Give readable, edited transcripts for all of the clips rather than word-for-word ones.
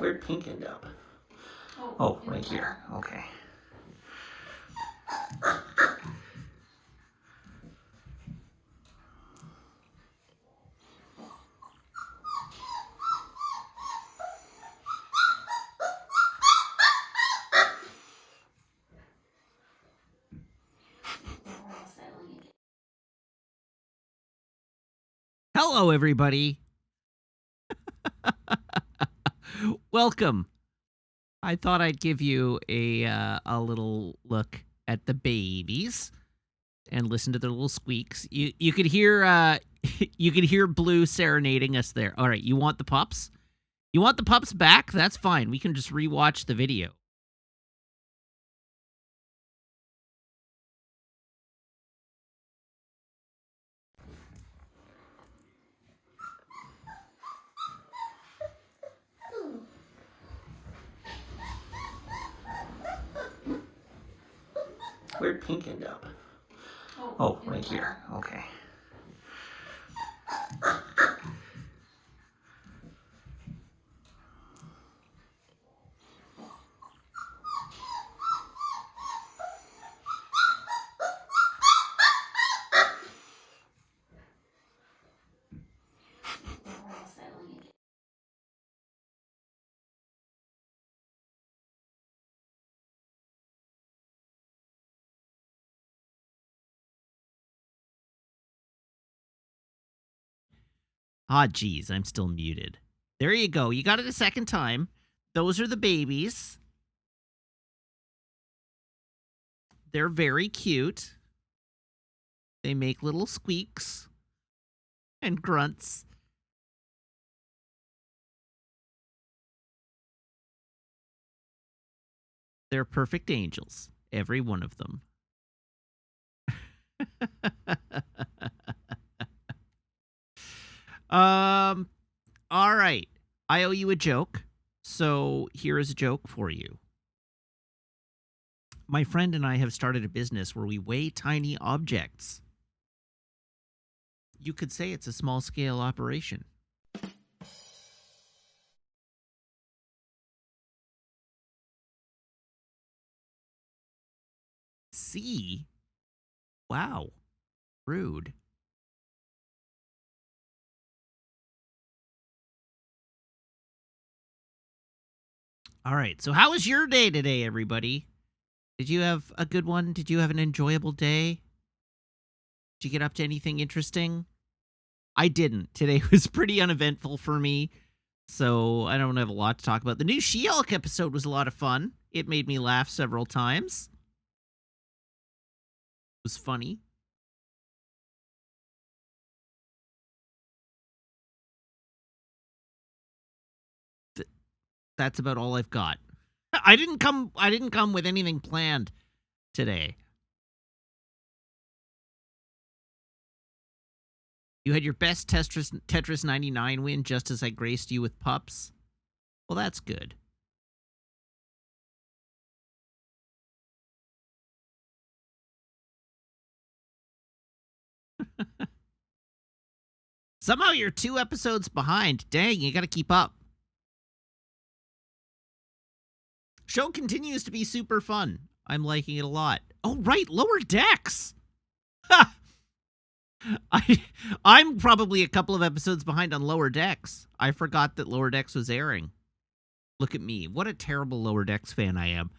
Where'd pink end up? Oh, right here. Okay. Hello, everybody. Welcome. I thought I'd give you a little look at the babies and listen to their little squeaks. You could hear you could hear Blue serenading us there. All right, you want the pups? You want the pups back? That's fine. We can just rewatch the video. Where'd pink end up? Oh, right here. Okay. Ah, geez, I'm still muted. There you go. You got it a second time. Those are the babies. They're very cute. They make little squeaks and grunts. They're perfect angels, every one of them. All right. I owe you a joke, so here is a joke for you. My friend and I have started a business where we weigh tiny objects. You could say it's a small-scale operation. See? Wow. Rude. All right, so how was your day today, everybody? Did you have a good one? Did you have an enjoyable day? Did you get up to anything interesting? I didn't. Today was pretty uneventful for me, so I don't have a lot to talk about. The new She-Hulk episode was a lot of fun. It made me laugh several times. It was funny. That's about all I've got. I didn't come with anything planned today. You had your best Tetris 99 win just as I graced you with pups. Well, that's good. Somehow you're 2 episodes behind. Dang, you gotta keep up. Show continues to be super fun. I'm liking it a lot. Oh, right, Lower Decks! Ha! I'm probably a couple of episodes behind on Lower Decks. I forgot that Lower Decks was airing. Look at me. What a terrible Lower Decks fan I am.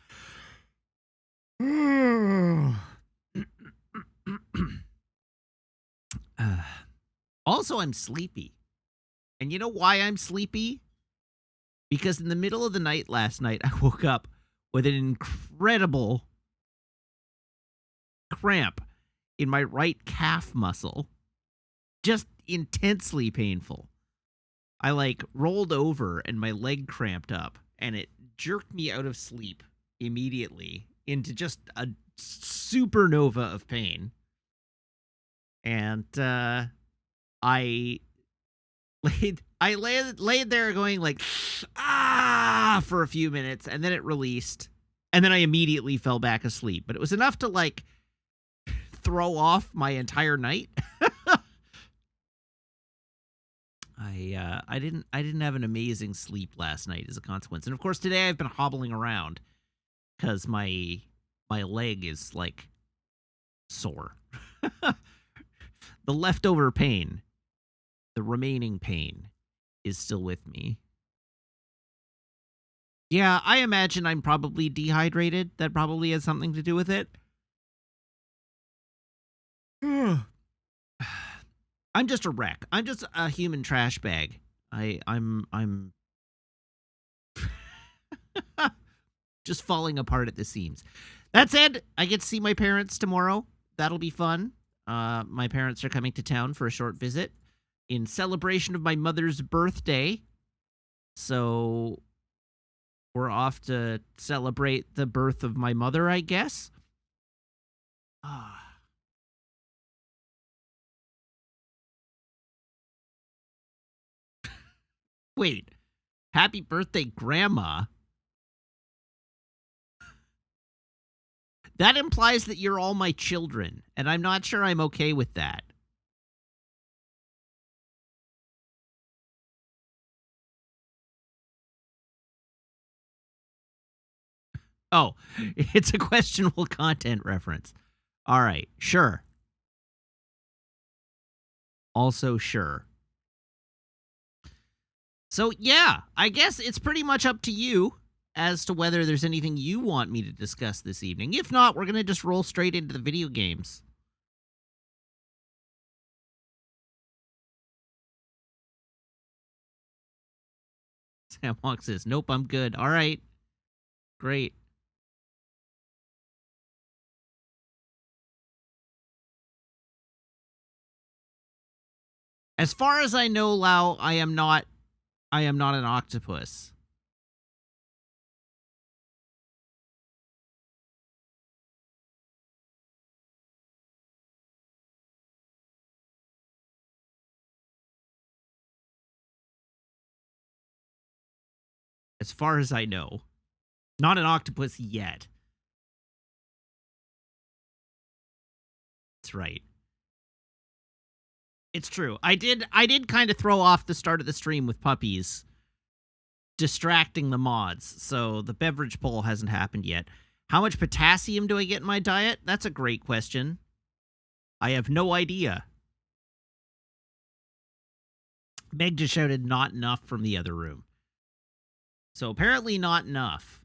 Also, I'm sleepy. And you know why I'm sleepy? Because in the middle of the night last night, I woke up with an incredible cramp in my right calf muscle. Just intensely painful. I rolled over and my leg cramped up and it jerked me out of sleep immediately into just a supernova of pain. And I laid there going for a few minutes, and then it released, and then I immediately fell back asleep. But it was enough to throw off my entire night. I didn't have an amazing sleep last night as a consequence. And of course today I've been hobbling around cuz my leg is like sore. The leftover pain, the remaining pain is still with me. Yeah, I imagine I'm probably dehydrated. That probably has something to do with it. I'm just a wreck. I'm just a human trash bag. I'm just falling apart at the seams. That said, I get to see my parents tomorrow. That'll be fun. My parents are coming to town for a short visit in celebration of my mother's birthday. So we're off to celebrate the birth of my mother, I guess. Wait, happy birthday, Grandma. That implies that you're all my children, and I'm not sure I'm okay with that. Oh, it's a questionable content reference. All right, sure. Also, sure. So, yeah, I guess it's pretty much up to you as to whether there's anything you want me to discuss this evening. If not, we're going to just roll straight into the video games. Sam Walk says, nope, I'm good. All right. Great. As far as I know, Lau, I am not an octopus. As far as I know. Not an octopus yet. That's right. It's true. I did kind of throw off the start of the stream with puppies distracting the mods, so the beverage poll hasn't happened yet. How much potassium do I get in my diet? That's a great question. I have no idea. Meg just shouted not enough from the other room. So apparently not enough.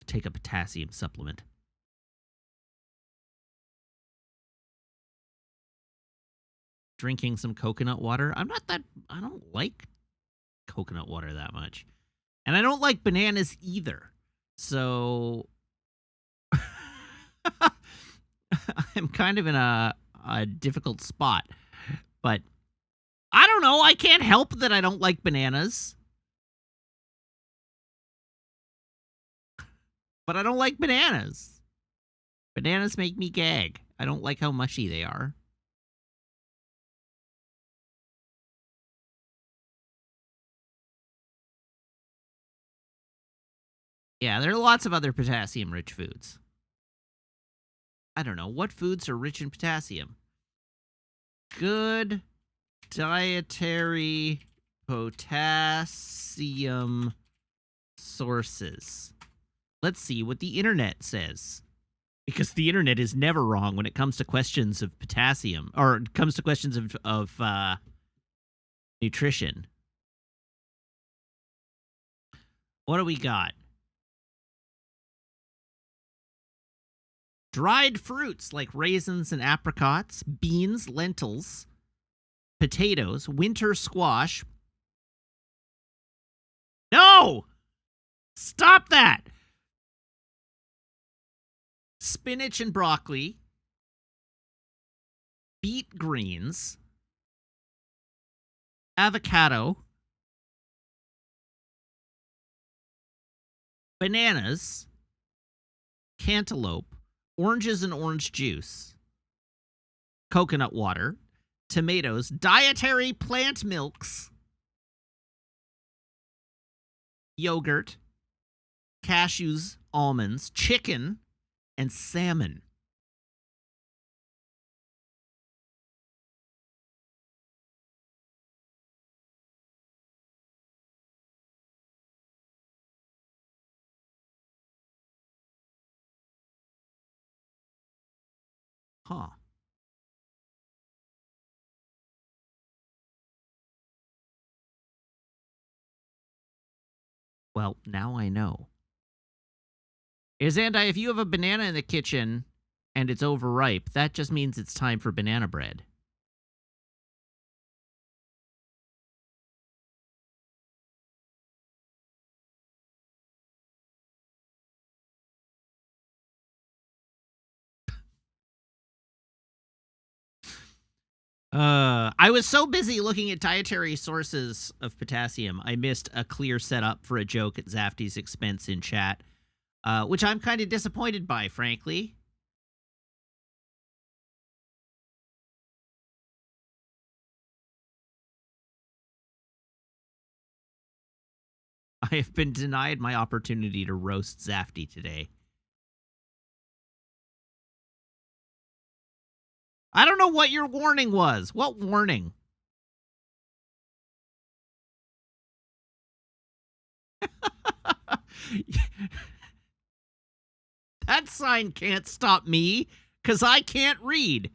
Take a potassium supplement. Drinking some coconut water. I don't like coconut water that much. And I don't like bananas either. So I'm kind of in a difficult spot. But I don't know. I can't help that I don't like bananas. But I don't like bananas. Bananas make me gag. I don't like how mushy they are. Yeah, there are lots of other potassium-rich foods. I don't know. What foods are rich in potassium? Good dietary potassium sources. Let's see what the internet says. Because the internet is never wrong when it comes to questions of potassium, or it comes to questions of nutrition. What do we got? Dried fruits like raisins and apricots, beans, lentils, potatoes, winter squash. No! Stop that! Spinach and broccoli, beet greens, avocado, bananas, cantaloupe, oranges and orange juice, coconut water, tomatoes, dietary plant milks, yogurt, cashews, almonds, chicken, and salmon. Huh. Well, now I know. Izandai, if you have a banana in the kitchen and it's overripe, that just means it's time for banana bread. I was so busy looking at dietary sources of potassium, I missed a clear setup for a joke at Zafty's expense in chat, which I'm kind of disappointed by, frankly. I have been denied my opportunity to roast Zafty today. I don't know what your warning was. What warning? That sign can't stop me, because I can't read.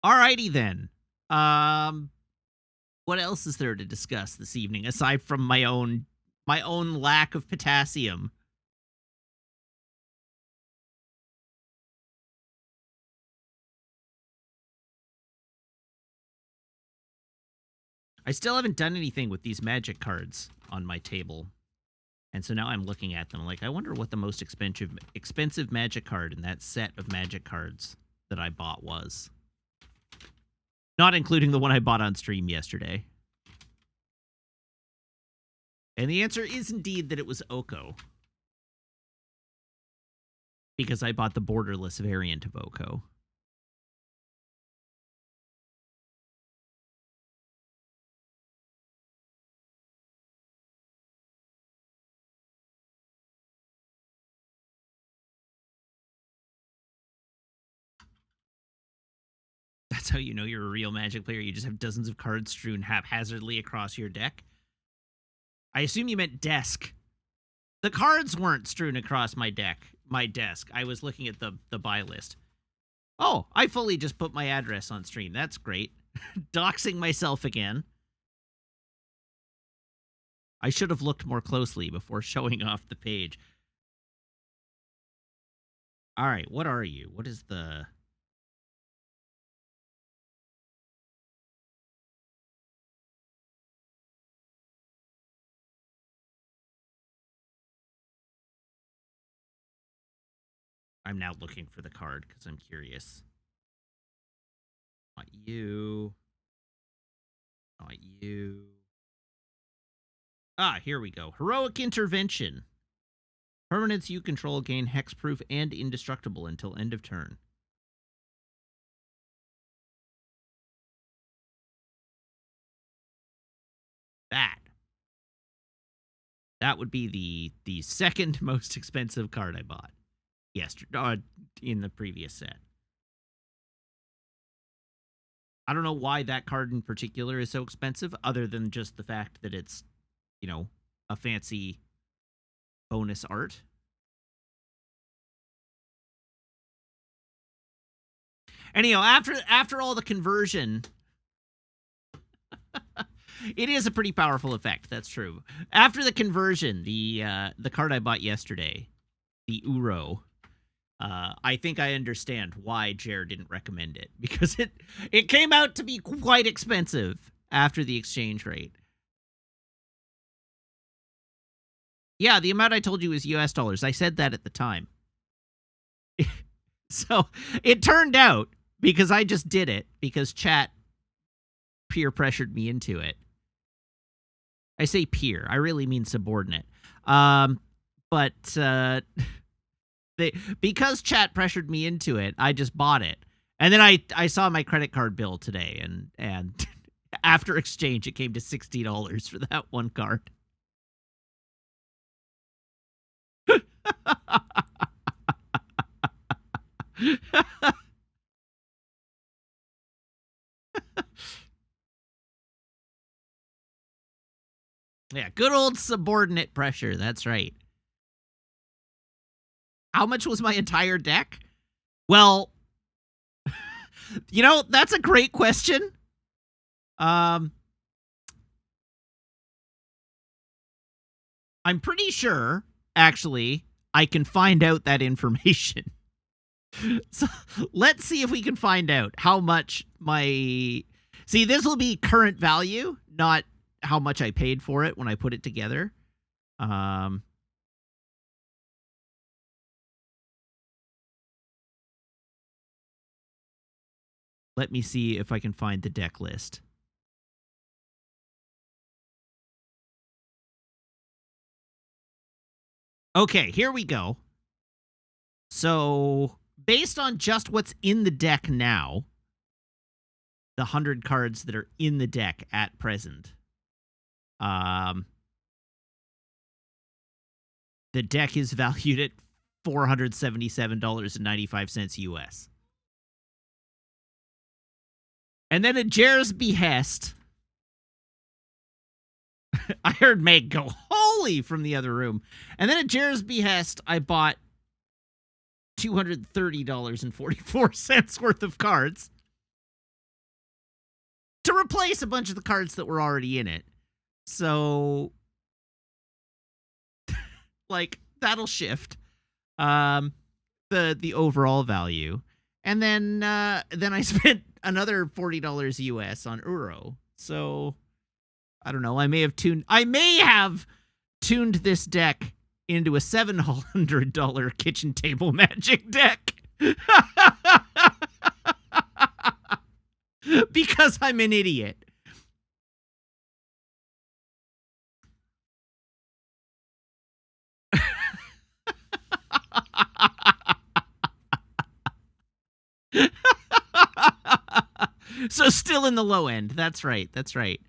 Alrighty then. What else is there to discuss this evening aside from my own lack of potassium? I still haven't done anything with these magic cards on my table. And so now I'm looking at them like, I wonder what the most expensive magic card in that set of magic cards that I bought was. Not including the one I bought on stream yesterday. And the answer is indeed that it was Oko. Because I bought the borderless variant of Oko. That's how you know you're a real Magic player. You just have dozens of cards strewn haphazardly across your deck. I assume you meant desk. The cards weren't strewn across my desk. I was looking at the buy list. Oh, I fully just put my address on stream. That's great. Doxing myself again. I should have looked more closely before showing off the page. All right, what are you? What is the... I'm now looking for the card because I'm curious. Not you. Not you. Ah, here we go. Heroic Intervention. Permanents you control gain hexproof and indestructible until end of turn. That would be the second most expensive card I bought yesterday in the previous set. I don't know why that card in particular is so expensive, other than just the fact that it's, you know, a fancy bonus art. Anyhow, after all the conversion, it is a pretty powerful effect. That's true. After the conversion, the card I bought yesterday, the Uro, I think I understand why Jer didn't recommend it, because it came out to be quite expensive after the exchange rate. Yeah, the amount I told you was US dollars. I said that at the time. So it turned out, because I just did it, because chat peer pressured me into it. I say peer, I really mean subordinate. Because chat pressured me into it, I just bought it. And then I saw my credit card bill today, and after exchange, it came to $60 for that one card. Yeah, good old subordinate pressure. That's right. How much was my entire deck? Well, that's a great question. I'm pretty sure, actually, I can find out that information. So let's see if we can find out how much my... See, this will be current value, not how much I paid for it when I put it together. Let me see if I can find the deck list. Okay, here we go. So, based on just what's in the deck now, the 100 cards that are in the deck at present, the deck is valued at $477.95 US. And then at Jer's behest, I heard Meg go, holy, from the other room. And then at Jer's behest, I bought $230.44 worth of cards to replace a bunch of the cards that were already in it. So, like, that'll shift the overall value. And then I spent another $40 US on Uro. So, I don't know. I may have tuned this deck into a $700 kitchen table Magic deck. Because I'm an idiot. So still in the low end. That's right. That's right.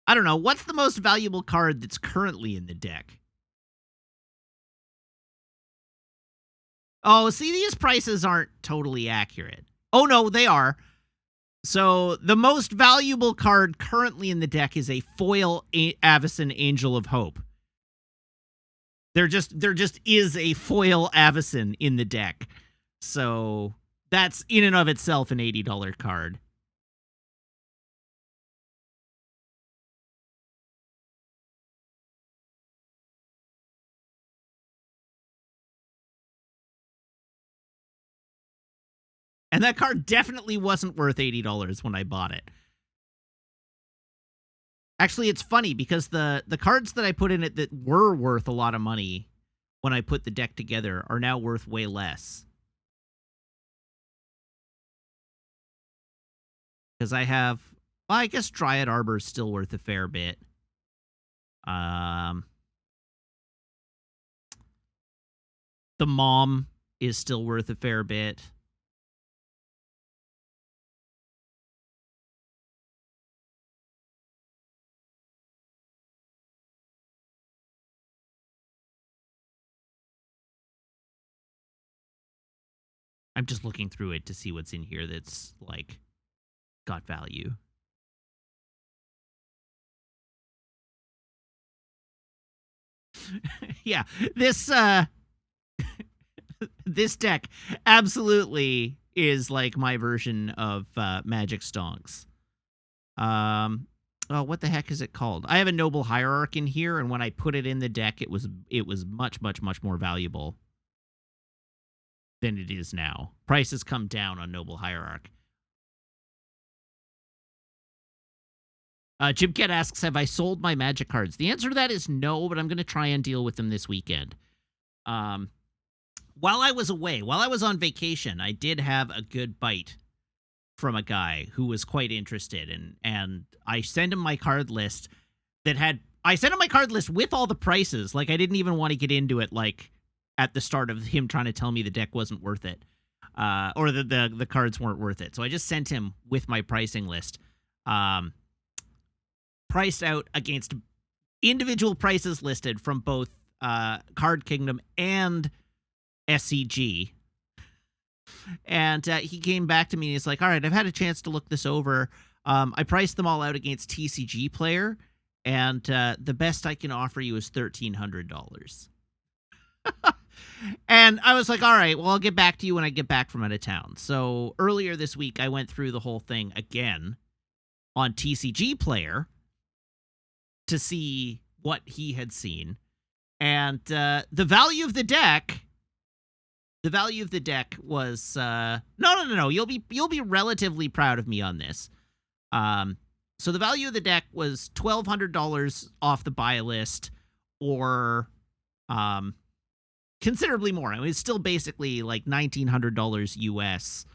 I don't know. What's the most valuable card that's currently in the deck? Oh, see, these prices aren't totally accurate. Oh, no, they are. So the most valuable card currently in the deck is a foil Avacyn Angel of Hope. There just is a foil Avacyn in the deck. So that's in and of itself an $80 card. And that card definitely wasn't worth $80 when I bought it. Actually, it's funny because the cards that I put in it that were worth a lot of money when I put the deck together are now worth way less. Because I have... Well, I guess Dryad Arbor is still worth a fair bit. The Mom is still worth a fair bit. I'm just looking through it to see what's in here that's, like, got value. Yeah, this this deck absolutely is like my version of Magic Stonks. Oh, what the heck is it called? I have a Noble Hierarch in here, and when I put it in the deck, it was much, much, much more valuable than it is now. Prices come down on Noble Hierarch. Jimcat asks, have I sold my Magic cards? The answer to that is no, but I'm going to try and deal with them this weekend. While I was away, while I was on vacation, I did have a good bite from a guy who was quite interested, and I sent him my card list I sent him my card list with all the prices. Like, I didn't even want to get into it, like, at the start of him trying to tell me the deck wasn't worth it, or the cards weren't worth it. So I just sent him with my pricing list, priced out against individual prices listed from both Card Kingdom and SCG. And he came back to me and he's like, all right, I've had a chance to look this over. I priced them all out against TCG Player, and the best I can offer you is $1,300. And I was like, all right, well, I'll get back to you when I get back from out of town. So earlier this week, I went through the whole thing again on TCG Player to see what he had seen. And the value of the deck was no. You'll be relatively proud of me on this. So the value of the deck was $1,200 off the buy list, or considerably more. I mean, it's still basically like $1,900 US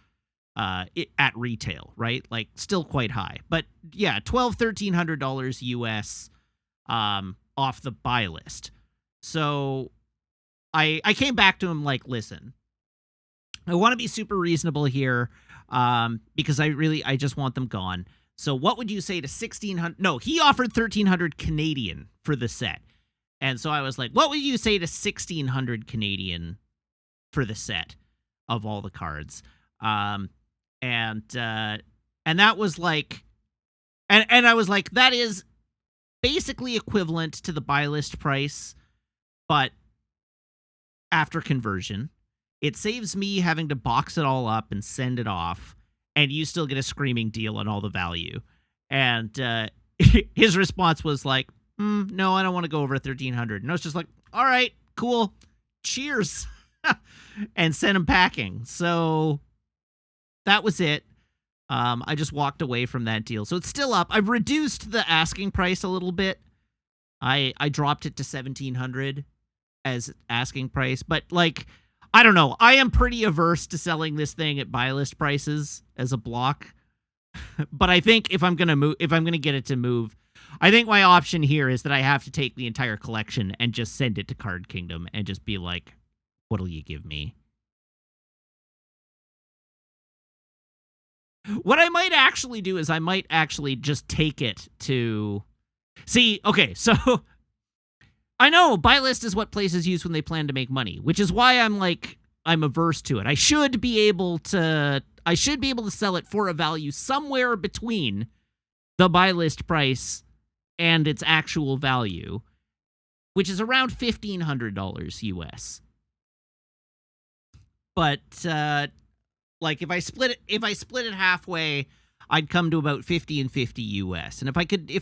at retail, right? Like still quite high. But yeah, $1,300 US off the buy list. So I came back to him like, listen, I want to be super reasonable here because I just want them gone. So what would you say to 1,600? No, he offered 1,300 Canadian for the set. And so I was like, what would you say to 1,600 Canadian for the set of all the cards? And that was like, and I was like, that is basically equivalent to the buy list price, but after conversion. It saves me having to box it all up and send it off, and you still get a screaming deal on all the value. And his response was like, no, I don't want to go over 1,300. And I was just like, all right, cool, cheers, and sent him packing. So that was it. I just walked away from that deal. So it's still up. I've reduced the asking price a little bit. I dropped it to 1,700 as asking price, but like, I don't know. I am pretty averse to selling this thing at buy list prices as a block. But I think if I'm going to get it to move, I think my option here is that I have to take the entire collection and just send it to Card Kingdom and just be like, what'll you give me? What I might actually do is I might actually just take it to... See, okay, so... I know buy list is what places use when they plan to make money, which is why I'm averse to it. I should be able to sell it for a value somewhere between the buy list price and its actual value, which is around $1,500 US. But like if I split it halfway, I'd come to about 50 and 50 US. And if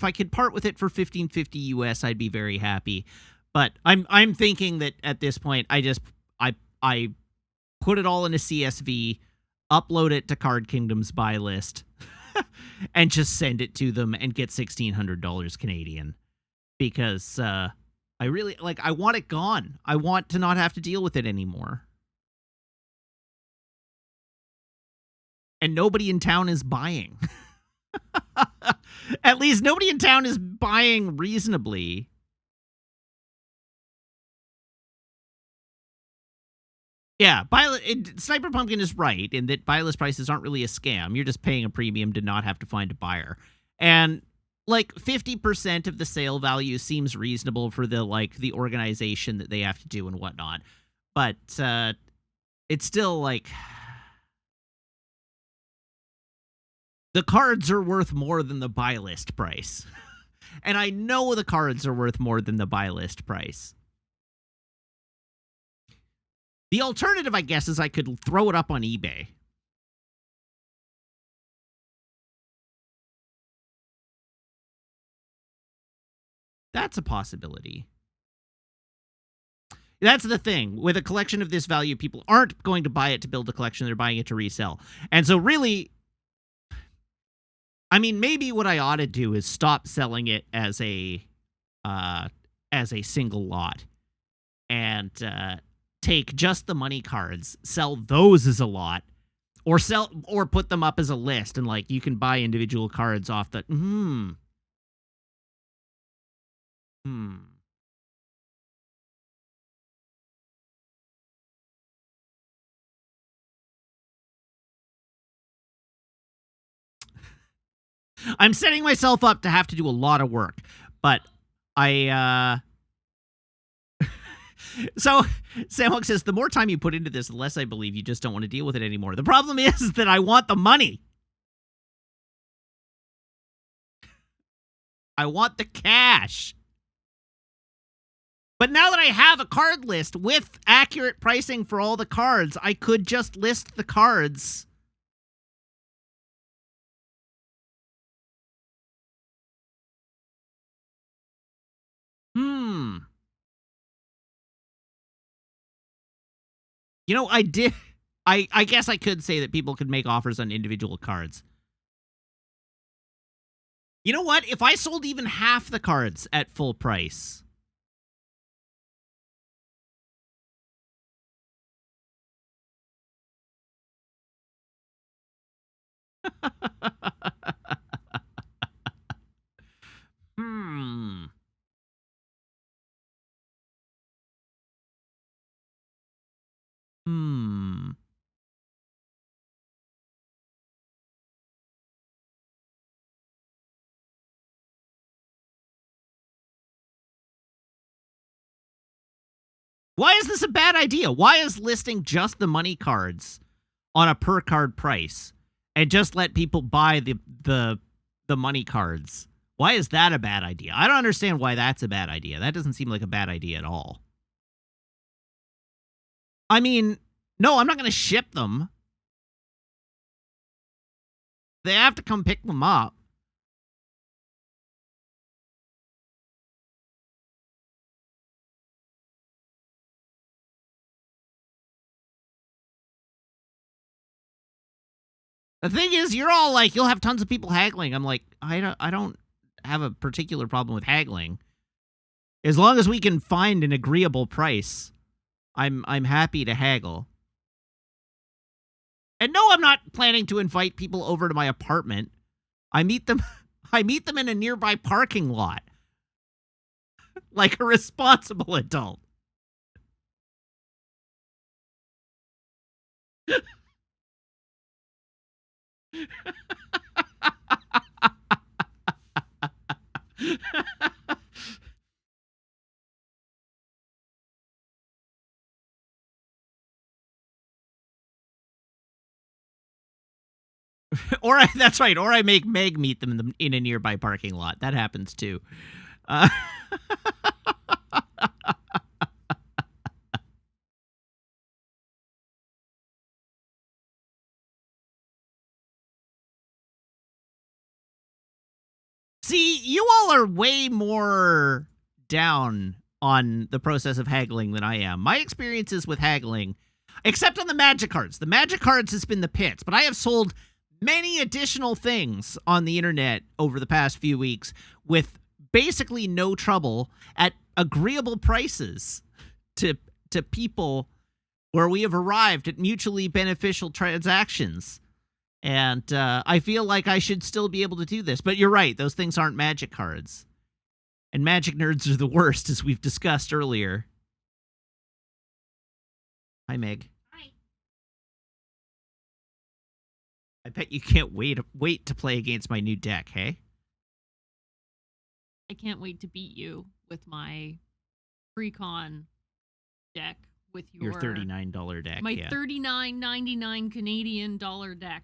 I could part with it for 1550 US, I'd be very happy. But I'm thinking that at this point I put it all in a CSV, upload it to Card Kingdom's buy list, and just send it to them and get $1,600 Canadian. Because I want it gone. I want to not have to deal with it anymore. And nobody in town is buying. At least nobody in town is buying reasonably. Yeah, Sniper Pumpkin is right in that buy list prices aren't really a scam. You're just paying a premium to not have to find a buyer. And like 50% of the sale value seems reasonable for the organization that they have to do and whatnot. But it's still like... The cards are worth more than the buy list price. And I know the cards are worth more than the buy list price. The alternative, I guess, is I could throw it up on eBay. That's a possibility. That's the thing. With a collection of this value, people aren't going to buy it to build a collection. They're buying it to resell. And so really... I mean, maybe what I ought to do is stop selling it as a single lot, and take just the money cards, sell those as a lot, or put them up as a list, and like you can buy individual cards off the. I'm setting myself up to have to do a lot of work, but So, Samhook says, the more time you put into this, the less I believe you just don't want to deal with it anymore. The problem is that I want the money. I want the cash. But now that I have a card list with accurate pricing for all the cards, I could just list the cards. You know, I did... I guess I could say that people could make offers on individual cards. You know what? If I sold even half the cards at full price... Why is this a bad idea? Why is listing just the money cards on a per card price and just let people buy the money cards? Why is that a bad idea? I don't understand why that's a bad idea. That doesn't seem like a bad idea at all. I mean, no, I'm not going to ship them. They have to come pick them up. The thing is, you're all like, you'll have tons of people haggling. I'm like, I don't have a particular problem with haggling. As long as we can find an agreeable price, I'm happy to haggle. And no, I'm not planning to invite people over to my apartment. I meet them in a nearby parking lot. Like a responsible adult. That's right. Or I make Meg meet them in a nearby parking lot. That happens too. See, you all are way more down on the process of haggling than I am. My experiences with haggling, except on the magic cards. The magic cards has been the pits, but I have sold many additional things on the internet over the past few weeks with basically no trouble at agreeable prices to people where we have arrived at mutually beneficial transactions. And I feel like I should still be able to do this. But you're right, those things aren't magic cards. And magic nerds are the worst, as we've discussed earlier. Hi, Meg. Hi. I bet you can't wait to play against my new deck, hey? I can't wait to beat you with my pre-con deck with Your $39 deck, my yeah. $39.99 Canadian dollar deck.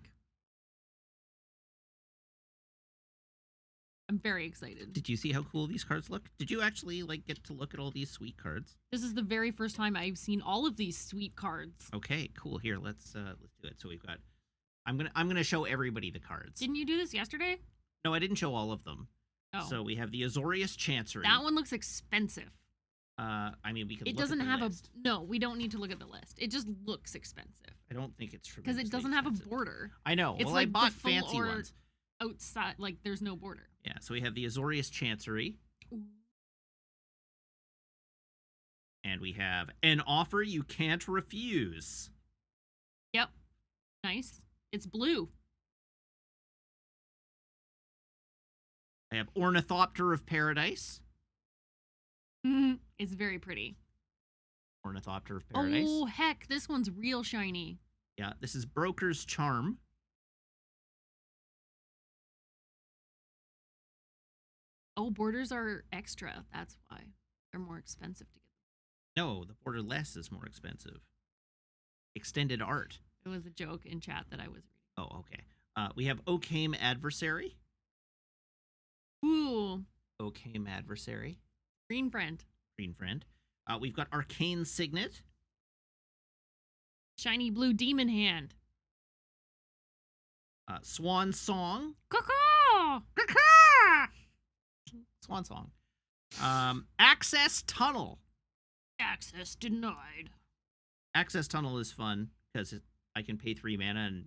I'm very excited. Did you see how cool these cards look? Did you actually get to look at all these sweet cards? This is the very first time I've seen all of these sweet cards. Okay, cool. Here, let's do it. So we've got I'm gonna show everybody the cards. Didn't you do this yesterday? No, I didn't show all of them. Oh. So we have the Azorius Chancery. That one looks expensive. I mean, we could. It look doesn't at the have list. no, we don't need to look at the list. It just looks expensive. I don't think it's Because it doesn't have a border. I know. It's well, like I bought the full fancy or ones. Outside, like there's no border. Yeah, so we have the Azorius Chancery. Ooh. And we have an offer you can't refuse. Yep. Nice. It's blue. I have Ornithopter of Paradise. It's very pretty. Ornithopter of Paradise. Oh, heck. This one's real shiny. Yeah, this is Broker's Charm. Oh, borders are extra. That's why. They're more expensive to get. No, the borderless is more expensive. Extended art. It was a joke in chat that I was reading. Oh, okay. We have Okame Adversary. Ooh. Okay, adversary. Green friend. Green friend. We've got Arcane Signet. Shiny blue demon hand. Swan Song. Caw. Swan Song. Access Tunnel. Access denied. Access Tunnel is fun because I can pay 3 mana and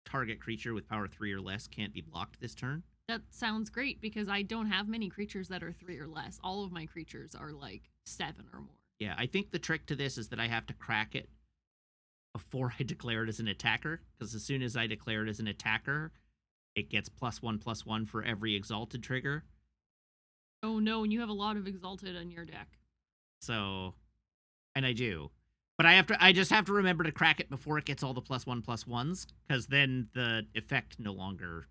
target creature with power 3 or less can't be blocked this turn. That sounds great because I don't have many creatures that are 3 or less. All of my creatures are like 7 or more. Yeah, I think the trick to this is that I have to crack it before I declare it as an attacker, because as soon as I declare it as an attacker, it gets +1/+1 for every Exalted trigger. Oh no, and you have a lot of Exalted on your deck. So, and I do. But I just have to remember to crack it before it gets all the +1/+1s, because then the effect no longer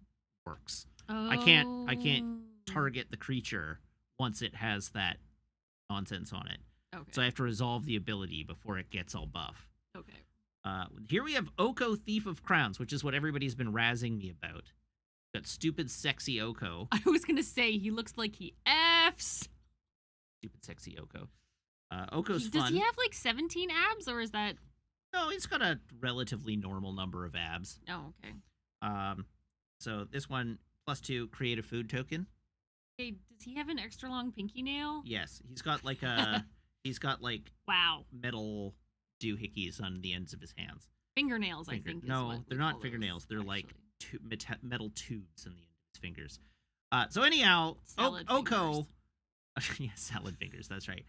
works. Oh. I can't target the creature once it has that nonsense on it. Okay. So I have to resolve the ability before it gets all buff. Okay. Here we have Oko, Thief of Crowns, which is what everybody's been razzing me about. Got stupid, sexy Oko. I was gonna say he looks like he F's. Stupid, sexy Oko. Oko's Does fun. he have like 17 abs, or is that? No, he's got a relatively normal number of abs. Oh, okay. So this one, +2, create a food token. Hey, does he have an extra long pinky nail? Yes, he's got like a, Wow. metal doohickeys on the ends of his hands. Fingernails, I think. No, is what they're we not call fingernails. those, They're like actually. metal tubes in the end of his fingers. So anyhow, Salad Oko. Yeah, salad fingers. That's right.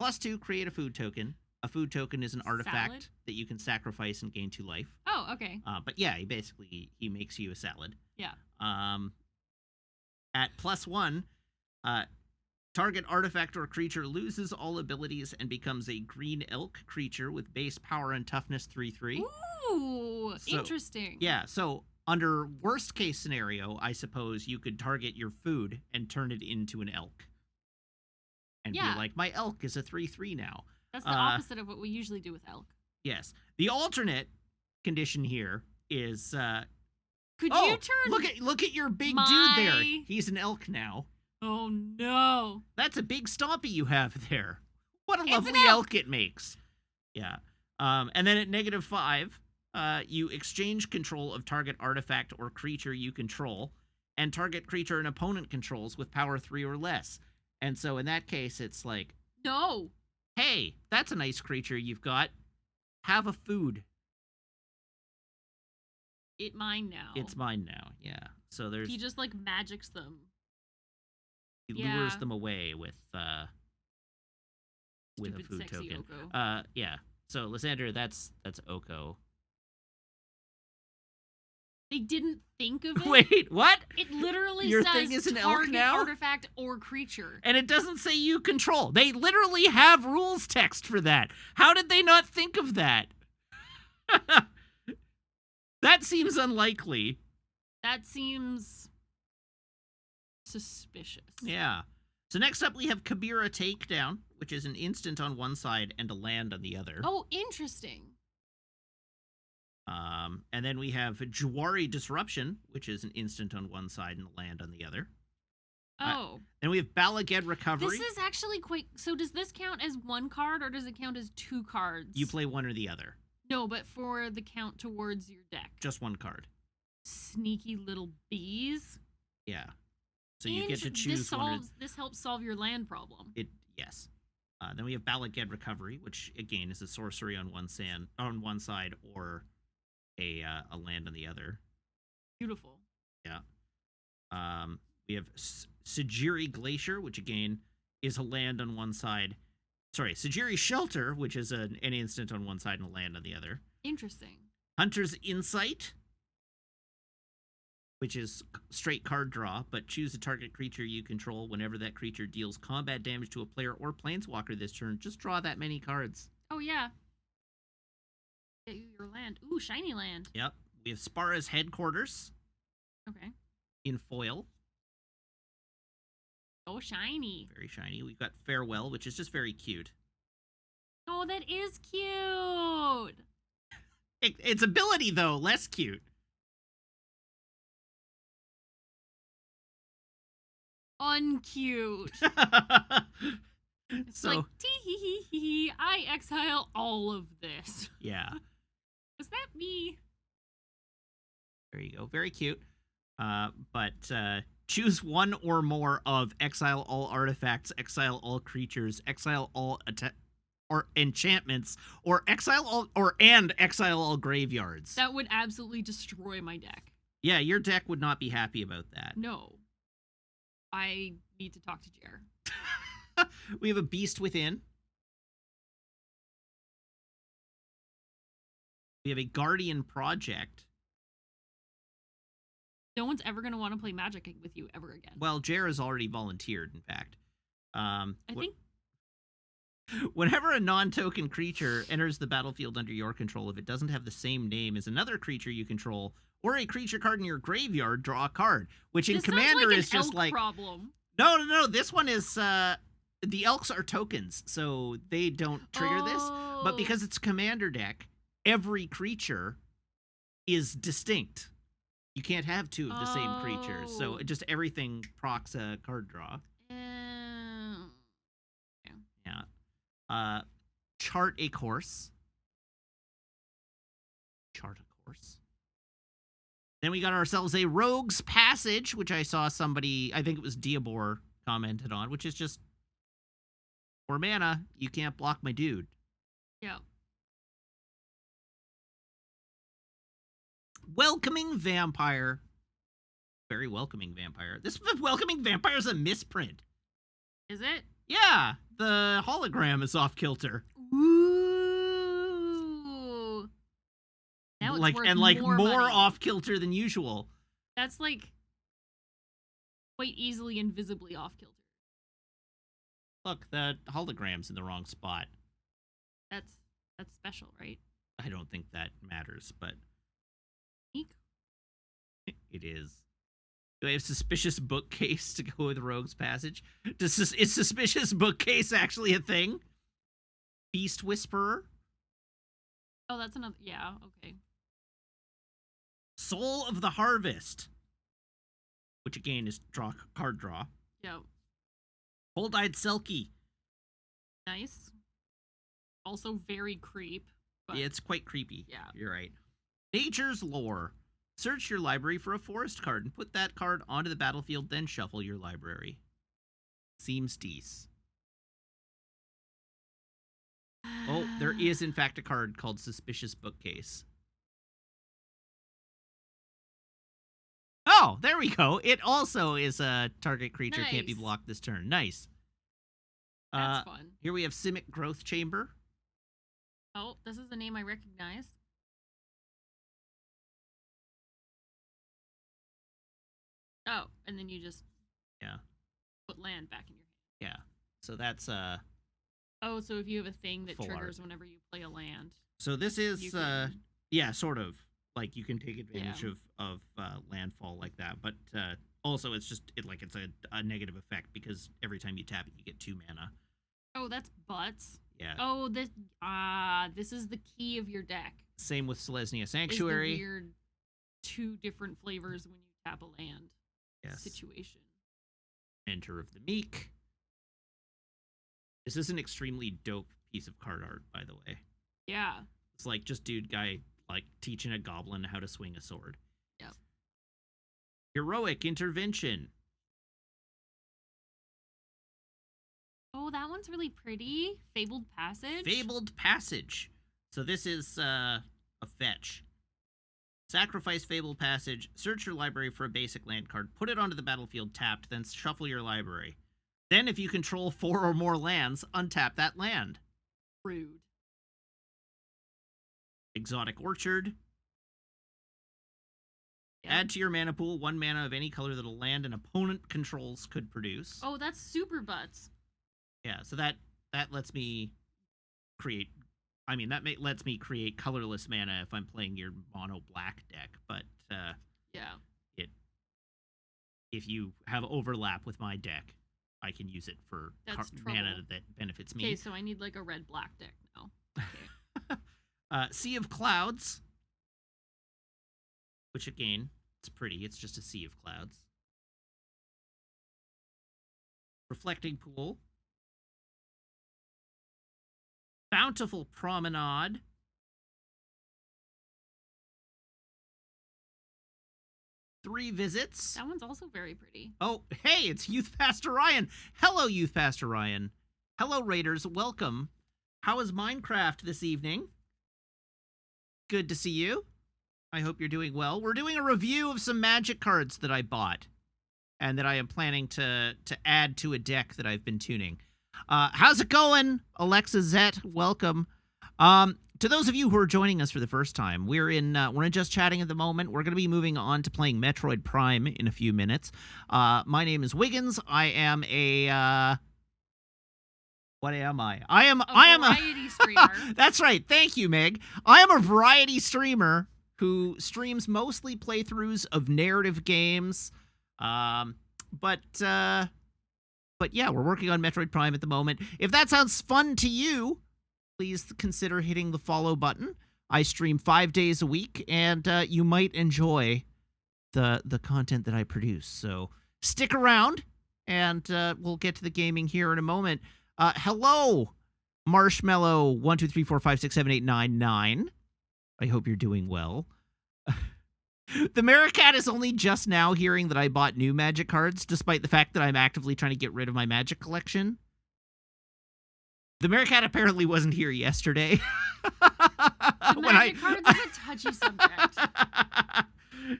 +2, create a food token. A food token is an artifact Salad? that you can sacrifice and gain 2 life. Oh, okay. But yeah, he makes you a salad. Yeah. At +1, target artifact or creature loses all abilities and becomes a green elk creature with base power and toughness 3/3. Ooh, So, interesting. Yeah, so under worst case scenario, I suppose you could target your food and turn it into an elk. And Yeah. be like, my elk is a 3/3 now. That's the opposite of what we usually do with elk. Yes. The alternate condition here is Could you turn? look at your big my- dude there. He's an elk now. Oh no. That's a big stompy you have there. What a It's lovely an elk it makes. Yeah. And then at -5, you exchange control of target artifact or creature you control, and target creature an opponent controls with power 3 or less. And so in that case, it's like, No. hey, that's a nice creature you've got. Have a food. It mine now. It's mine now. Yeah. So there's He just like magics them. he yeah. lures them away with a Stupid, food sexy token. Oko. Yeah. So Lysander, that's Oko. They didn't think of it. Wait, what? It literally Your says thing is an elk target now? artifact or creature. And it doesn't say you control. They literally have rules text for that. How did they not think of that? That seems unlikely. That seems suspicious. Yeah. So next up we have Kabira Takedown, which is an instant on one side and a land on the other. Oh, interesting. And then we have Jawari Disruption, which is an instant on one side and a land on the other. Oh. Then we have Balaged Recovery. This is actually quite... So does this count as 1 card or does it count as 2 cards? You play one or the other. No, but for the count towards your deck. Just 1 card. Sneaky little bees. Yeah. So you get to choose This helps solve your land problem. Yes. Then we have Balaged Recovery, which again is a sorcery on one side or a land on the other. Beautiful. Yeah. We have Sajiri Glacier, which again is a land on one side. Sorry, Sajiri Shelter, which is an instant on one side and a land on the other. Interesting. Hunter's Insight, which is straight card draw, but choose a target creature you control. Whenever that creature deals combat damage to a player or planeswalker this turn, just draw that many cards. Oh, yeah. Get you your land. Ooh, shiny land. Yep. We have Spara's Headquarters Okay. in foil. Oh, shiny. Very shiny. We've got Farewell, which is just very cute. Oh, that is cute. Its ability, though, less cute. uncute. It's So like, tee hee hee hee hee, I exile all of this. yeah, Was that me? there you go. Very cute. But choose one or more of exile all artifacts, exile all creatures, exile all or enchantments, or exile all graveyards. That would absolutely destroy my deck. Yeah, your deck would not be happy about that. No. I need to talk to Jer. We have a Beast Within. We have a Guardian Project. No one's ever going to want to play Magic with you ever again. Well, Jer has already volunteered, in fact. I think... Whenever a non-token creature enters the battlefield under your control, if it doesn't have the same name as another creature you control, or a creature card in your graveyard, draw a card. Which in this Commander like is just elk like... problem. No. This one is... the elks are tokens, so they don't trigger this. But because it's Commander deck, every creature is distinct. You can't have two of the same creatures, so just everything procs a card draw. Yeah. Chart a course. Then we got ourselves a Rogue's Passage, which I saw somebody, I think it was Diabor, commented on, which is just 4 mana, you can't block my dude. Yeah. Welcoming Vampire. Very welcoming vampire. This welcoming vampire is a misprint. Is it? Yeah, the hologram is off kilter. Ooh. Now it's worth more money. Off kilter than usual. That's like quite easily invisibly off kilter. Look, the hologram's in the wrong spot. That's special, right? I don't think that matters, but Eek. It is. Do I have Suspicious Bookcase to go with Rogue's Passage? Is Suspicious Bookcase actually a thing? Beast Whisperer? Oh, that's another... Yeah, okay. Soul of the Harvest. Which again is card draw. Yep. Cold-Eyed Selkie. Nice. Also very creep. But... Yeah, it's quite creepy. Yeah. You're right. Nature's Lore. Search your library for a forest card and put that card onto the battlefield, then shuffle your library. Seems decent. Oh, there is in fact a card called Suspicious Bookcase. Oh, there we go. It also is a target creature can't be Nice. blocked this turn. Nice. That's fun. Here we have Simic Growth Chamber. Oh, this is a name I recognize. Oh, and then you just put land back in your hand. Yeah. So that's Oh, so if you have a thing that Full triggers art. whenever you play a land. so this is You can- yeah, sort of. Like you can take advantage Yeah. of landfall like that, but also it's just it's a negative effect because every time you tap it you get 2 mana. Oh, that's butts. Yeah. Oh, this is the key of your deck. Same with Selesnya Is Sanctuary. the weird 2 different flavors when you tap a land Yes. situation. Enter of the Meek. This is an extremely dope piece of card art, by the way. Yeah. It's like just dude guy like teaching a goblin how to swing a sword. Yep. Heroic Intervention. Oh, that one's really pretty. Fabled Passage. Fabled Passage. So this is a fetch. Sacrifice Fabled Passage, search your library for a basic land card, put it onto the battlefield tapped, then shuffle your library. Then if you control 4 or more lands, untap that land. Rude. Exotic Orchard. Yep. Add to your mana pool 1 mana of any color that a land an opponent controls could produce. Oh, that's super butts. Yeah, so that lets me create... I mean, that lets me create colorless mana if I'm playing your mono black deck, but Yeah. if you have overlap with my deck, I can use it for That's mana trouble. that benefits Okay, me. so I need like a red black deck now. Okay. Sea of Clouds, which again, it's pretty. It's just a sea of clouds. Reflecting Pool, Bountiful Promenade, Three Visits. That one's also very pretty. Oh, hey, it's Youth Pastor Ryan. Hello, Youth Pastor Ryan. Hello, Raiders. Welcome. How is Minecraft this evening? Good to see you. I hope you're doing well. We're doing a review of some magic cards that I bought and that I am planning to add to a deck that I've been tuning. How's it going, Alexa Zet? Welcome. To those of you who are joining us for the first time, we're in Just Chatting at the moment. We're going to be moving on to playing Metroid Prime in a few minutes. My name is Wiggins. I am a what am I? I am a variety streamer. That's right. Thank you, Meg. I am a variety streamer who streams mostly playthroughs of narrative games. But yeah, we're working on Metroid Prime at the moment. If that sounds fun to you, please consider hitting the follow button. I stream 5 days a week, and you might enjoy the content that I produce. So stick around, and we'll get to the gaming here in a moment. Hello, Marshmallow 1 2 3 4 5 6 7 8 9 9. I hope you're doing well. The Meerkat is only just now hearing that I bought new magic cards, despite the fact that I'm actively trying to get rid of my magic collection. The Meerkat apparently wasn't here yesterday. Magic cards is a touchy subject.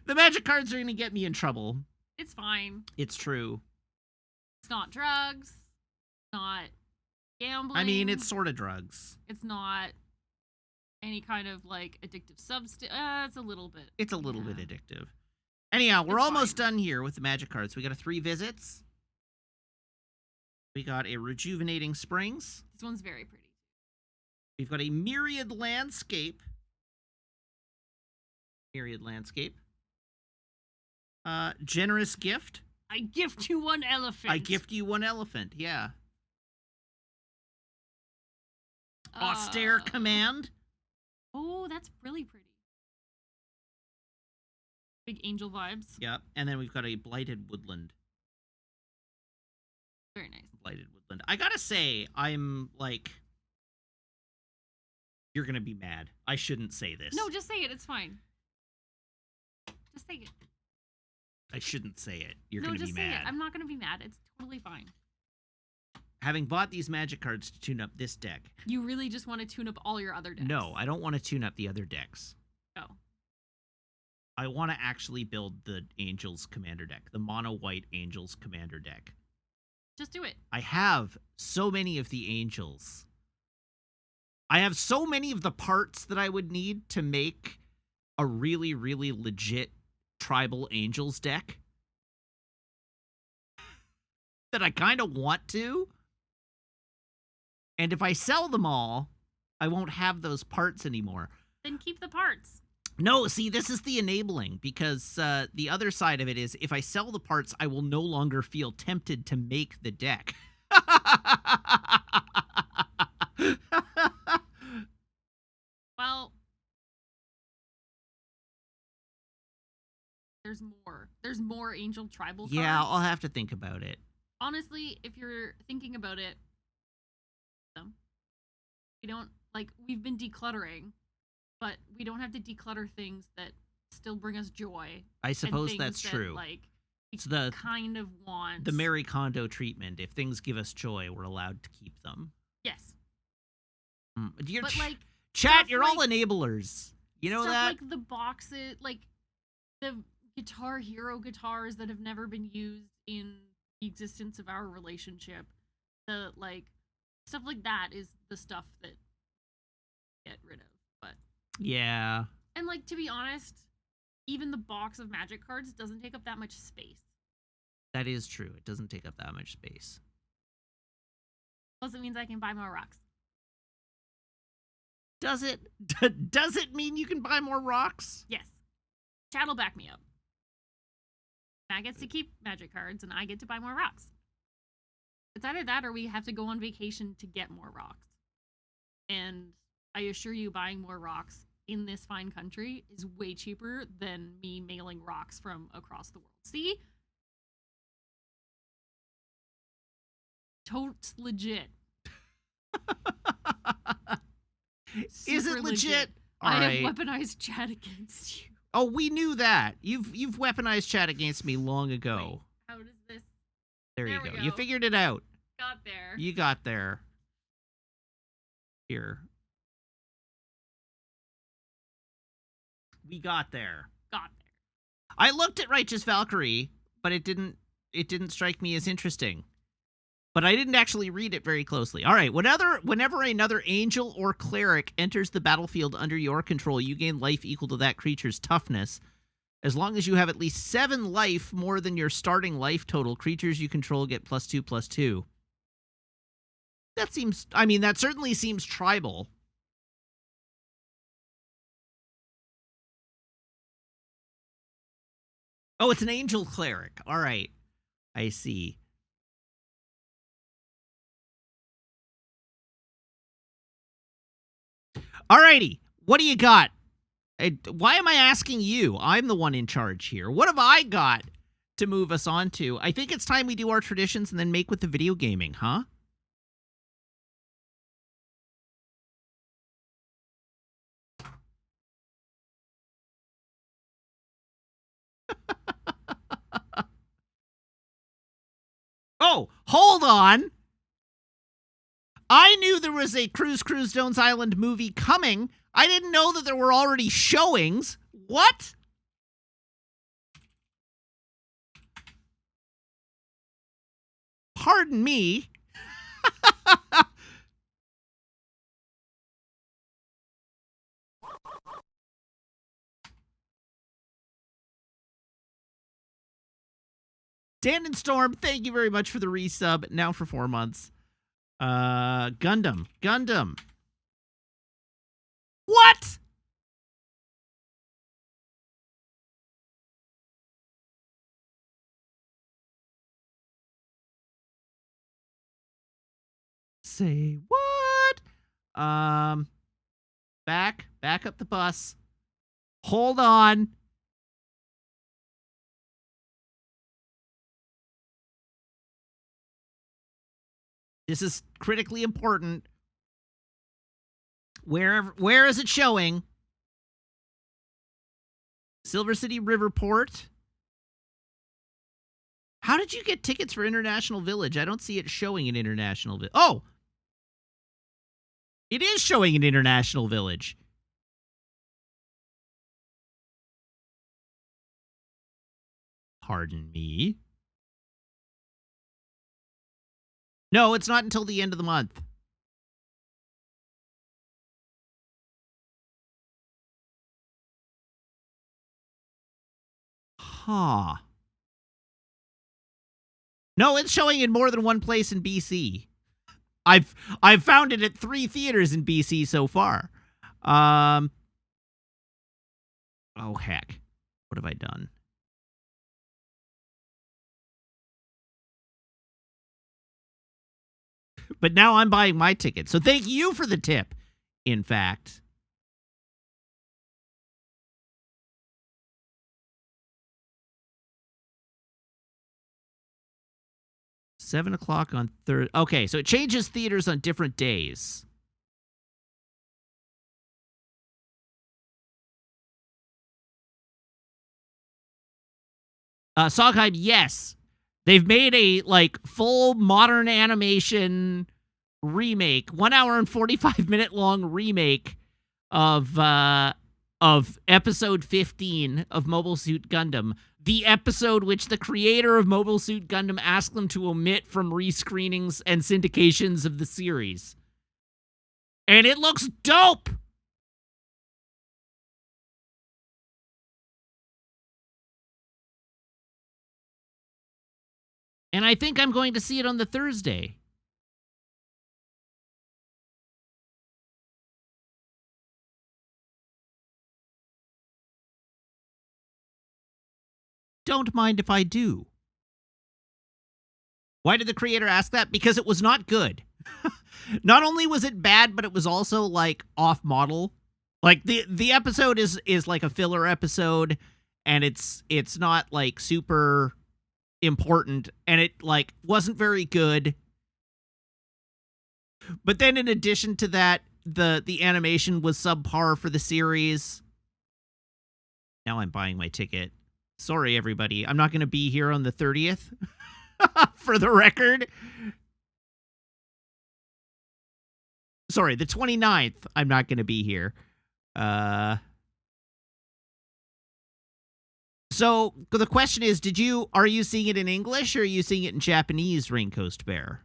The magic cards are going to get me in trouble. It's fine. It's true. It's not drugs. It's not gambling. I mean, it's sort of drugs. It's not any kind of, like, addictive substance. It's a little bit. It's a little bit addictive. Anyhow, we're almost done here with the magic cards. We got a 3 visits. We got a Rejuvenating Springs. This one's very pretty. We've got a Myriad Landscape. Myriad Landscape. Generous Gift. I gift you one elephant. I gift you one elephant, yeah. Austere Command. Oh, that's really pretty. Big angel vibes. Yep, and then we've got a Blighted Woodland. Very nice. Blighted Woodland. I gotta say, I'm like... You're gonna be mad. I shouldn't say this. No, just say it. It's fine. Just say it. I shouldn't say it. You're gonna be just say mad. it. I'm not gonna be mad. It's totally fine. Having bought these magic cards to tune up this deck. You really just want to tune up all your other decks? No, I don't want to tune up the other decks. Oh. I want to actually build the Angels Commander deck. The mono-white Angels Commander deck. Just do it. I have so many of the Angels. I have so many of the parts that I would need to make a really, really legit Tribal Angels deck. That I kind of want to. And if I sell them all, I won't have those parts anymore. Then keep the parts. No, see, this is the enabling, because the other side of it is if I sell the parts, I will no longer feel tempted to make the deck. Well, there's more. There's more Angel Tribal cards. Yeah, I'll have to think about it. Honestly, if you're thinking about it, we don't, like, we've been decluttering, but we don't have to declutter things that still bring us joy. I suppose and that's things true. That, like, It's the kind of want. The Marie Kondo treatment. If things give us joy, we're allowed to keep them. Yes. But like, chat, you're all enablers. You know stuff that? Like the boxes, like the Guitar Hero guitars that have never been used in the existence of our relationship. The, like, stuff like that is the stuff that get rid of. But yeah. And, like, to be honest, even the box of magic cards doesn't take up that much space. That is true. It doesn't take up that much space. Plus, it means I can buy more rocks. Does it? Does it mean you can buy more rocks? Yes. Chat will back me up. Matt gets to keep magic cards, and I get to buy more rocks. It's either that or we have to go on vacation to get more rocks. And I assure you, buying more rocks in this fine country is way cheaper than me mailing rocks from across the world. See? totes legit. Is Super it legit? All I right. have weaponized chat against you. Oh, we knew that. You've weaponized chat against me long ago. Wait, how does this? There you There go. we You go. figured it out. Got there. You got there. Here. We got there. Got there. I looked at Righteous Valkyrie, but it didn't strike me as interesting. But I didn't actually read it very closely. All right, whenever another angel or cleric enters the battlefield under your control, you gain life equal to that creature's toughness. As long as you have at least 7 life more than your starting life total, creatures you control get +2/+2. That seems, I mean, that certainly seems tribal. Oh, it's an angel cleric. All right. I see. Alrighty, what do you got? Why am I asking you? I'm the one in charge here. What have I got to move us on to? I think it's time we do our traditions and then make with the video gaming, huh? Oh, hold on. I knew there was a Cruise Jones Island movie coming. I didn't know that there were already showings. What? Pardon me. Dan and Storm, thank you very much for the resub. Now for 4 months. Gundam. What? Say what? Back up the bus. Hold on. This is critically important. Where is it showing? Silver City Riverport. How did you get tickets for International Village? I don't see it showing in International Village. Oh! It is showing in International Village. Pardon me. No, it's not until the end of the month. Huh. No, it's showing in more than one place in BC. I've found it at 3 theaters in BC so far. Oh heck. What have I done? But now I'm buying my ticket. So thank you for the tip, in fact. Seven o'clock on Thursday. Okay, so it changes theaters on different days. Sogheim, yes. They've made a, like, full modern animation remake, 1 hour and 45-minute long remake of episode 15 of Mobile Suit Gundam. The episode which the creator of Mobile Suit Gundam asked them to omit from rescreenings and syndications of the series. And it looks dope! And I think I'm going to see it on the Thursday. Don't mind if I do. Why did the creator ask that? Because it was not good. Not only was it bad, but it was also, like, off-model. Like, the episode is like a filler episode, and it's not, like, super important, and it, like, wasn't very good. But then in addition to that, the animation was subpar for the series. Now I'm buying my ticket. Sorry, everybody. I'm not going to be here on the 30th, for the record. Sorry, the 29th, I'm not going to be here. So the question is, are you seeing it in English or are you seeing it in Japanese, Raincoast Bear?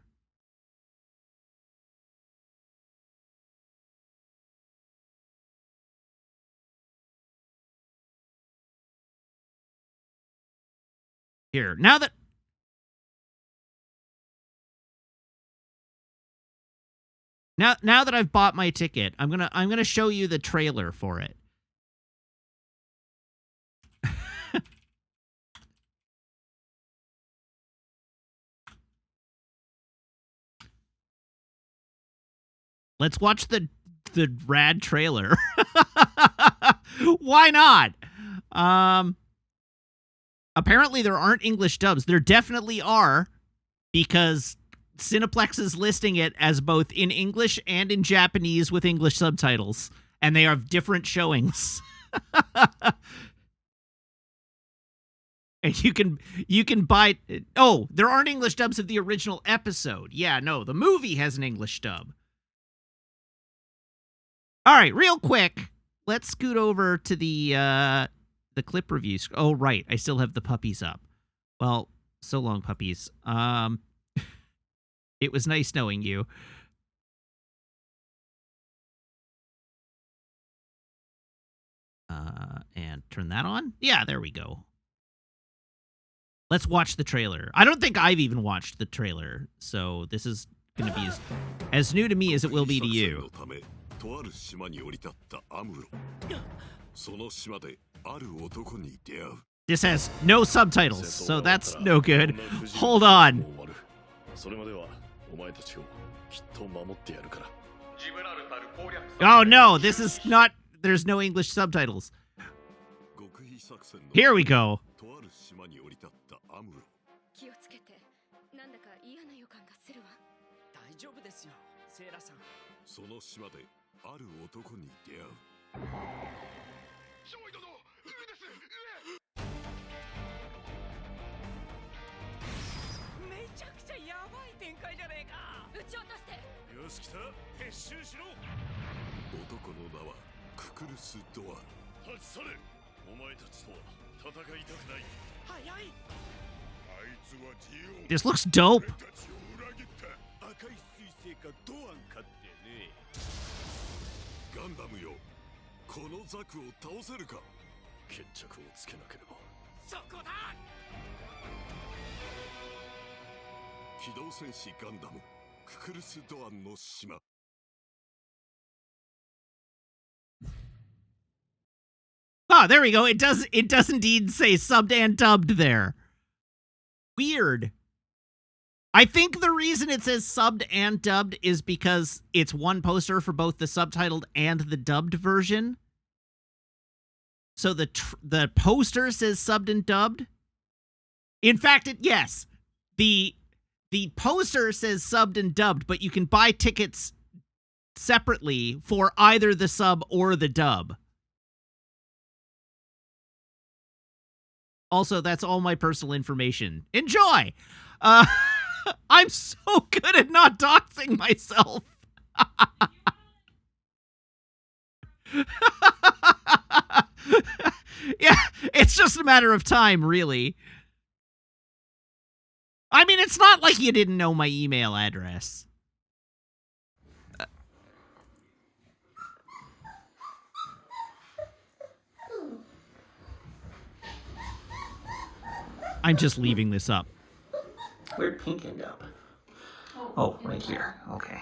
Here, now that I've bought my ticket, I'm gonna show you the trailer for it. Let's watch the rad trailer. Why not? Apparently there aren't English dubs. There definitely are, because Cineplex is listing it as both in English and in Japanese with English subtitles, and they have different showings. And you can buy. Oh, there aren't English dubs of the original episode. Yeah, no, the movie has an English dub. All right, real quick, let's scoot over to the clip reviews. Oh, right, I still have the puppies up. Well, so long, puppies. It was nice knowing you. And turn that on? Yeah, there we go. Let's watch the trailer. I don't think I've even watched the trailer, so this is going to be as new to me as it will be to you. This has no subtitles, so that's no good. Hold on. Oh no, this is not... There's no English subtitles. Here we go. This looks dope. Ah, there we go. It does indeed say subbed and dubbed there. Weird. I think the reason it says subbed and dubbed is because it's one poster for both the subtitled and the dubbed version. So the poster says subbed and dubbed. In fact, yes. The poster says subbed and dubbed, but you can buy tickets separately for either the sub or the dub. Also, that's all my personal information. Enjoy! I'm so good at not doxing myself. Yeah, it's just a matter of time, really. I mean, it's not like you didn't know my email address. I'm just leaving this up. Where'd pink end up? Oh, right here. Okay.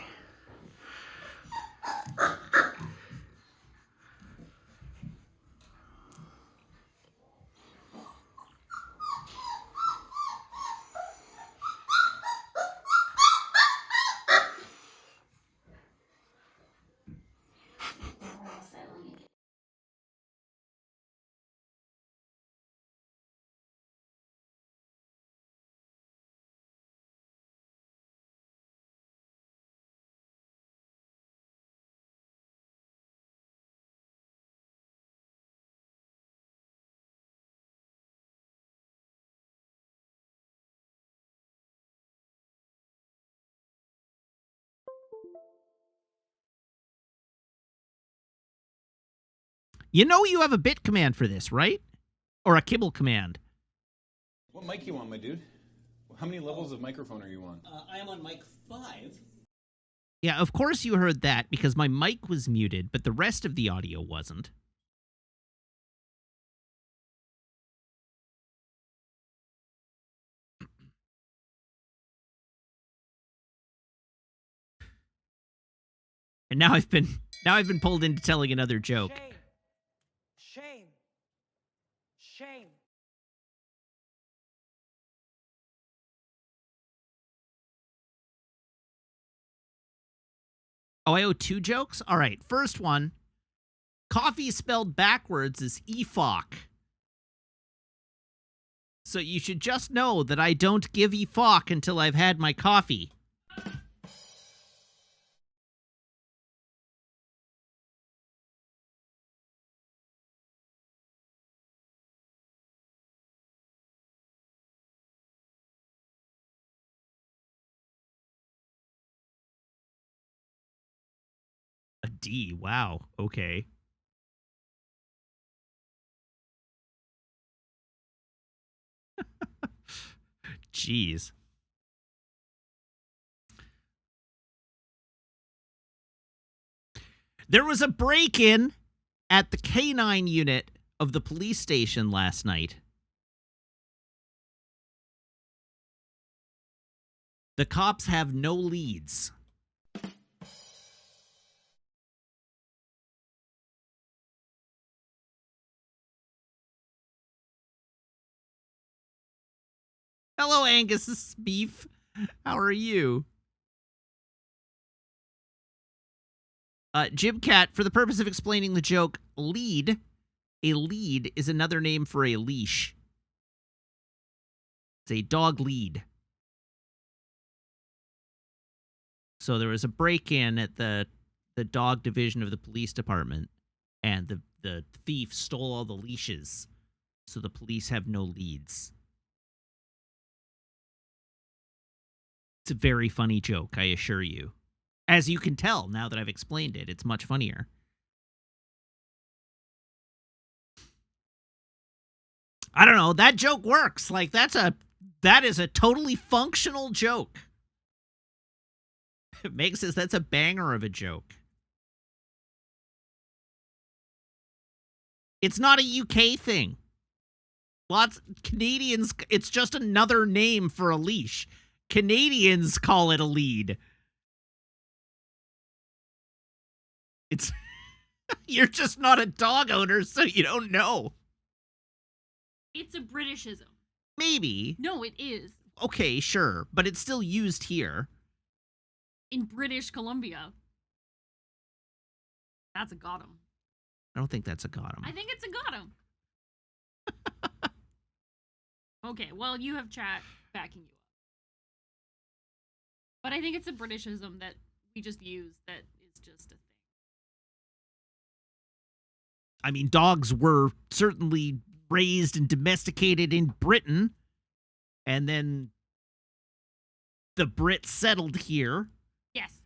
You know you have a bit command for this, right? Or a kibble command. What mic you on, my dude? How many levels of microphone are you on? I am on mic 5. Yeah, of course you heard that because my mic was muted, but the rest of the audio wasn't. And now I've been pulled into telling another joke. Shame. Shame. Oh, I owe 2 jokes? All right, first one. Coffee spelled backwards is EFOC. So you should just know that I don't give EFOC until I've had my coffee. A D, wow, okay. Jeez. There was a break-in at the K9 unit of the police station last night. The cops have no leads. Hello, Angus Beef. How are you? Jim Cat, for the purpose of explaining the joke, lead. A lead is another name for a leash. It's a dog lead. So there was a break-in at the dog division of the police department, and the thief stole all the leashes, so the police have no leads. It's a very funny joke, I assure you. As you can tell, now that I've explained it, it's much funnier. I don't know, that joke works. Like, that is a totally functional joke. Meg says that's a banger of a joke. It's not a UK thing. Canadians, it's just another name for a leash. Canadians call it a lead. It's you're just not a dog owner, so you don't know. It's a Britishism. Maybe. No, it is. Okay, sure, but it's still used here. In British Columbia. That's a got 'em. I don't think that's a got 'em. I think it's a got 'em. Okay, well, you have chat backing you up. But I think it's a Britishism that we just use that is just a thing. I mean, dogs were certainly raised and domesticated in Britain, and then the Brits settled here. Yes.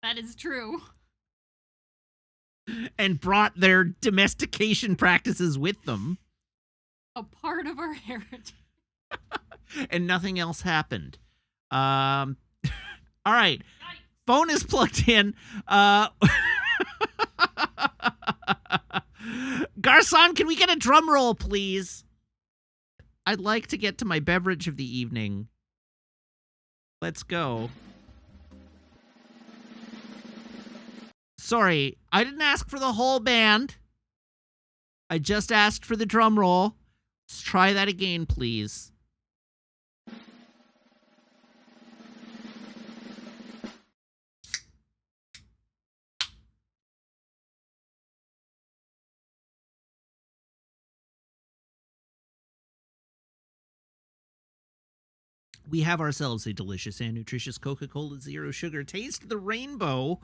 That is true. And brought their domestication practices with them. A part of our heritage. And nothing else happened. All right. Phone is plugged in. Garcon, can we get a drum roll, please? I'd like to get to my beverage of the evening. Let's go. Sorry, I didn't ask for the whole band. I just asked for the drum roll. Let's try that again, please. We have ourselves a delicious and nutritious Coca-Cola Zero Sugar. Taste the rainbow.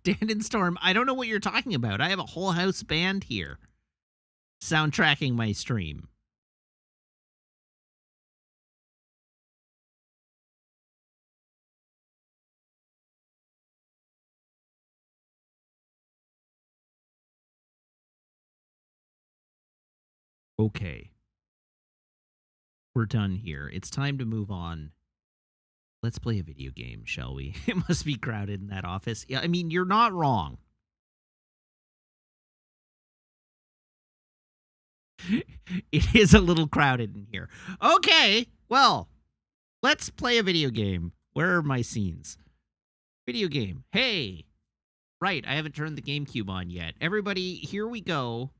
Dan and Storm, I don't know what you're talking about. I have a whole house band here soundtracking my stream. Okay. We're done here. It's time to move on. Let's play a video game, shall we? It must be crowded in that office. Yeah, I mean, you're not wrong. It is a little crowded in here. Okay, well, let's play a video game. Where are my scenes? Video game. Hey! Right, I haven't turned the GameCube on yet. Everybody, here we go.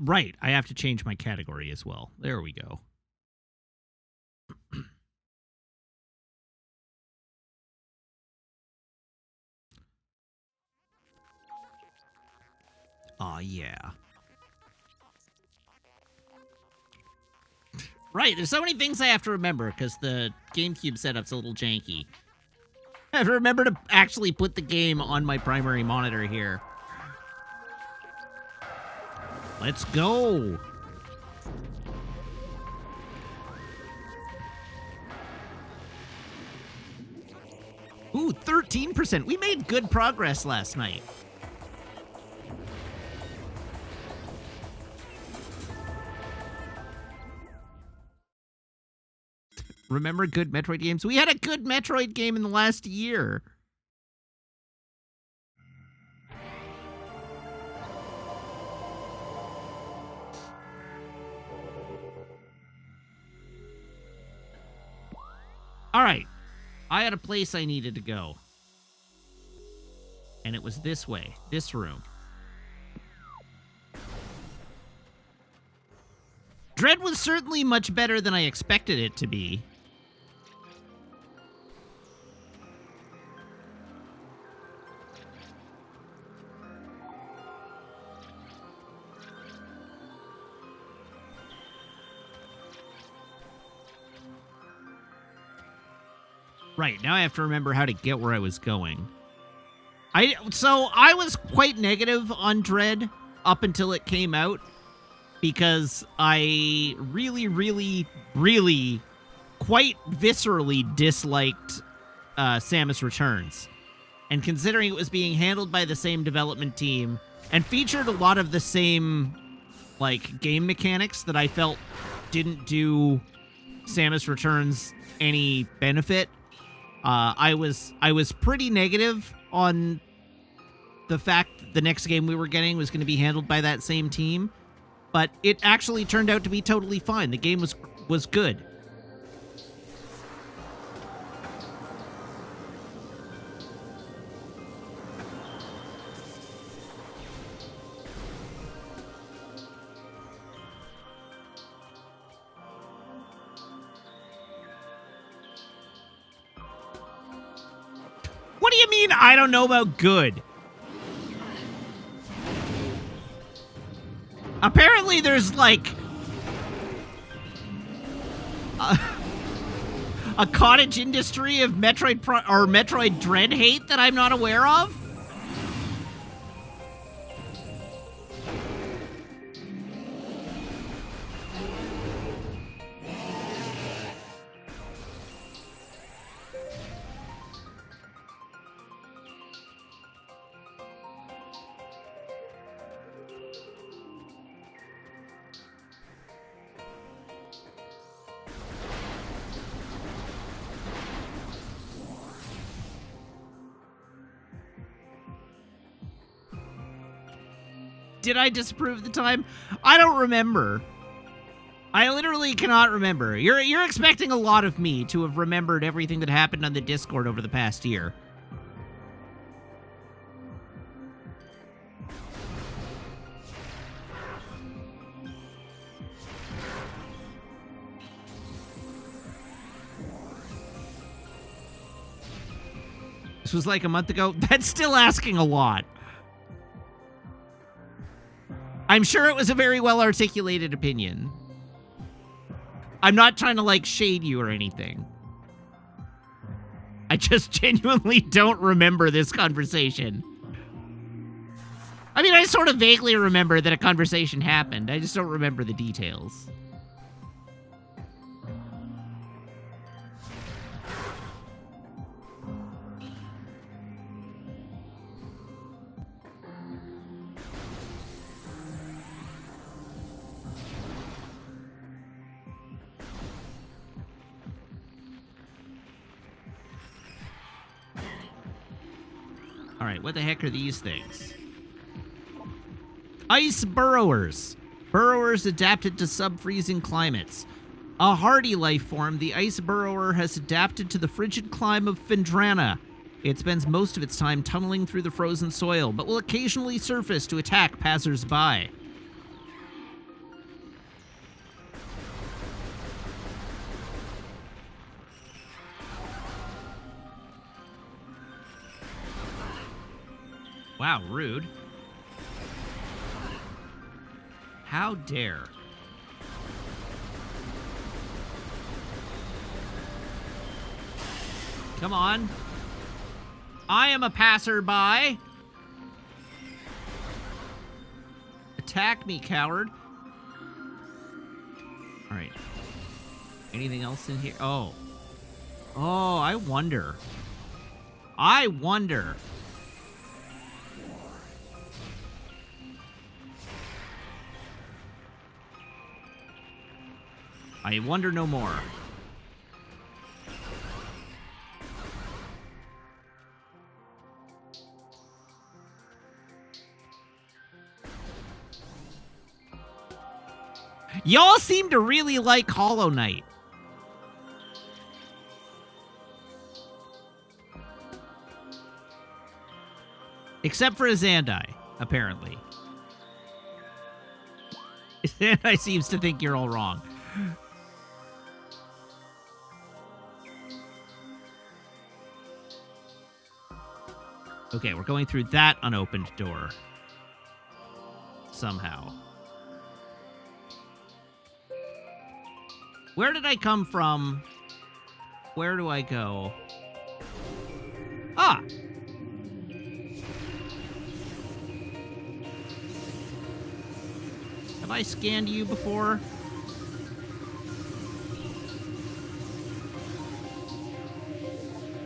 Right, I have to change my category as well. There we go. Aw, yeah. Right, there's so many things I have to remember because the GameCube setup's a little janky. I have to remember to actually put the game on my primary monitor here. Let's go! Ooh, 13%. We made good progress last night. Remember good Metroid games? We had a good Metroid game in the last year. All right. I had a place I needed to go. And it was this way, this room. Dread was certainly much better than I expected it to be. Right, now I have to remember how to get where I was going. So I was quite negative on Dread up until it came out because I really quite viscerally disliked Samus Returns. And considering it was being handled by the same development team and featured a lot of the same like game mechanics that I felt didn't do Samus Returns any benefit, I was pretty negative on the fact that the next game we were getting was going to be handled by that same team, but it actually turned out to be totally fine. The game was good. What do you mean I don't know about good? Apparently there's like a cottage industry of Metroid Dread hate that I'm not aware of? Did I disapprove the time? I don't remember. I literally cannot remember. You're expecting a lot of me to have remembered everything that happened on the Discord over the past year. This was like a month ago. That's still asking a lot. I'm sure it was a very well-articulated opinion. I'm not trying to, like, shade you or anything. I just genuinely don't remember this conversation. I mean, I sort of vaguely remember that a conversation happened. I just don't remember the details. All right, what the heck are these things? Ice burrowers. Burrowers adapted to sub-freezing climates. A hardy life form, the ice burrower has adapted to the frigid climate of Fendrana. It spends most of its time tunneling through the frozen soil, but will occasionally surface to attack passers-by. Wow, rude. How dare. Come on. I am a passerby. Attack me, coward. All right. Anything else in here? Oh. Oh, I wonder. I wonder. I wonder no more. Y'all seem to really like Hollow Knight. Except for Azandai, apparently. Azandai seems to think you're all wrong. Okay, we're going through that unopened door. Somehow. Where did I come from? Where do I go? Ah! Have I scanned you before?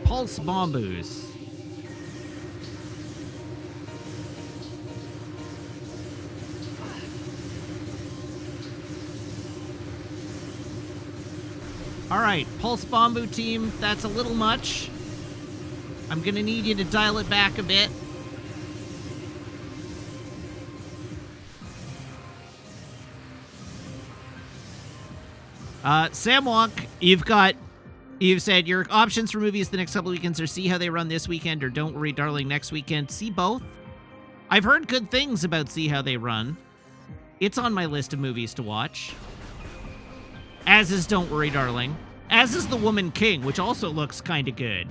Pulse bamboos. Alright, Pulse Bamboo team, that's a little much. I'm gonna need you to dial it back a bit. Sam Wonk, you've said your options for movies the next couple of weekends are see how they run this weekend or Don't Worry Darling next weekend. See both. I've heard good things about See How They Run. It's on my list of movies to watch. As is Don't Worry Darling. As is The Woman King, which also looks kind of good.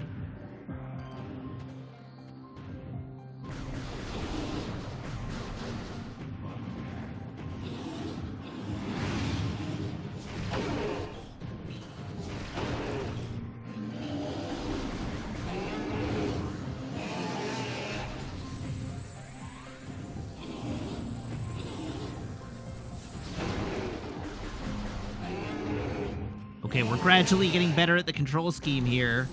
Okay, we're gradually getting better at the control scheme here.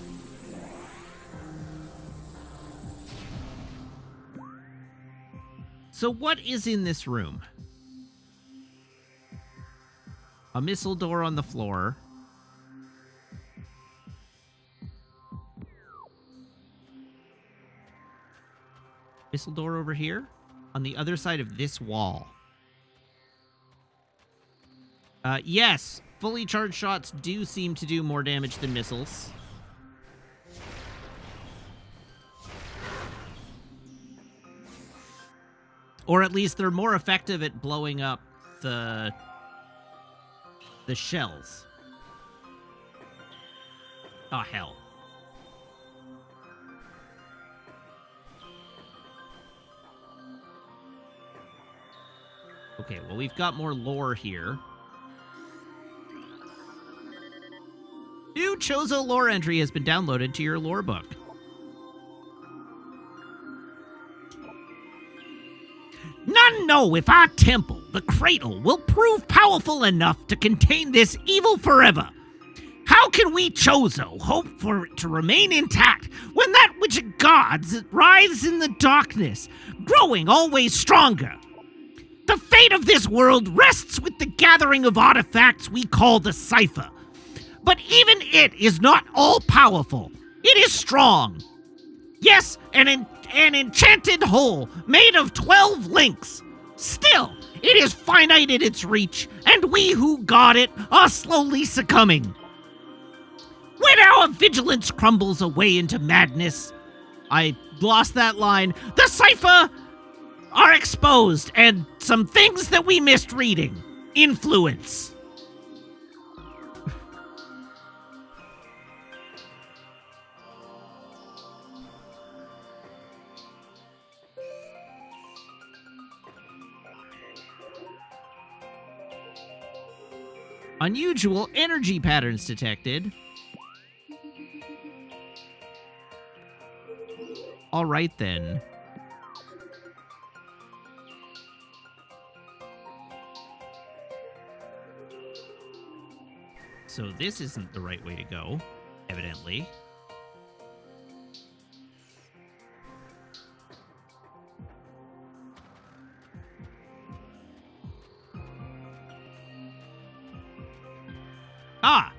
So what is in this room? A missile door on the floor. Missile door over here? On the other side of this wall. Yes, fully charged shots do seem to do more damage than missiles. Or at least they're more effective at blowing up the shells. Oh, hell. Okay, well, we've got more lore here. New Chozo lore entry has been downloaded to your lore book. None know if our temple, the Cradle, will prove powerful enough to contain this evil forever. How can we Chozo hope for it to remain intact when that which it guards writhes in the darkness, growing always stronger? The fate of this world rests with the gathering of artifacts we call the Cipher. But even it is not all-powerful. It is strong. Yes, an enchanted whole made of 12 links. Still, it is finite in its reach, and we who guard it are slowly succumbing. When our vigilance crumbles away into madness, I lost that line, the Cipher are exposed, and some things that we missed reading. Influence. Unusual energy patterns detected. All right, then. So this isn't the right way to go, evidently. Ah!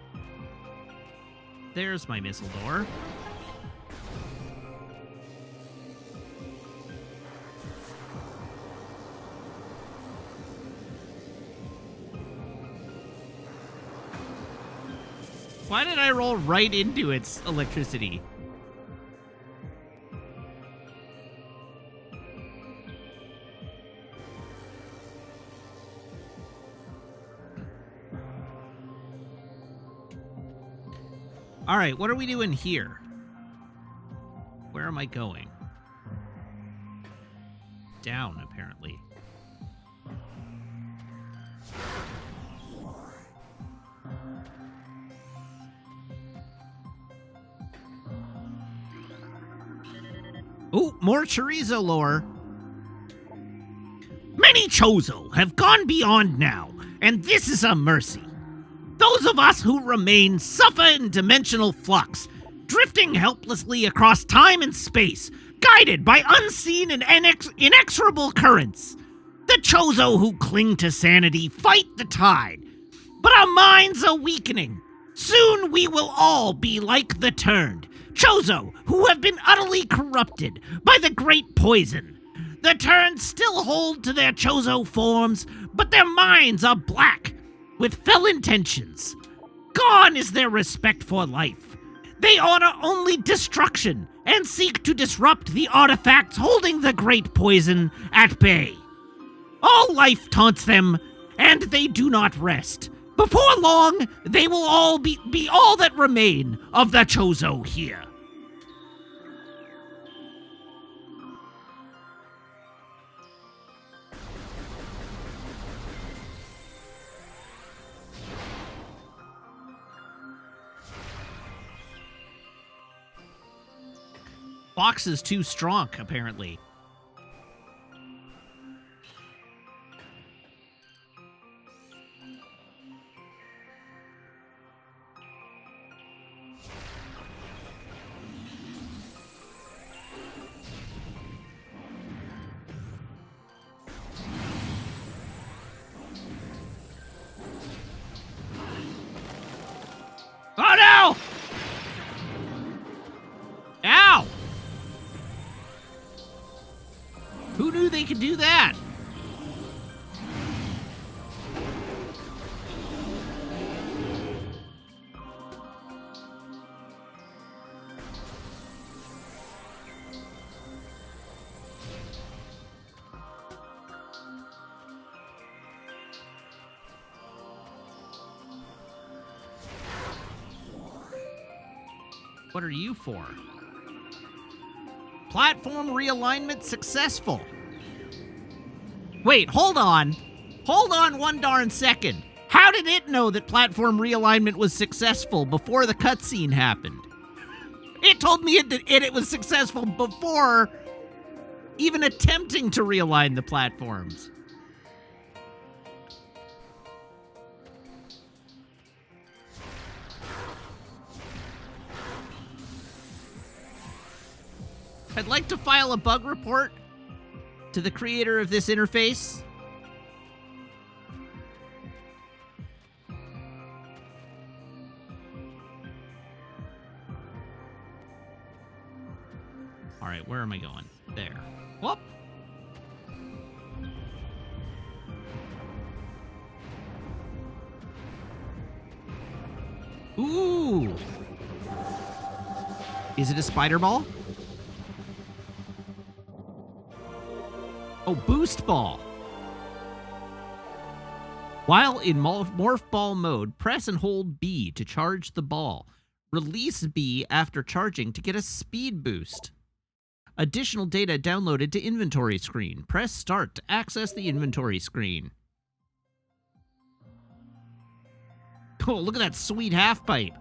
There's my missile door. Why did I roll right into its electricity? All right, what are we doing here? Where am I going? Down, apparently. Ooh, more chorizo lore. Many Chozo have gone beyond now, and this is a mercy. Those of us who remain suffer in dimensional flux, drifting helplessly across time and space, guided by unseen and inexorable currents. The Chozo who cling to sanity fight the tide, but our minds are weakening. Soon we will all be like the Turned, Chozo who have been utterly corrupted by the great poison. The Turned still hold to their Chozo forms, but their minds are black with fell intentions. Gone is their respect for life. They honor only destruction and seek to disrupt the artifacts holding the great poison at bay. All life taunts them, and they do not rest. Before long, they will all be all that remain of the Chozo here. Box is too strong, apparently. Oh no! Ow! Who knew they could do that? What are you for? Platform realignment successful. Wait, hold on. Hold on one darn second. How did it know that platform realignment was successful before the cutscene happened? It told me it was successful before even attempting to realign the platforms. I'd like to file a bug report to the creator of this interface. All right, where am I going? There. Whoop. Ooh. Is it a spider ball? Oh, boost ball. While in morph ball mode, press and hold B to charge the ball. Release B after charging to get a speed boost. Additional data downloaded to inventory screen. Press start to access the inventory screen. Oh, look at that sweet half pipe.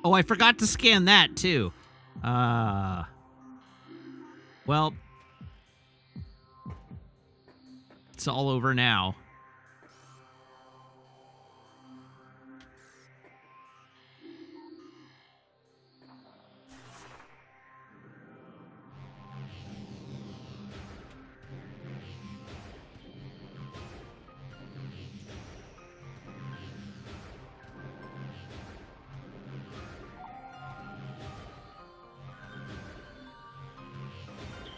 Oh, I forgot to scan that, too. Well, it's all over now.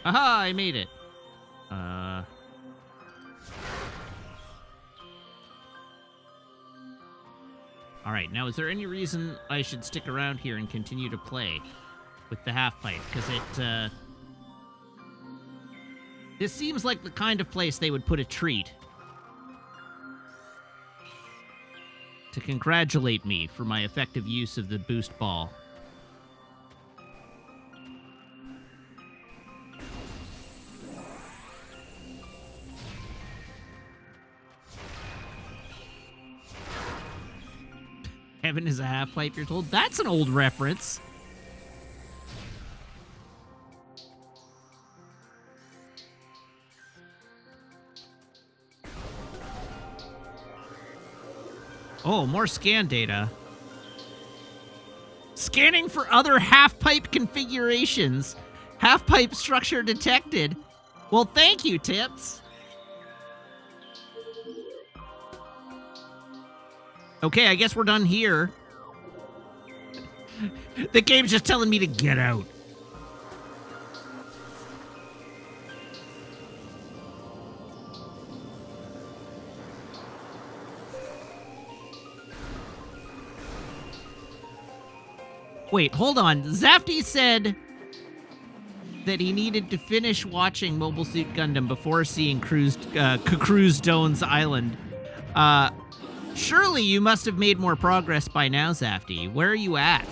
Aha, I made it. Alright, now is there any reason I should stick around here and continue to play with the half-pipe? Because this seems like the kind of place they would put a treat to congratulate me for my effective use of the boost ball. Heaven is a half-pipe, you're told. That's an old reference. Oh, more scan data. Scanning for other half-pipe configurations. Half-pipe structure detected. Well, thank you, Tips. Okay, I guess we're done here. The game's just telling me to get out. Wait, hold on. Zafty said that he needed to finish watching Mobile Suit Gundam before seeing Cruise Doan's Island. Surely you must have made more progress by now, Zafty. Where are you at?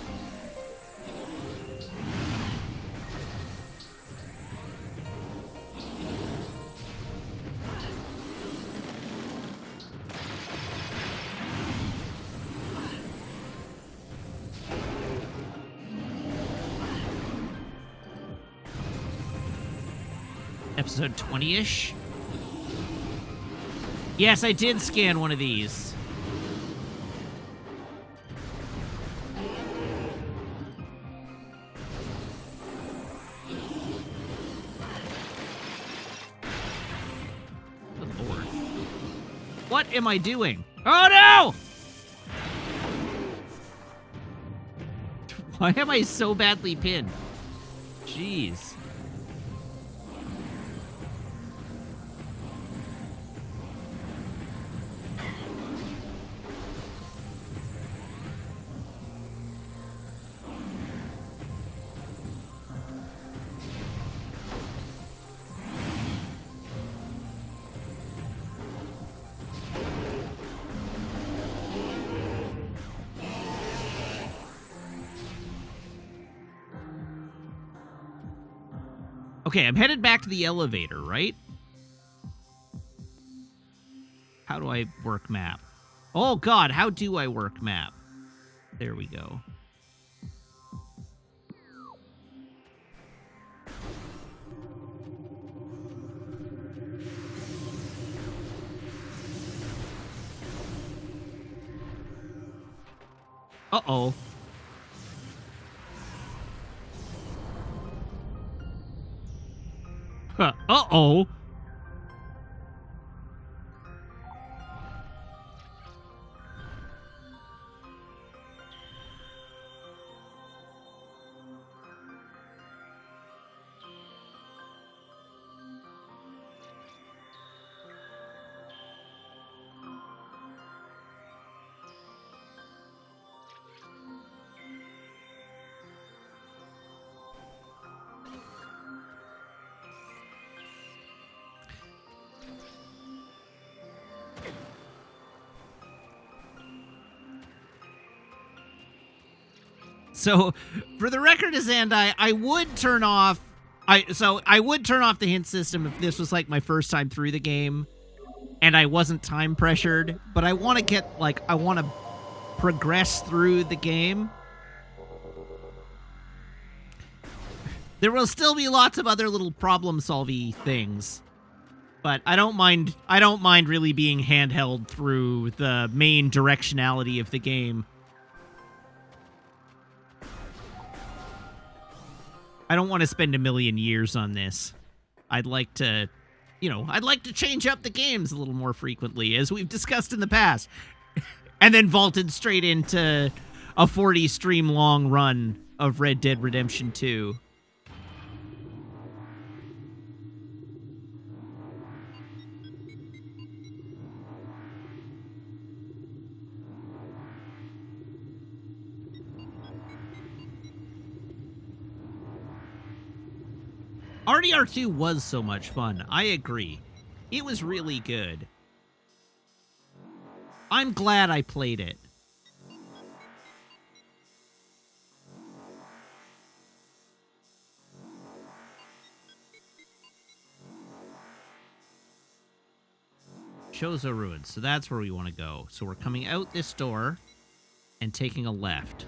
Episode 20-ish? Yes, I did scan one of these. Good Lord. What am I doing? Oh no! Why am I so badly pinned? Jeez. Okay, I'm headed back to the elevator, right? How do I work map? Oh, God, how do I work map? There we go. Uh-oh. Uh-oh. So, for the record, Azandai, I would turn off... I would turn off the hint system if this was, like, my first time through the game, and I wasn't time pressured, but I want to get, like, I want to progress through the game. There will still be lots of other little problem-solving things, but I don't mind really being handheld through the main directionality of the game. I don't want to spend a million years on this. I'd like to, I'd like to change up the games a little more frequently, as we've discussed in the past. And then vaulted straight into a 40-stream long run of Red Dead Redemption 2. RDR2 was so much fun. I agree. It was really good. I'm glad I played it. Chozo Ruins. So that's where we want to go. So we're coming out this door and taking a left.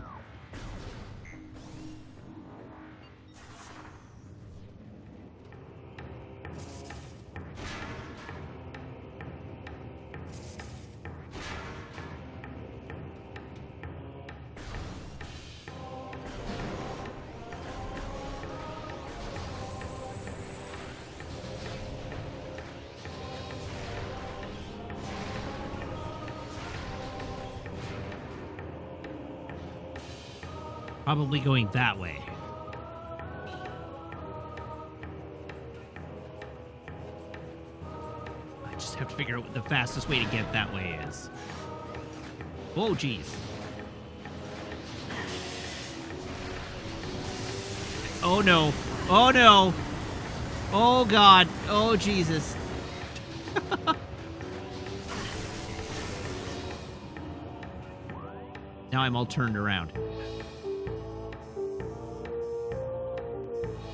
Probably going that way. I just have to figure out what the fastest way to get that way is. Oh, geez. Oh, no. Oh, no. Oh, God. Oh, Jesus. Now I'm all turned around.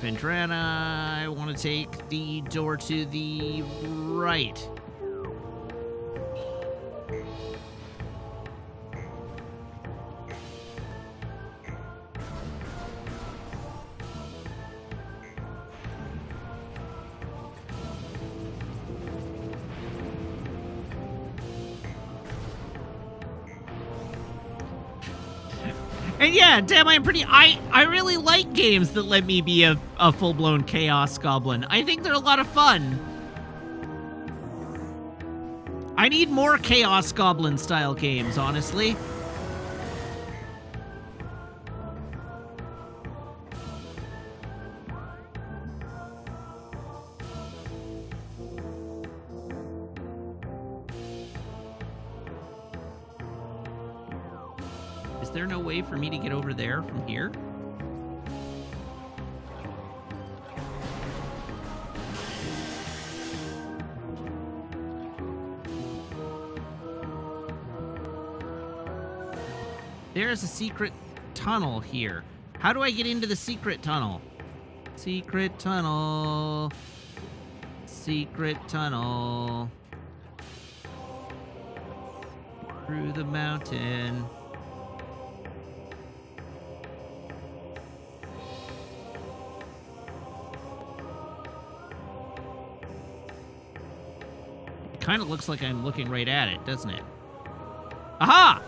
Vendrana, I want to take the door to the right. And yeah, damn, I really like games that let me be a full-blown Chaos Goblin. I think they're a lot of fun. I need more Chaos Goblin-style games, honestly. Is there no way for me to get over there from here? There's a secret tunnel here. How do I get into the secret tunnel? Secret tunnel. Secret tunnel. Through the mountain. It kind of looks like I'm looking right at it, doesn't it? Aha!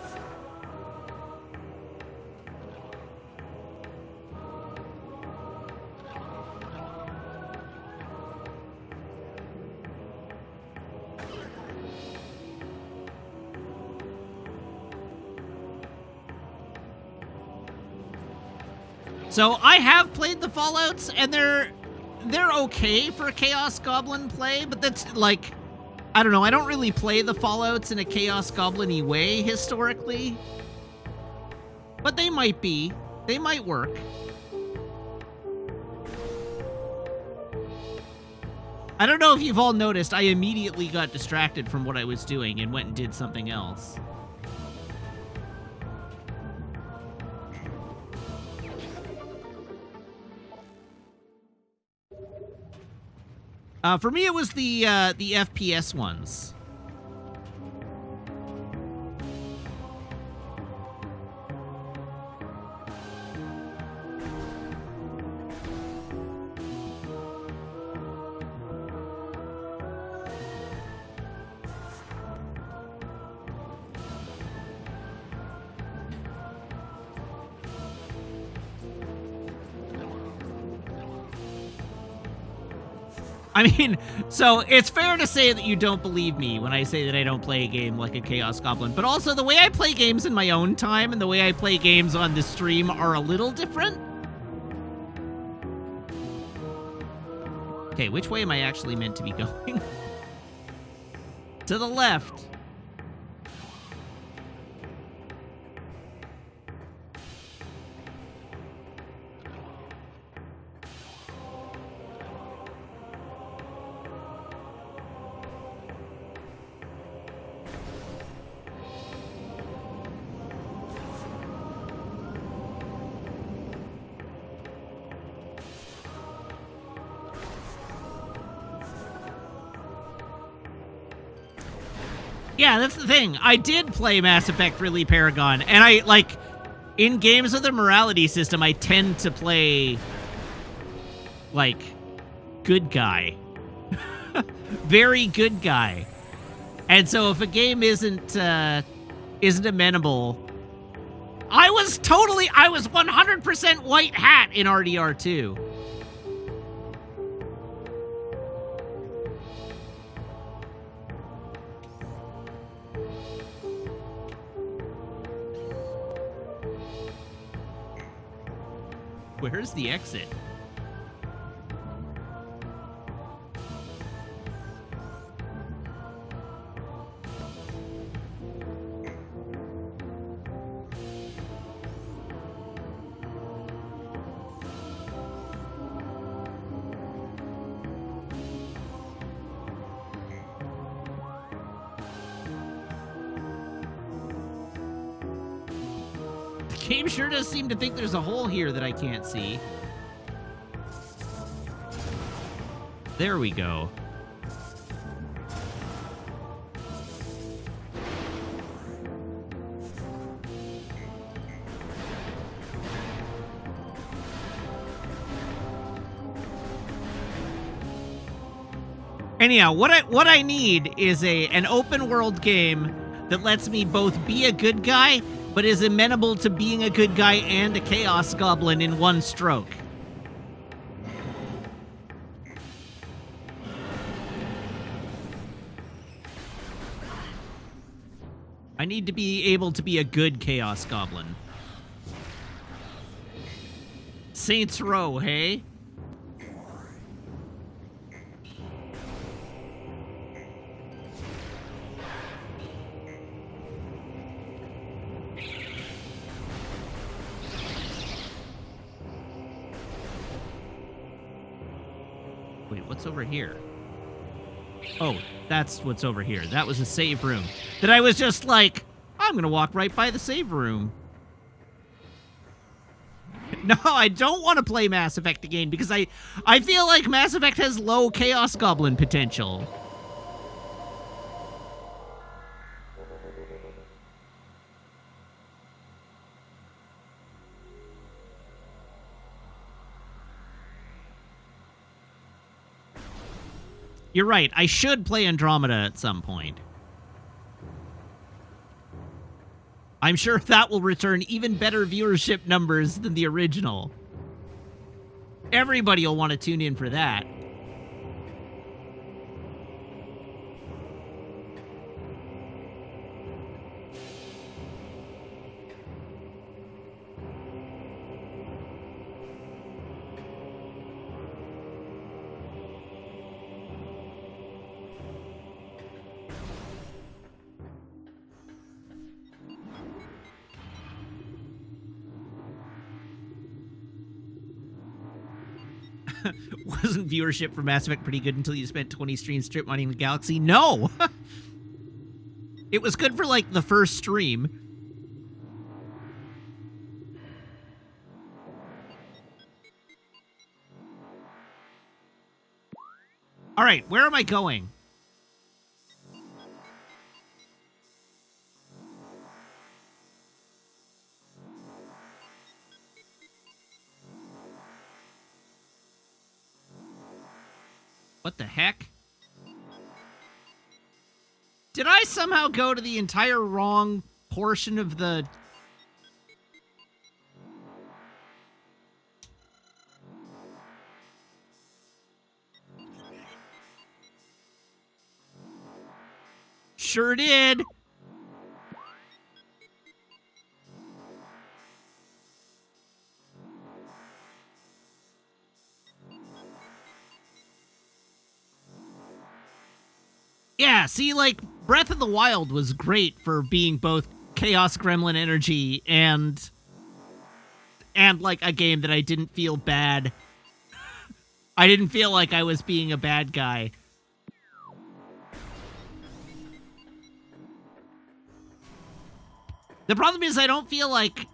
So I have played the Fallouts, and they're okay for Chaos Goblin play, but that's like, I don't know, I don't really play the Fallouts in a Chaos Goblin-y way historically. But they might be. They might work. I don't know if you've all noticed, I immediately got distracted from what I was doing and went and did something else. For me, it was the FPS ones. I mean, so it's fair to say that you don't believe me when I say that I don't play a game like a Chaos Goblin, but also the way I play games in my own time and the way I play games on the stream are a little different. Okay, which way am I actually meant to be going? To the left. Yeah, that's the thing. I did play Mass Effect really Paragon, and I, like, in games with a morality system, I tend to play, like, good guy. Very good guy. And so if a game isn't amenable, I was 100% white hat in RDR2. Where's the exit? The game sure does seem to think there's a hole here that I can't see. There we go. Anyhow, what I need is an open world game that lets me both be a good guy, but is amenable to being a good guy and a Chaos Goblin in one stroke. I need to be able to be a good Chaos Goblin. Saints Row, hey? Wait, what's over here? Oh, that's what's over here. That was a save room. That I was just like, I'm gonna walk right by the save room. No, I don't want to play Mass Effect again because I feel like Mass Effect has low Chaos Goblin potential. You're right. I should play Andromeda at some point. I'm sure that will return even better viewership numbers than the original. Everybody will want to tune in for that. Wasn't viewership for Mass Effect pretty good until you spent 20 streams strip mining the galaxy? No! It was good for, like, the first stream. Alright, where am I going? What the heck? Did I somehow go to the entire wrong portion of the... Sure did. Yeah, see, like, Breath of the Wild was great for being both Chaos Gremlin energy and like, a game that I didn't feel bad. I didn't feel like I was being a bad guy. The problem is I don't feel like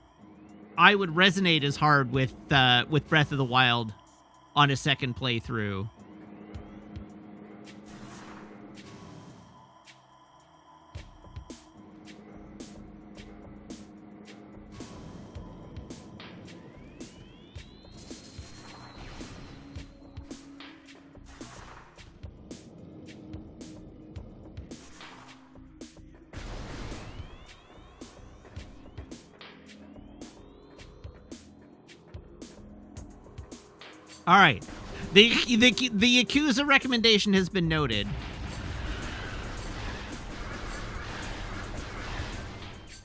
I would resonate as hard with Breath of the Wild on a second playthrough. All right. The Yakuza recommendation has been noted.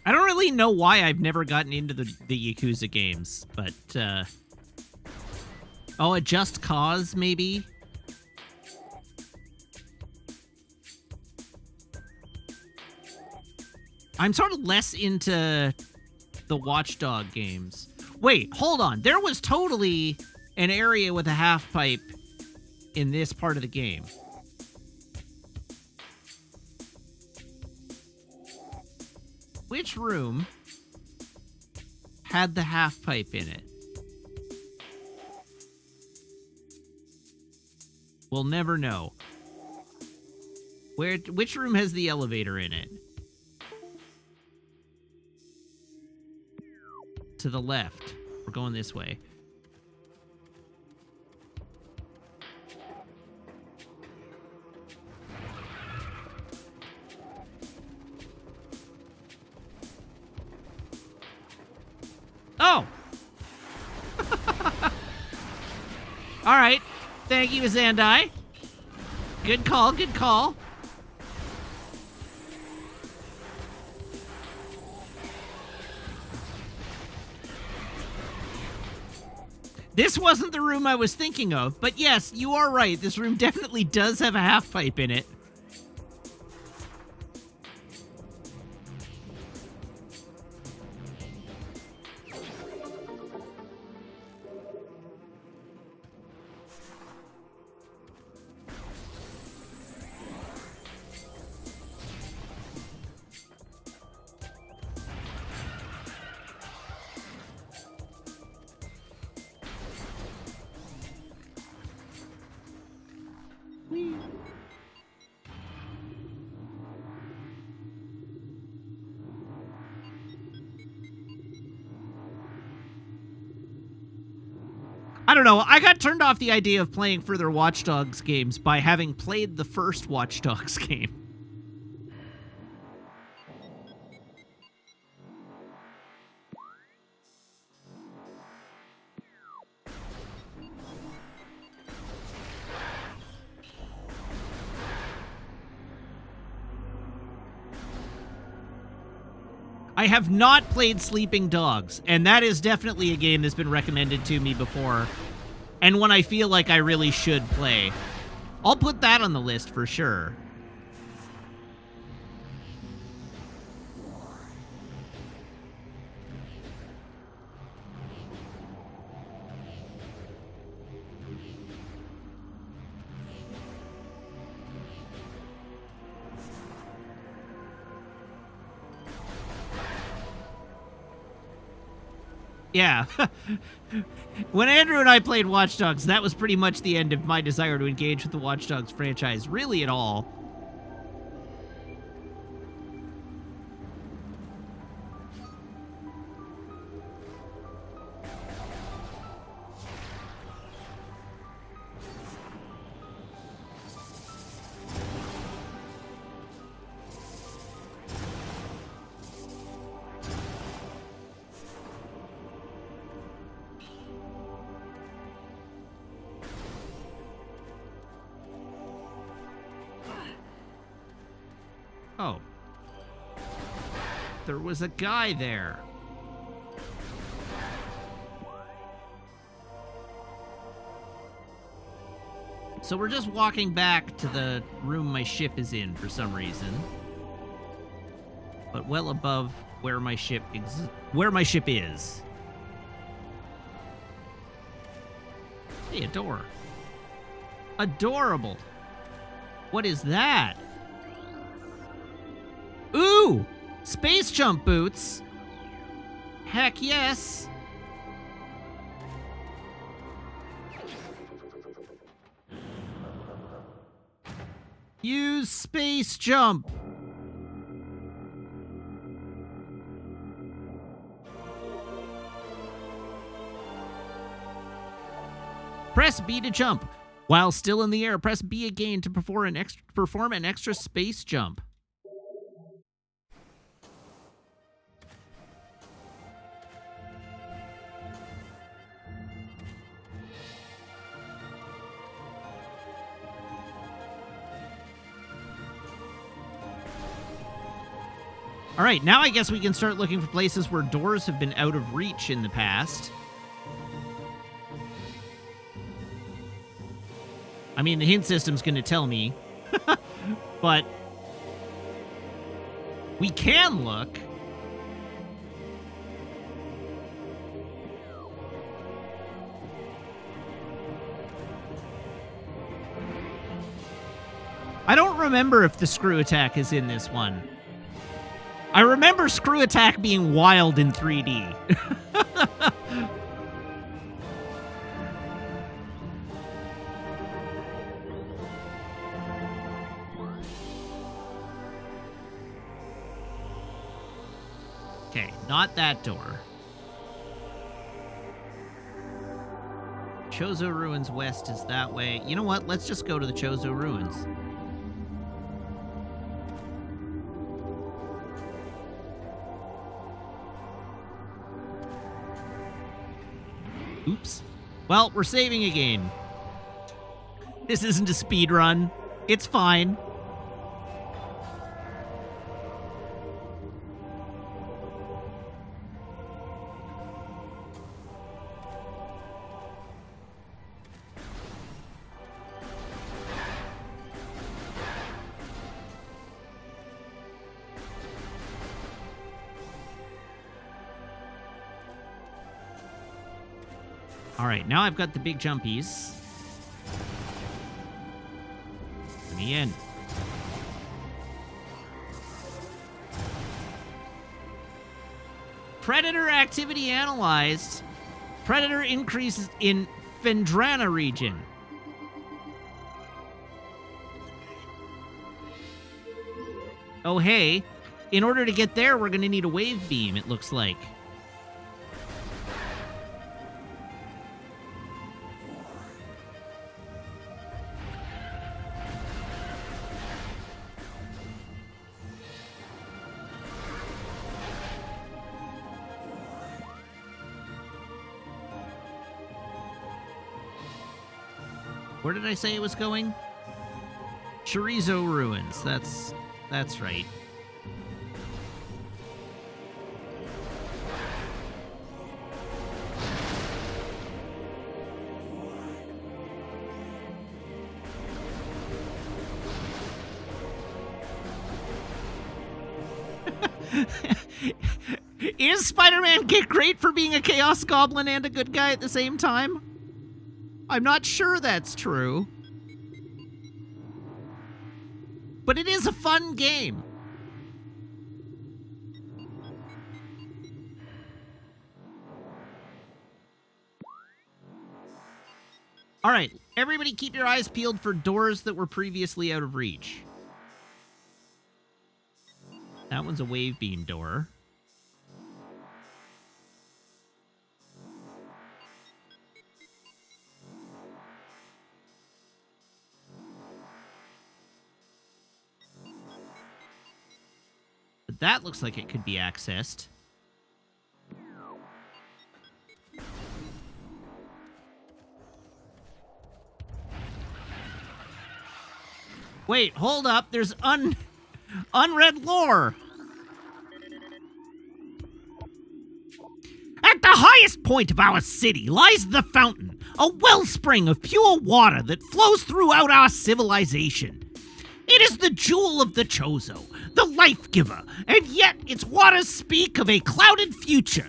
I don't really know why I've never gotten into the Yakuza games, but, oh, a Just Cause, maybe? I'm sort of less into the Watchdog games. Wait, hold on. There was totally an area with a half pipe in this part of the game. Which room had the half pipe in it? We'll never know. Which room has the elevator in it? To the left. We're going this way. Oh! Alright. Thank you, Zandai. Good call, good call. This wasn't the room I was thinking of, but yes, you are right. This room definitely does have a half pipe in it. I don't know. I got turned off the idea of playing further Watch Dogs games by having played the first Watch Dogs game. I have not played Sleeping Dogs, and that is definitely a game that's been recommended to me before, and one I feel like I really should play. I'll put that on the list for sure. Yeah. When Andrew and I played Watch Dogs, that was pretty much the end of my desire to engage with the Watch Dogs franchise, really at all. Oh. There was a guy there. So we're just walking back to the room my ship is in for some reason. But well above where my ship is. Hey, a door. Adorable. What is that? Ooh! Space jump boots! Heck yes! Use space jump! Press B to jump. While still in the air, press B again to perform an extra space jump. All right, now I guess we can start looking for places where doors have been out of reach in the past. I mean, the hint system's going to tell me, but we can look. I don't remember if the screw attack is in this one. I remember screw attack being wild in 3D. Okay, not that door. Chozo Ruins West is that way. You know what? Let's just go to the Chozo Ruins. Oops. Well, we're saving again. This isn't a speed run. It's fine. All right, now I've got the big jumpies. Let me in. Predator activity analyzed. Predator increases in Fendrana region. Oh, hey. In order to get there, we're going to need a wave beam, it looks like. Where did I say it was going? Chorizo Ruins. That's right. Is Spider-Man great for being a Chaos Goblin and a good guy at the same time? I'm not sure that's true. But it is a fun game. All right, everybody keep your eyes peeled for doors that were previously out of reach. That one's a wave beam door. But that looks like it could be accessed. Wait, hold up. There's unread lore. At the highest point of our city lies the fountain, a wellspring of pure water that flows throughout our civilization. It is the jewel of the Chozo, the life giver, and yet its waters speak of a clouded future.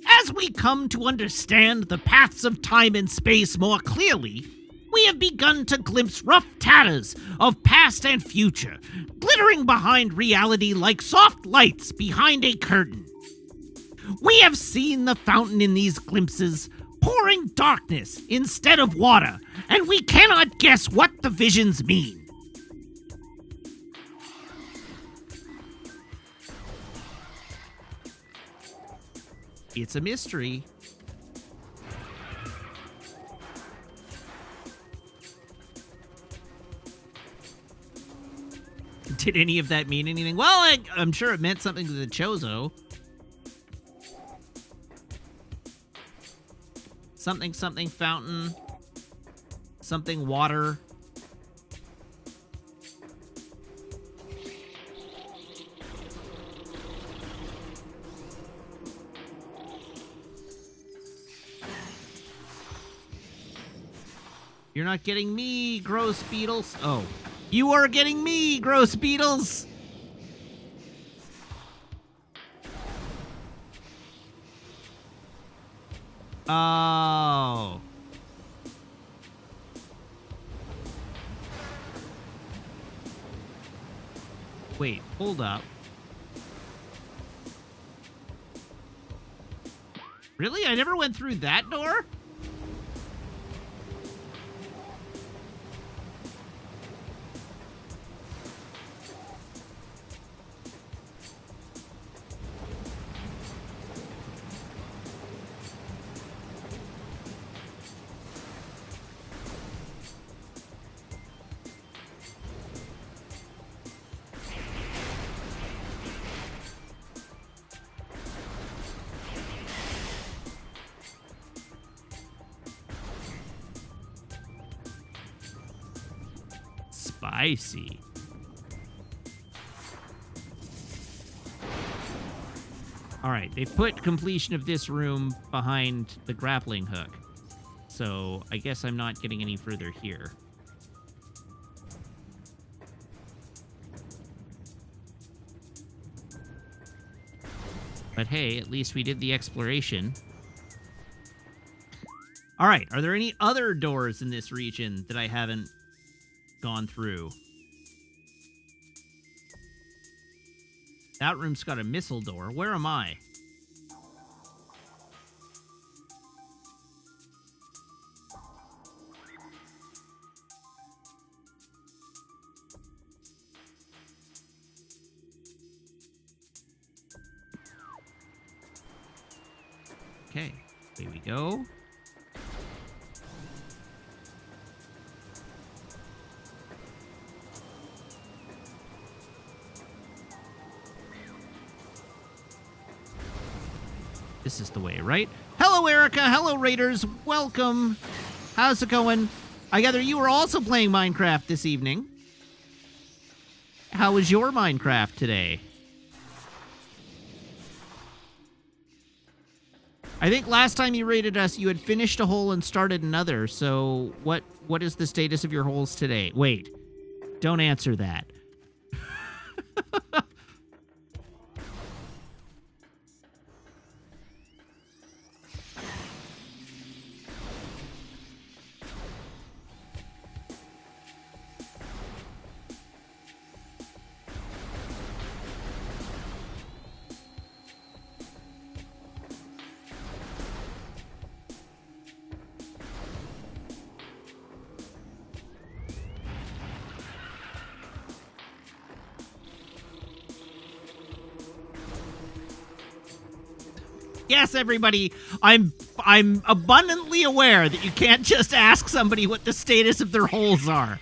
As we come to understand the paths of time and space more clearly, we have begun to glimpse rough tatters of past and future, glittering behind reality like soft lights behind a curtain. We have seen the fountain in these glimpses, pouring darkness instead of water, and we cannot guess what the visions mean. It's a mystery. Did any of that mean anything? Well, I'm sure it meant something to the Chozo. Something, something, fountain. Something, water. You're not getting me, gross beetles. Oh. You are getting me, gross beetles! Oh. Wait, hold up. Really? I never went through that door? Spicy. Alright, they put completion of this room behind the grappling hook. So, I guess I'm not getting any further here. But hey, at least we did the exploration. Alright, are there any other doors in this region that I haven't gone through? That room's got a missile door. Where am I? Okay, here we go. This is the way, right? Hello, Erica. Hello, Raiders. Welcome. How's it going? I gather you were also playing Minecraft this evening. How was your Minecraft today? I think last time you rated us, you had finished a hole and started another. So what is the status of your holes today? Wait, don't answer that. Yes, everybody, I'm abundantly aware that you can't just ask somebody what the status of their holes are.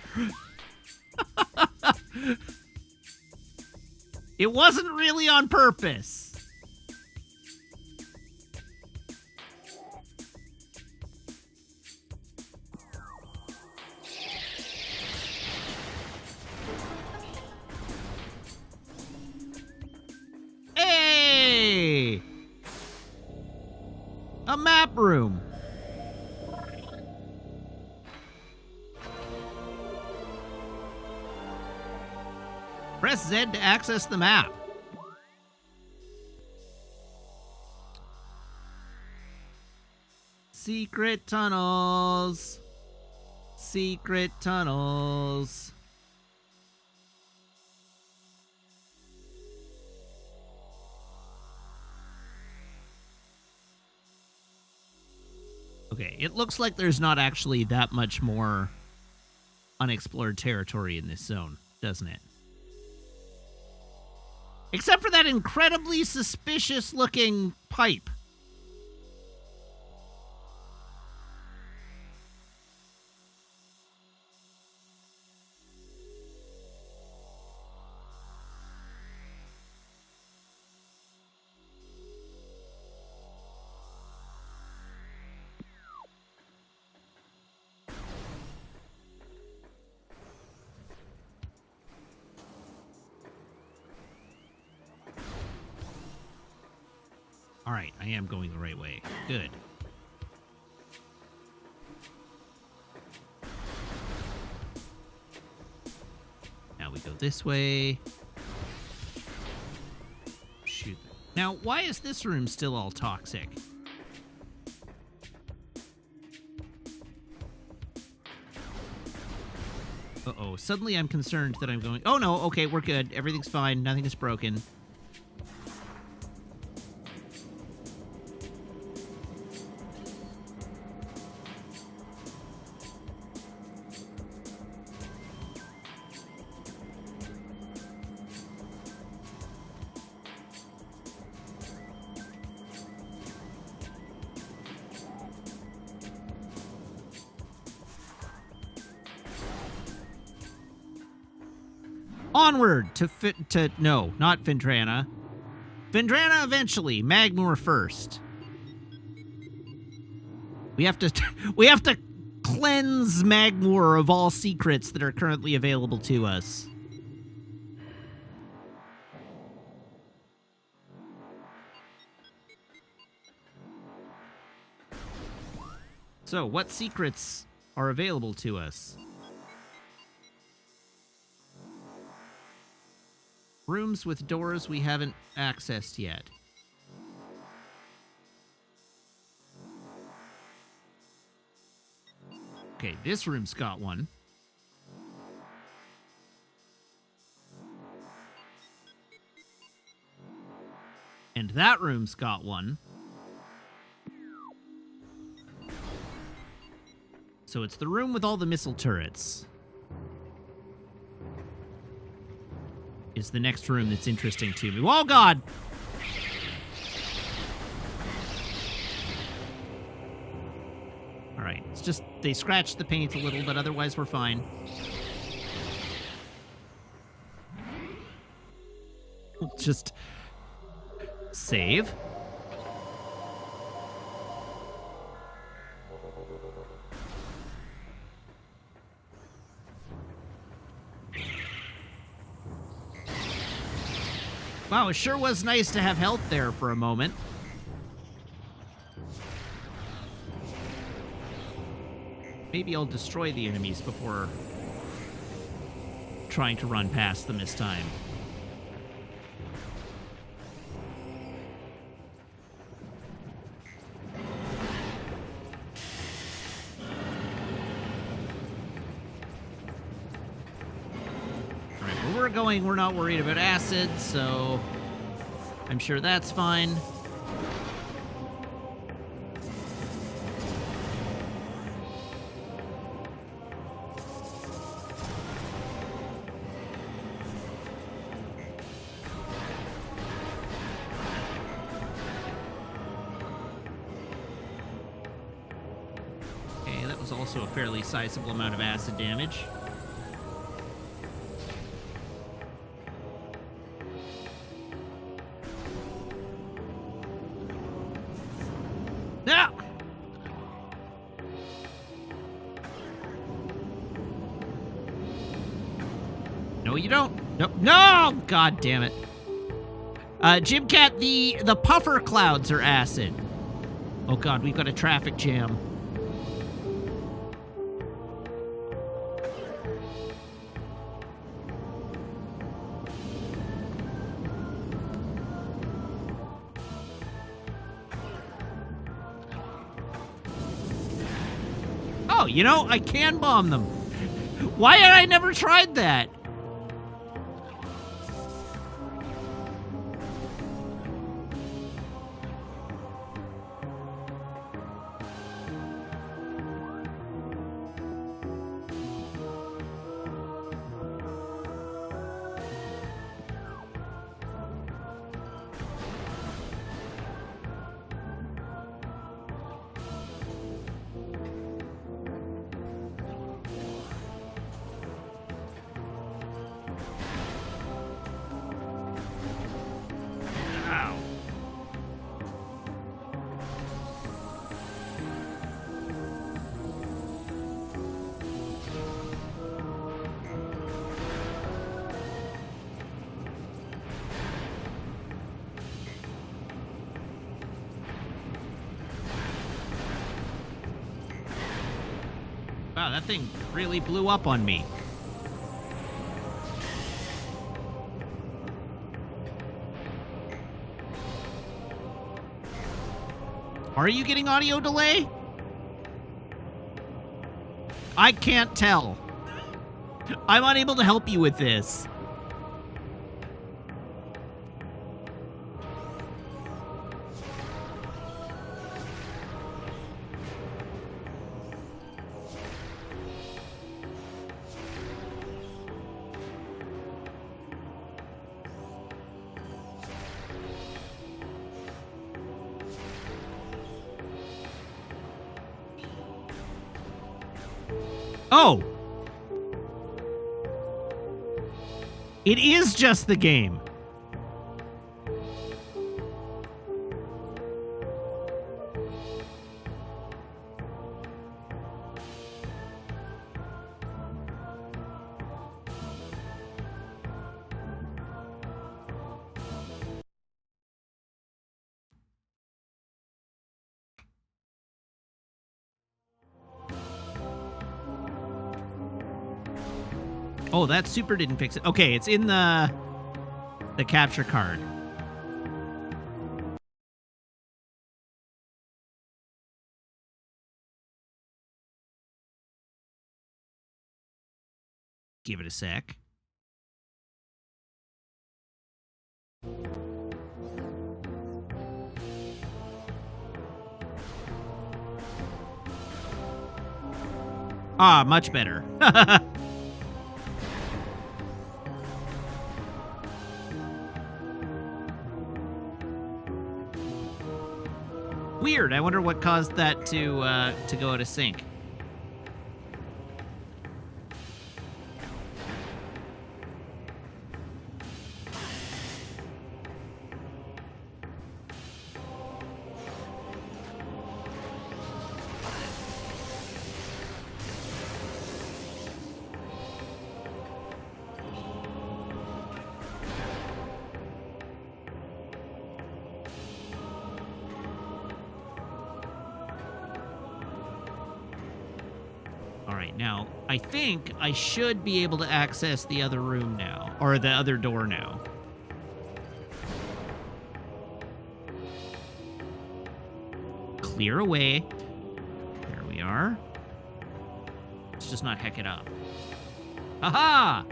It wasn't really on purpose. Hey! A map room. Press Z to access the map. Secret tunnels. Secret tunnels. Okay, it looks like there's not actually that much more unexplored territory in this zone, doesn't it? Except for that incredibly suspicious-looking pipe. All right, I am going the right way. Good. Now we go this way. Shoot. Now, why is this room still all toxic? Uh-oh. Suddenly I'm concerned that I'm going... Oh, no. Okay, we're good. Everything's fine. Nothing is broken. Onward to no, not Vendrana. Vendrana eventually, Magmoor first. We have to cleanse Magmoor of all secrets that are currently available to us. So, what secrets are available to us? Rooms with doors we haven't accessed yet. Okay, this room's got one. And that room's got one. So it's the room with all the missile turrets. Is the next room that's interesting to me. Oh, God! All right, it's just they scratched the paint a little, but otherwise we're fine. We'll just save. Wow, it sure was nice to have health there for a moment. Maybe I'll destroy the enemies before trying to run past them this time. Alright, where we're going, we're not worried about acid, so I'm sure that's fine. Also a fairly sizable amount of acid damage. No! No, you don't. No, no! God damn it. Jim Cat, the puffer clouds are acid. Oh god, we've got a traffic jam. Oh, you know, I can bomb them. Why had I never tried that? Wow, that thing really blew up on me. Are you getting audio delay? I can't tell. I'm unable to help you with this. Oh! It is just the game. Oh, that super didn't fix it. Okay, it's in the capture card. Give it a sec. Ah, much better. Weird. I wonder what caused that to go out of sync. All right, now, I think I should be able to access the other room now, or the other door now. Clear away. There we are. Let's just not heck it up. Aha!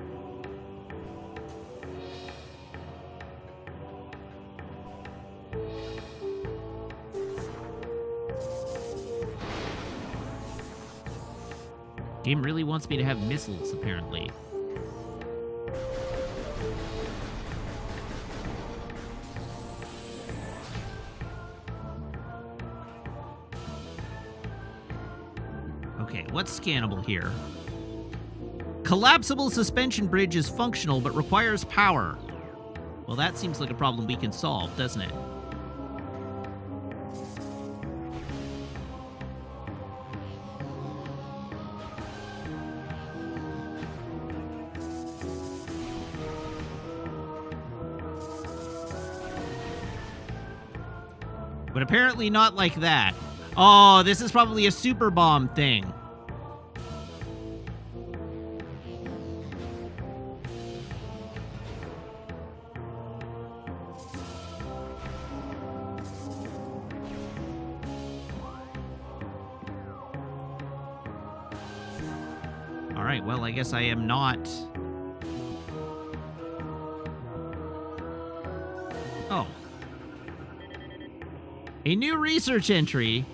Game really wants me to have missiles, apparently. Okay, what's scannable here? Collapsible suspension bridge is functional but requires power. Well, that seems like a problem we can solve, doesn't it? But apparently not like that. Oh, this is probably a super bomb thing. All right, well, I guess I am not... Oh. A new research entry.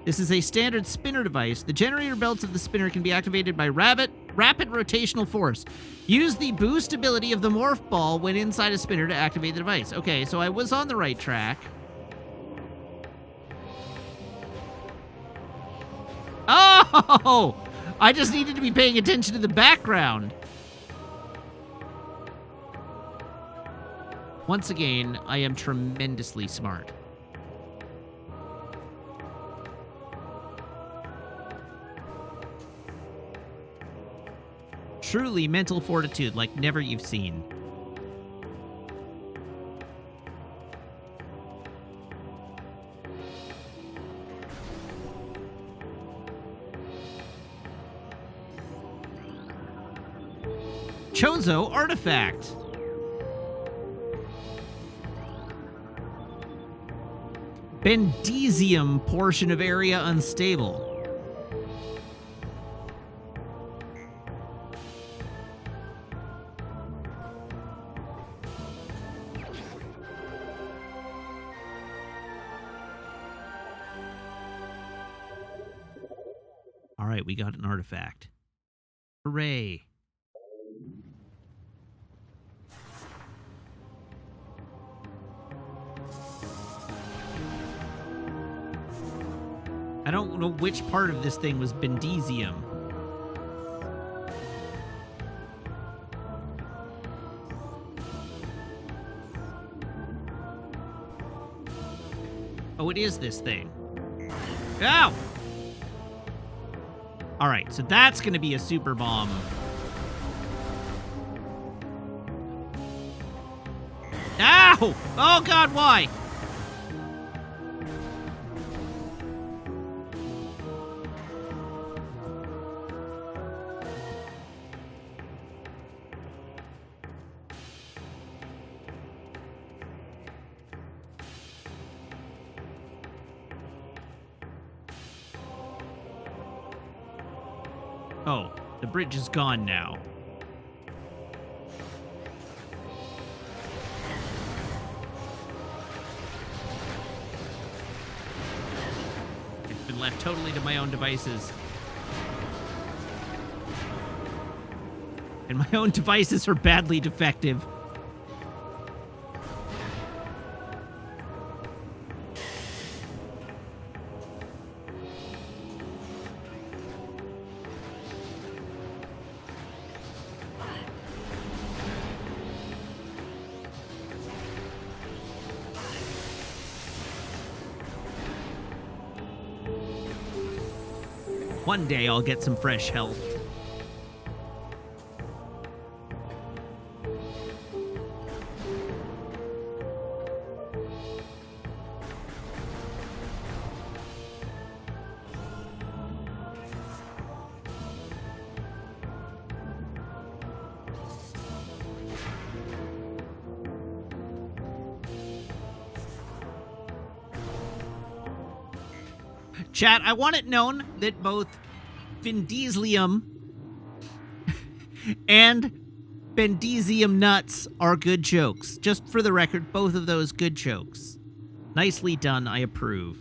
This is a standard spinner device. The generator belts of the spinner can be activated by rapid rotational force. Use the boost ability of the morph ball when inside a spinner to activate the device. Okay, so I was on the right track. Oh! I just needed to be paying attention to the background. Once again, I am tremendously smart. Truly mental fortitude like never you've seen. Chozo artifact. Bendesium portion of area unstable. All right, we got an artifact. Hooray. I don't know which part of this thing was Bendesium. Oh, it is this thing. Ow! Alright, so that's gonna be a super bomb. Ow! Oh god, why? Oh, the bridge is gone now. It's been left totally to my own devices. And my own devices are badly defective. One day I'll get some fresh health. Chat, I want it known that both Vin Dieselium and Bendesium nuts are good jokes. Just for the record, both of those good jokes. Nicely done, I approve.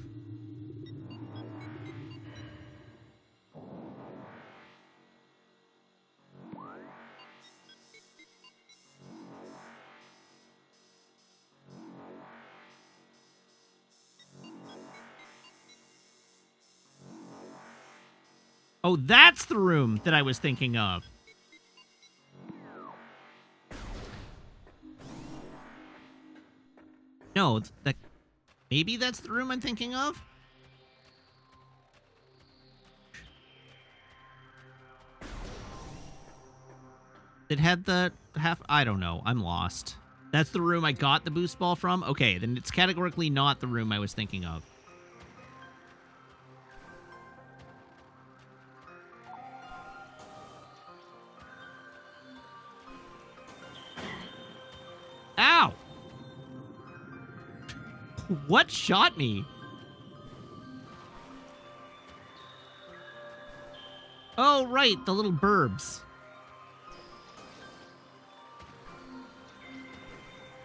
Oh, that's the room that I was thinking of. No, that maybe that's the room I'm thinking of? It had the half... I don't know. I'm lost. That's the room I got the boost ball from? Okay, then it's categorically not the room I was thinking of. Ow! What shot me? Oh, right, the little burbs.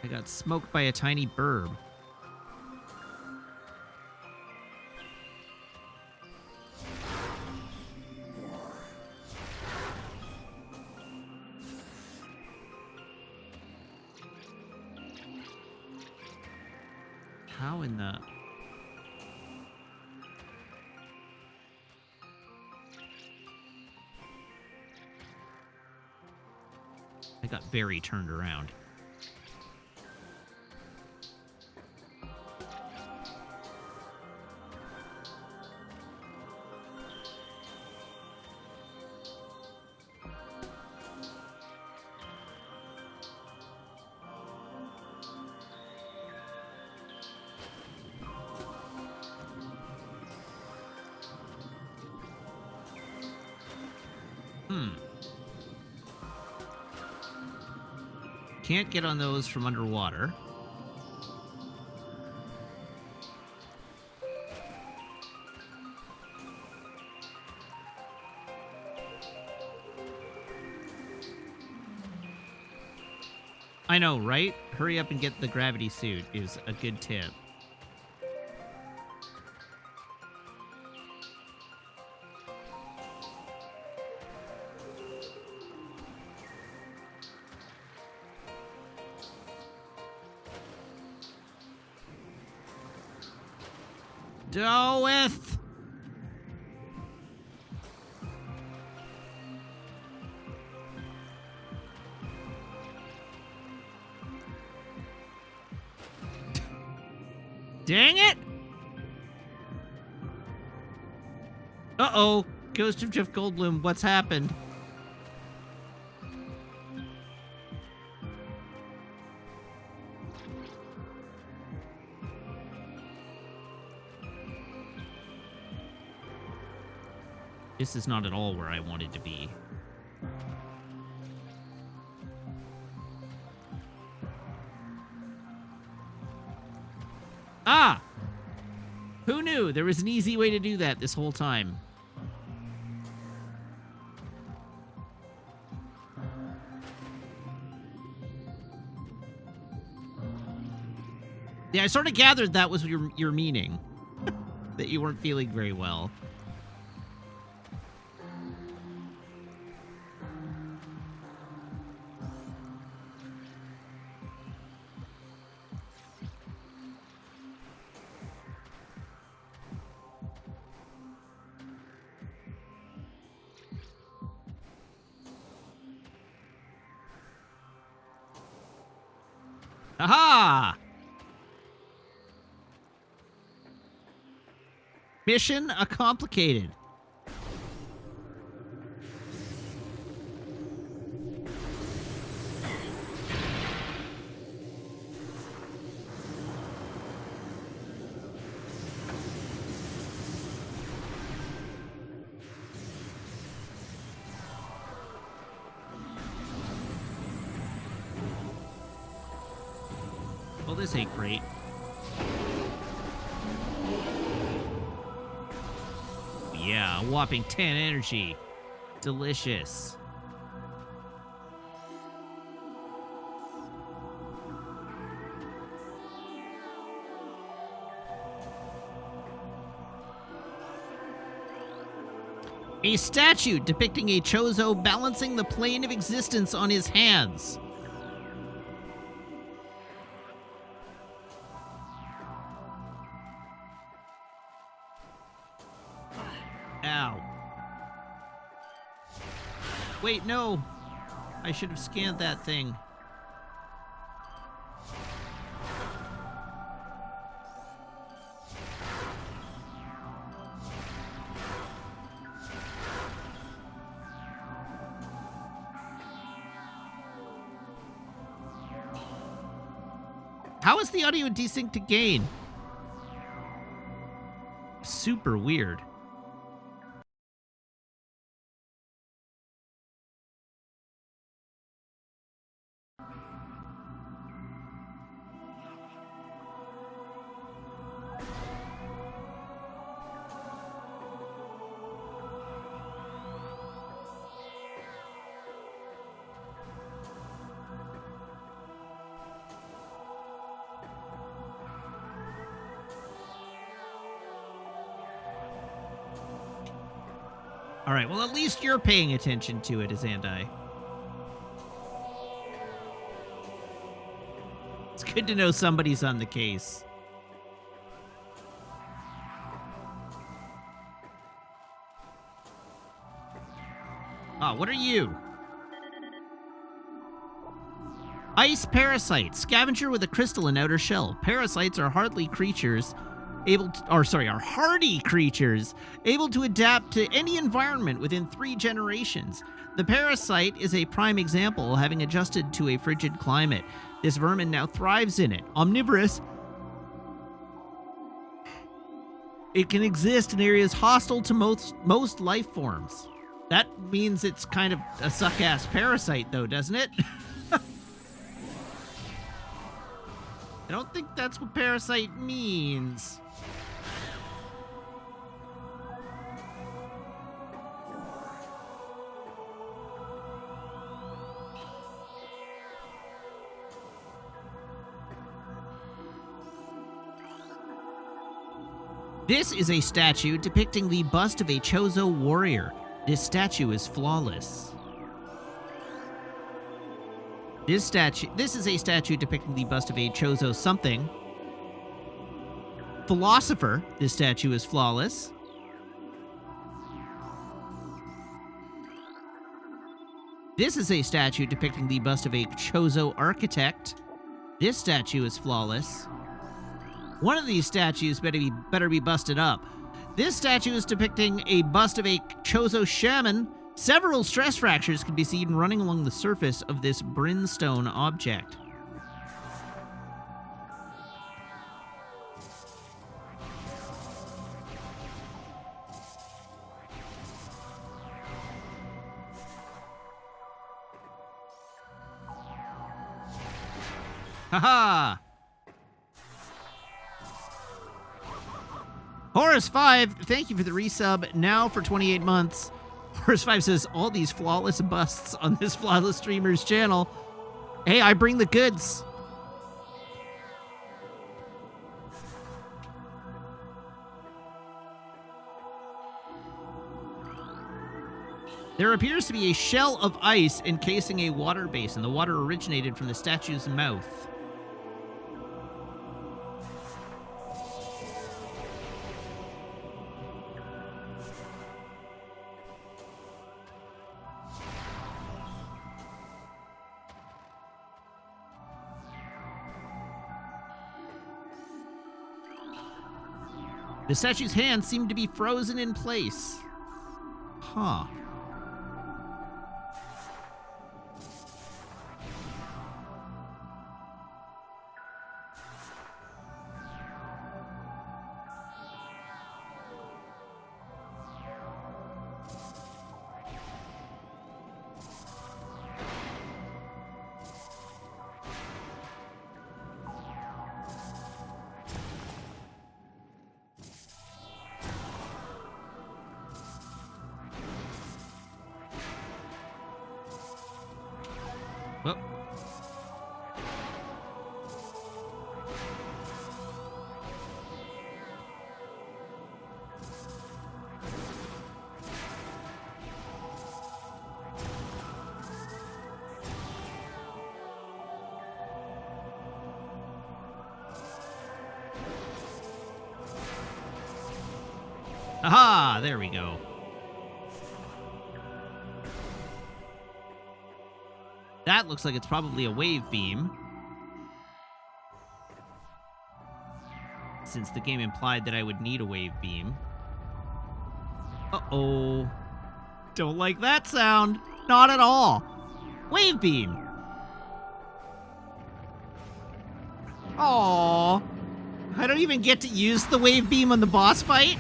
I got smoked by a tiny burb. How in the... I got very turned around. Can't get on those from underwater. I know, right? Hurry up and get the gravity suit is a good tip. Doeth! Dang it! Uh-oh. Ghost of Jeff Goldblum, what's happened? This is not at all where I wanted to be. Ah! Who knew? There was an easy way to do that this whole time. Yeah, I sort of gathered that was your meaning. That you weren't feeling very well. Aha! Mission accomplicated. Well, this ain't great. yeah, a whopping 10 energy. Delicious. A statue depicting a Chozo balancing the plane of existence on his hands. Ow. Wait, no. I should have scanned that thing. How is the audio desynced to gain? Super weird. All right, well, at least you're paying attention to it, Azandai. It's good to know somebody's on the case. Ah, what are you? Ice parasite, scavenger with a crystalline outer shell. Parasites are hardy creatures able to adapt to any environment within 3 generations. The parasite is a prime example, having adjusted to a frigid climate. This vermin now thrives in it. Omnivorous, it can exist in areas hostile to most life forms. That means it's kind of a suck-ass parasite, though, doesn't it? I don't think that's what parasite means. This is a statue depicting the bust of a Chozo warrior. This statue is flawless. This is a statue depicting the bust of a Chozo something. Philosopher. This statue is flawless. This is a statue depicting the bust of a Chozo architect. This statue is flawless. One of these statues better be busted up. This statue is depicting a bust of a Chozo shaman. Several stress fractures can be seen running along the surface of this brimstone object. Haha! Horus5, thank you for the resub. Now for 28 months. Horus5 says, all these flawless busts on this flawless streamer's channel. Hey, I bring the goods. There appears to be a shell of ice encasing a water basin. The water originated from the statue's mouth. The statue's hands seem to be frozen in place. Huh. Oh. Aha! There we go. That looks like it's probably a wave beam, since the game implied that I would need a wave beam. Uh-oh. Don't like that sound. Not at all. Wave beam. Aww. I don't even get to use the wave beam on the boss fight?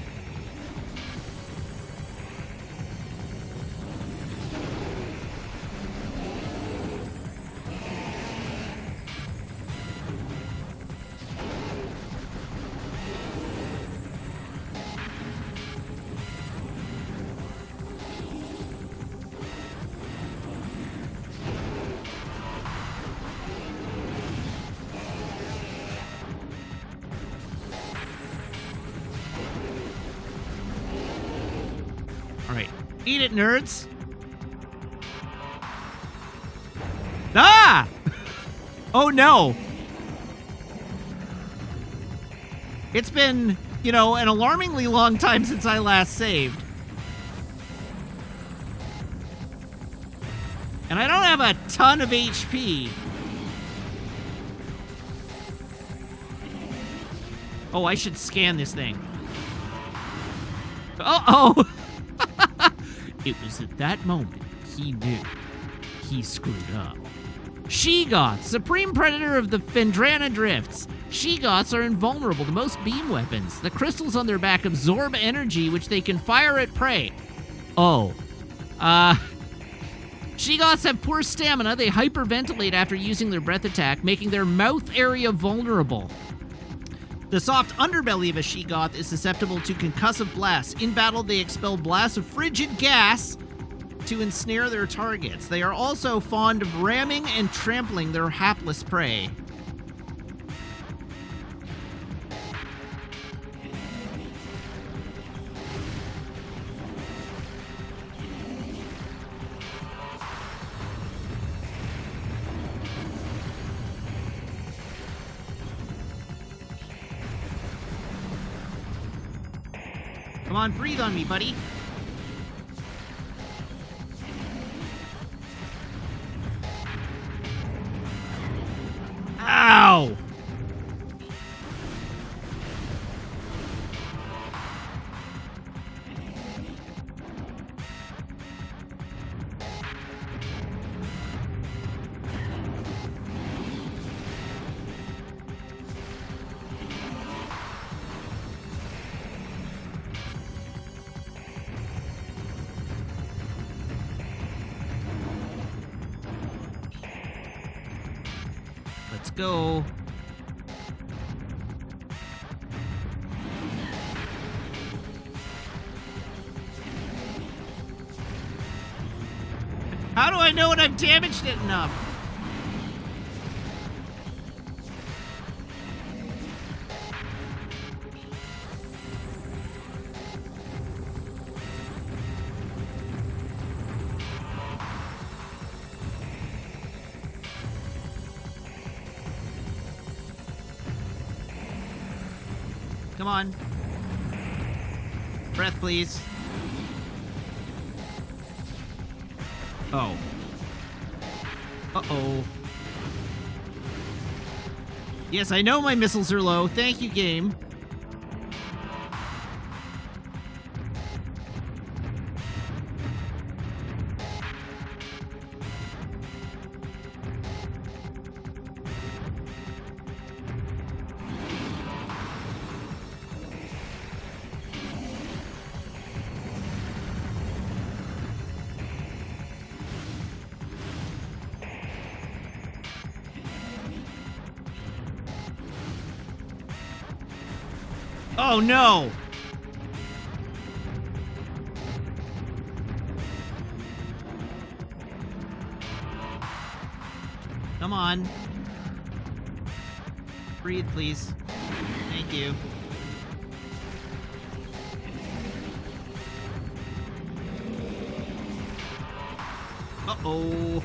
Alright. Eat it, nerds! Ah! Oh no! It's been, you know, an alarmingly long time since I last saved. And I don't have a ton of HP. Oh, I should scan this thing. Uh-oh! It was at that moment he knew he screwed up. She-Goth, supreme predator of the Fendrana Drifts. She-Goths are invulnerable to most beam weapons. The crystals on their back absorb energy, which they can fire at prey. Oh. She-Goths have poor stamina. They hyperventilate after using their breath attack, making their mouth area vulnerable. The soft underbelly of a She-Goth is susceptible to concussive blasts. In battle, they expel blasts of frigid gas to ensnare their targets. They are also fond of ramming and trampling their hapless prey. Come on, breathe on me, buddy. Ow! Let's go. How do I know when I've damaged it enough? Come on. Breath, please. Oh. Uh-oh. Yes, I know my missiles are low. Thank you, game. Oh no! Come on. Breathe, please. Thank you. Uh-oh.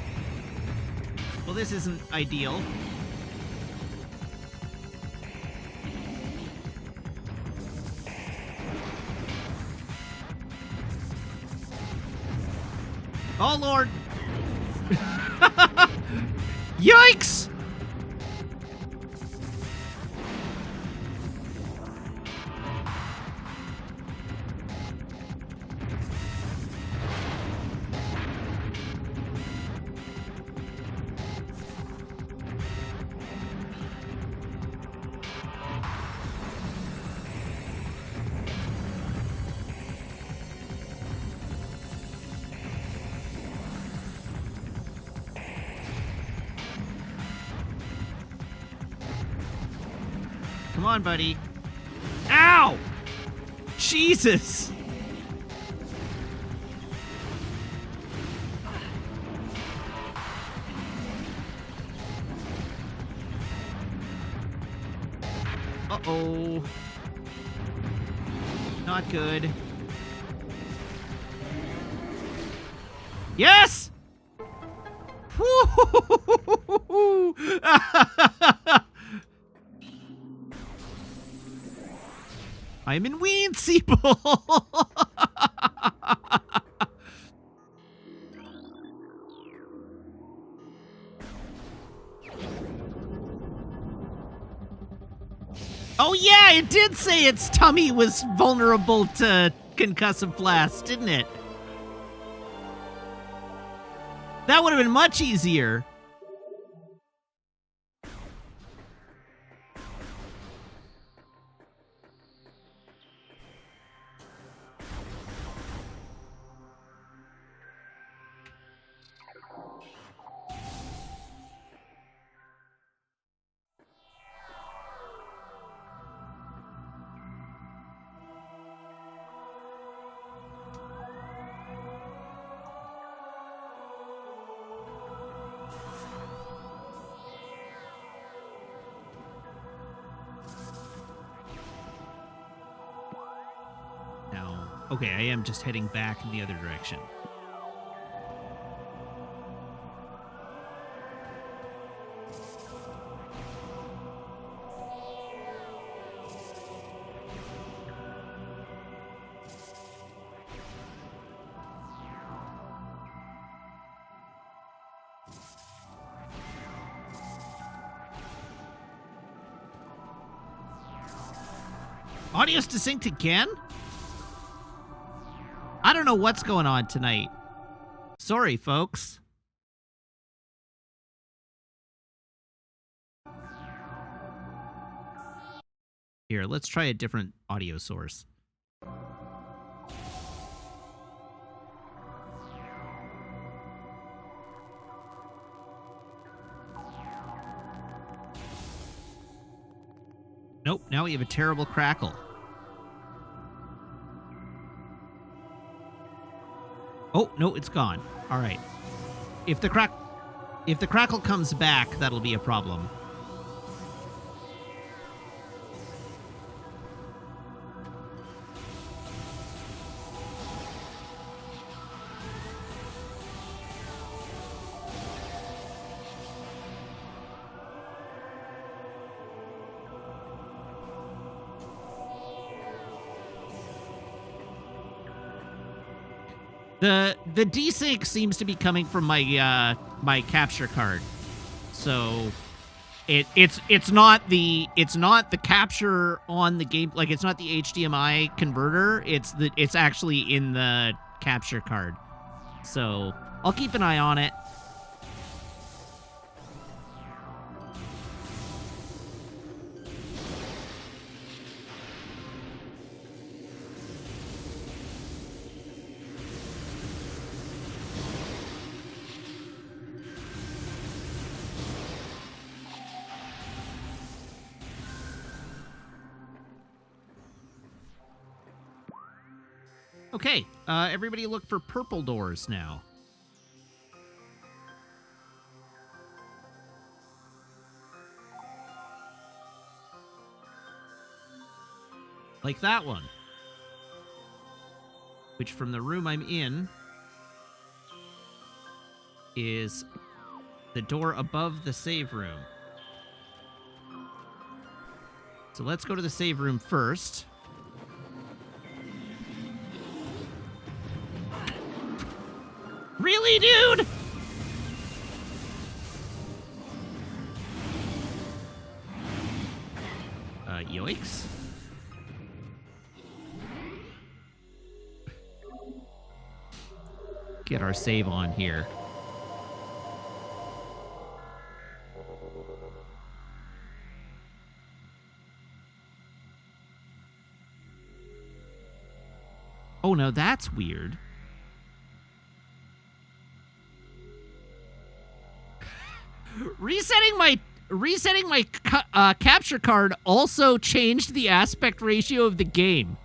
Well, this isn't ideal. Oh, Lord. Yikes! Come on, buddy. Ow! Jesus! Uh-oh. Not good. Yes! Woo! I'm in Weensieple! Oh yeah, it did say its tummy was vulnerable to concussive blast, didn't it? That would have been much easier. Okay, I am just heading back in the other direction. Audio's desynced again? I don't know what's going on tonight. Sorry, folks. Here, let's try a different audio source. Nope, now we have a terrible crackle. Oh, no, it's gone. All right. If the crackle comes back, that'll be a problem. The desync seems to be coming from my my capture card, so it's not the capture on the game, like it's not the HDMI converter. It's actually in the capture card, so I'll keep an eye on it. Okay, everybody look for purple doors now. Like that one. Which from the room I'm in is the door above the save room. So let's go to the save room first. Really, dude? Yoicks. Get our save on here. Oh no, that's weird. Resetting my capture card also changed the aspect ratio of the game.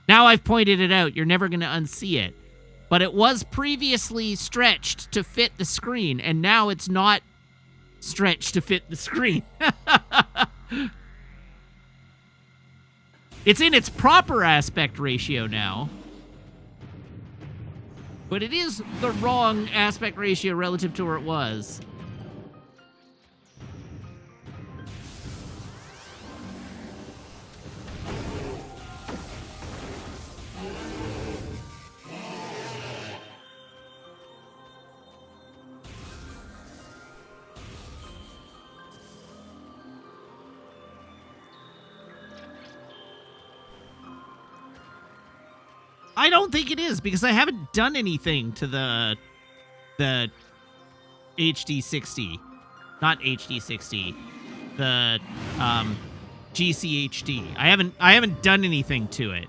Now I've pointed it out. You're never going to unsee it. But it was previously stretched to fit the screen, and now it's not stretched to fit the screen. It's in its proper aspect ratio now. But it is the wrong aspect ratio relative to where it was. I don't think it is, because I haven't done anything to the HD60. Not HD60. The GCHD. I haven't done anything to it.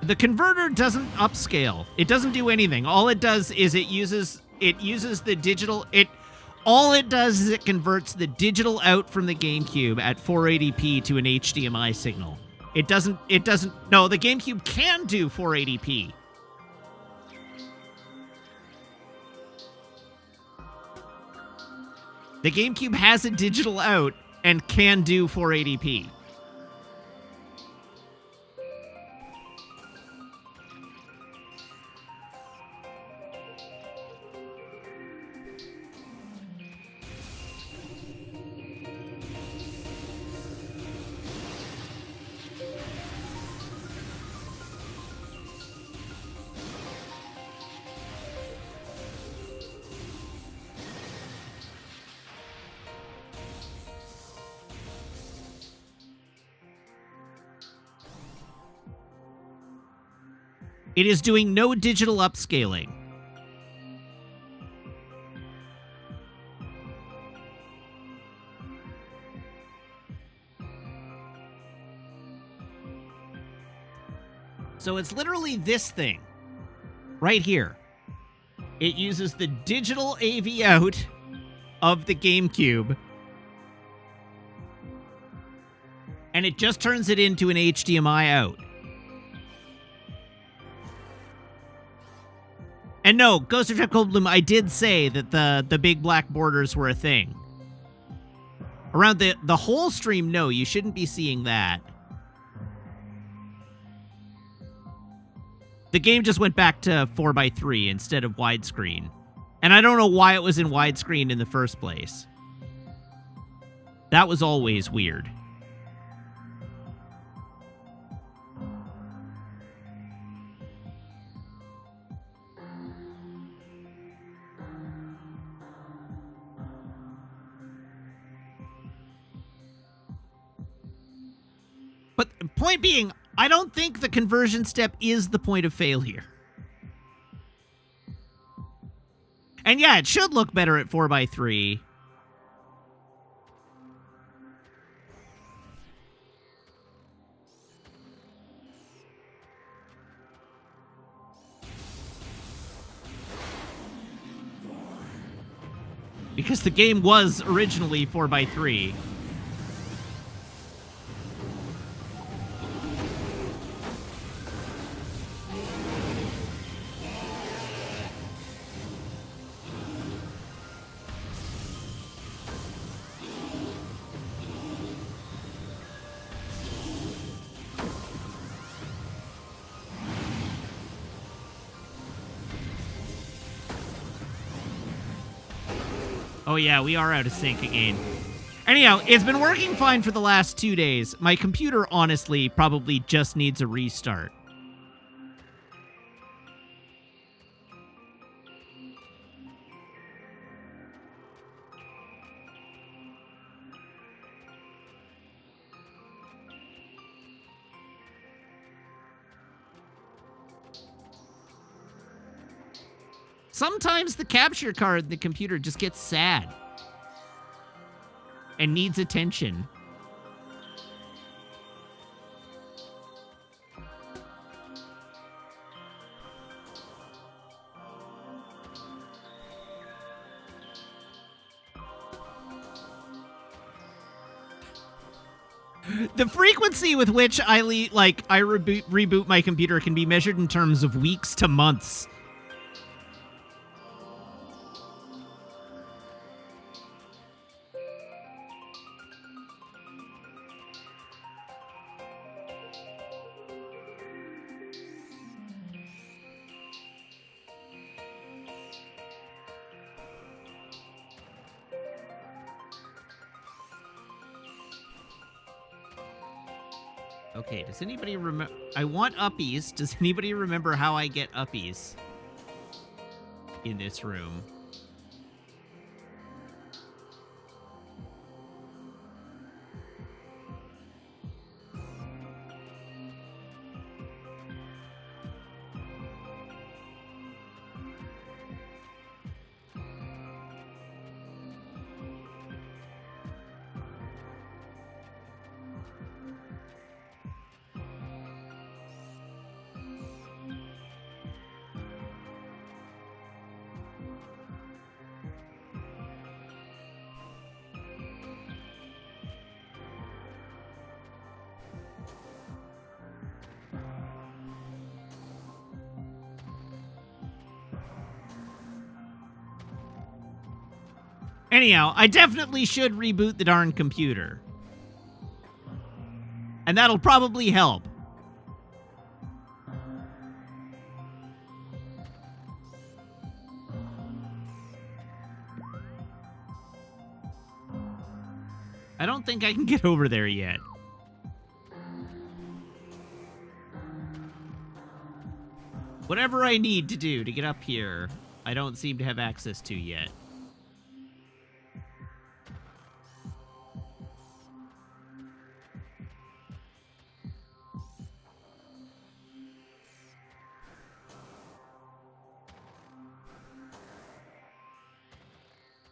The converter doesn't upscale. It doesn't do anything. All it does is it uses the digital. All it does is it converts the digital out from the GameCube at 480p to an HDMI signal. It doesn't. No, the GameCube can do 480p. The GameCube has a digital out and can do 480p. It is doing no digital upscaling. So it's literally this thing right here. It uses the digital AV out of the GameCube, and it just turns it into an HDMI out. And no, Ghost of Jeff Goldblum, I did say that the big black borders were a thing. Around the whole stream, no, you shouldn't be seeing that. The game just went back to 4:3 instead of widescreen. And I don't know why it was in widescreen in the first place. That was always weird. But point being, I don't think the conversion step is the point of failure. And yeah, it should look better at 4:3. Because the game was originally 4x3. Oh yeah, we are out of sync again. Anyhow, it's been working fine for the last 2 days. My computer, honestly, probably just needs a restart. Sometimes the capture card in the computer just gets sad and needs attention. The frequency with which I reboot my computer can be measured in terms of weeks to months. Okay, does anybody remember? I want uppies. Does anybody remember how I get uppies in this room? Anyhow, I definitely should reboot the darn computer. And that'll probably help. I don't think I can get over there yet. Whatever I need to do to get up here, I don't seem to have access to yet.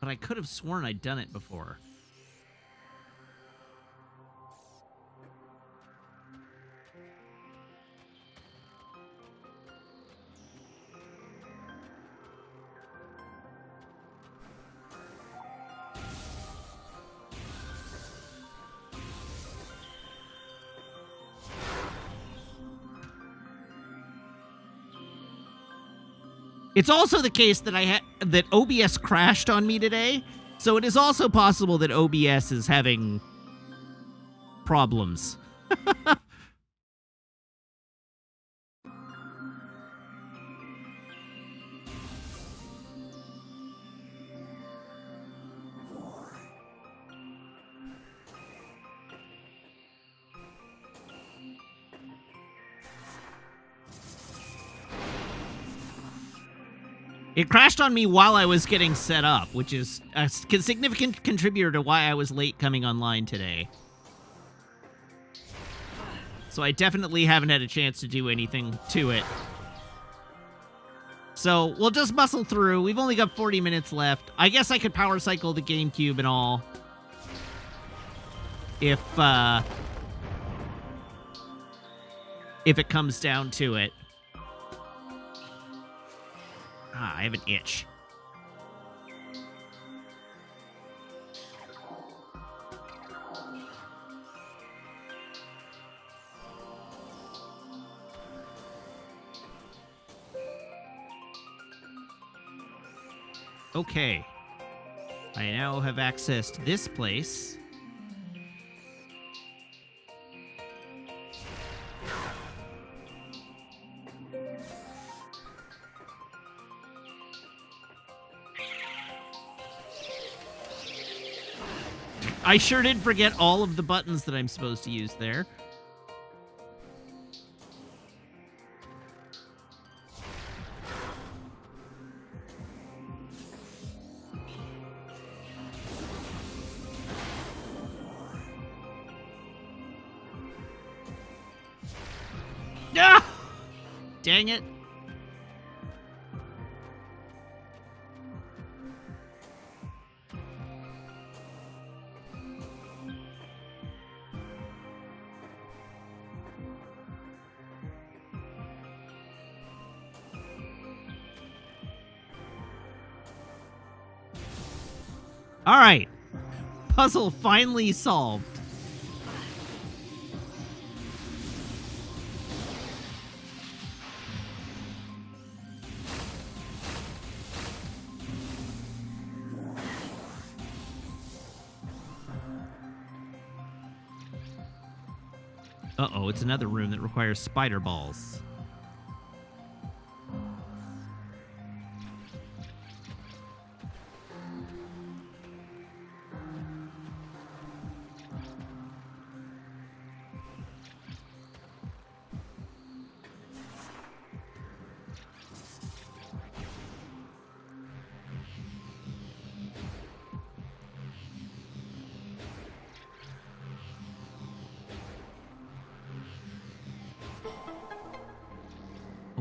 But I could have sworn I'd done it before. It's also the case that that OBS crashed on me today, so it is also possible that OBS is having problems. It crashed on me while I was getting set up, which is a significant contributor to why I was late coming online today. So I definitely haven't had a chance to do anything to it. So we'll just muscle through. We've only got 40 minutes left. I guess I could power cycle the GameCube and all. If it comes down to it. Ah, I have an itch. Okay. I now have accessed this place. I sure did forget all of the buttons that I'm supposed to use there. Ah! Dang it. All right. Puzzle finally solved. Uh-oh, it's another room that requires spider balls.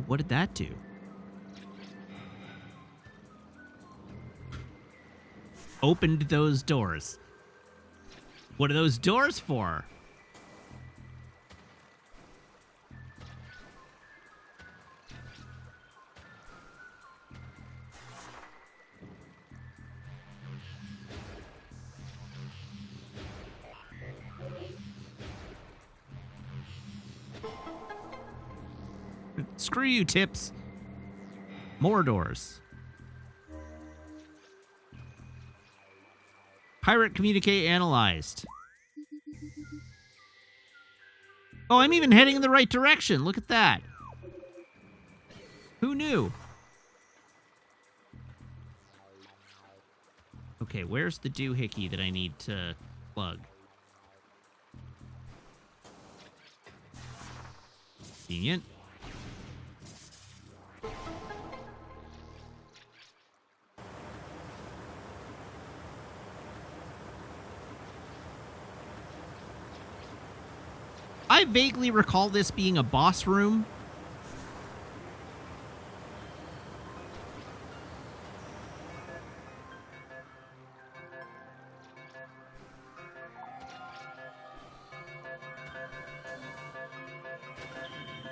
What did that do? Opened those doors. What are those doors for? Screw you, Tips. More doors. Pirate communicate analyzed. Oh, I'm even heading in the right direction. Look at that. Who knew? Okay, where's the doohickey that I need to plug? Convenient. I vaguely recall this being a boss room.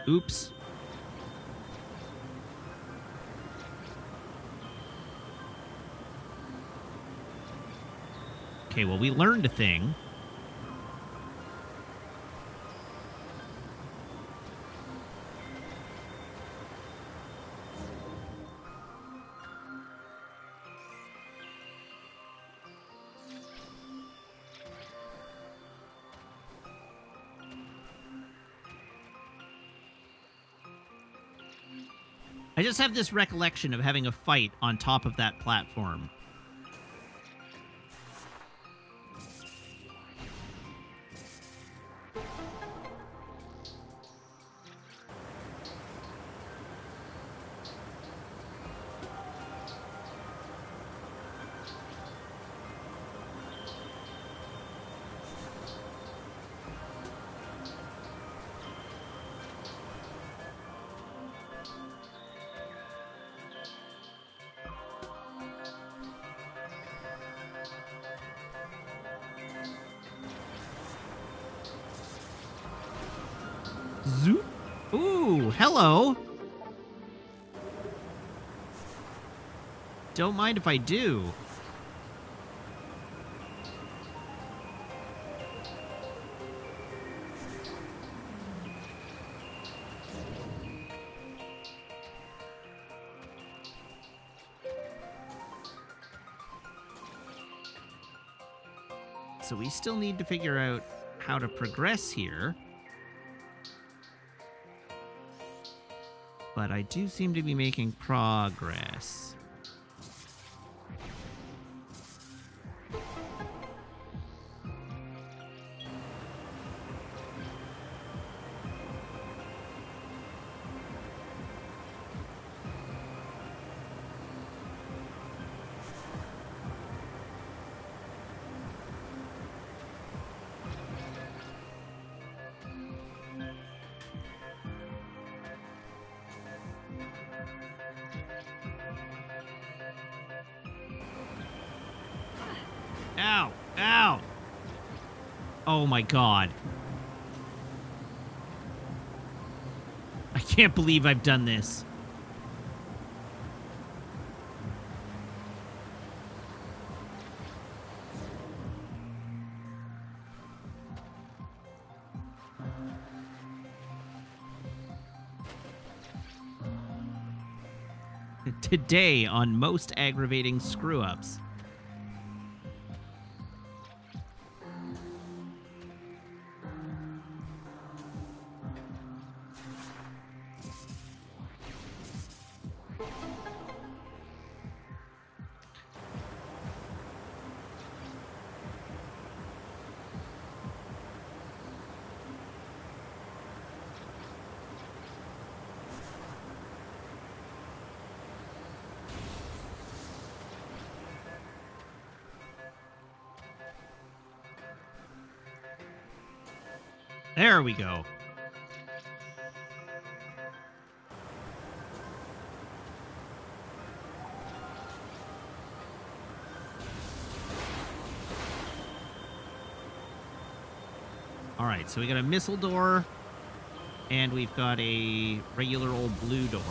Oops. Okay, well, we learned a thing. I just have this recollection of having a fight on top of that platform. Zoop. Ooh, hello. Don't mind if I do. so we still need to figure out how to progress here. But I do seem to be making progress. Ow! Ow! Oh my god. I can't believe I've done this. Today on Most Aggravating Screw-Ups. There we go. All right, so we got a missile door, and we've got a regular old blue door.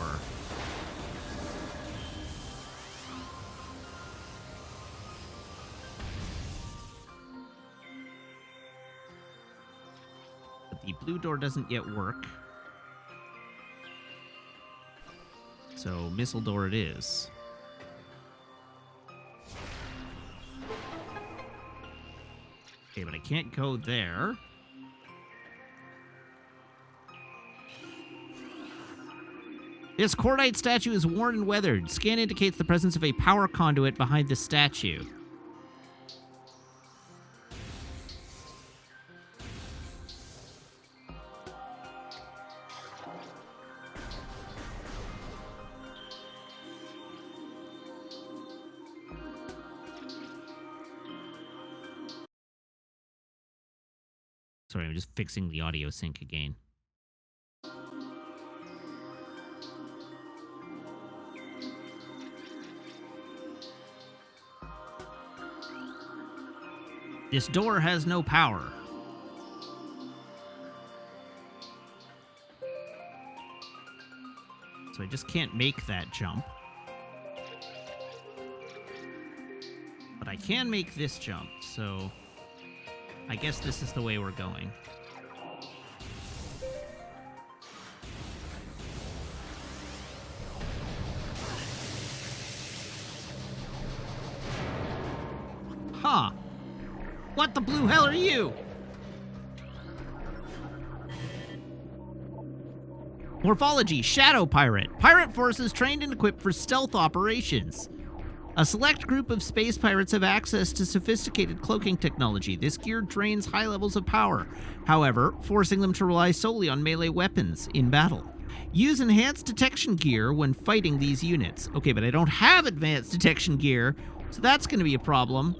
The blue door doesn't yet work. So, missile door it is. Okay, but I can't go there. This cordite statue is worn and weathered. Scan indicates the presence of a power conduit behind the statue. Sorry, I'm just fixing the audio sync again. This door has no power. So I just can't make that jump. But I can make this jump, so I guess this is the way we're going. Huh. What the blue hell are you? Morphology, Shadow Pirate. Pirate forces trained and equipped for stealth operations. A select group of space pirates have access to sophisticated cloaking technology. This gear drains high levels of power, however, forcing them to rely solely on melee weapons in battle. Use enhanced detection gear when fighting these units. Okay, but I don't have advanced detection gear, so that's going to be a problem.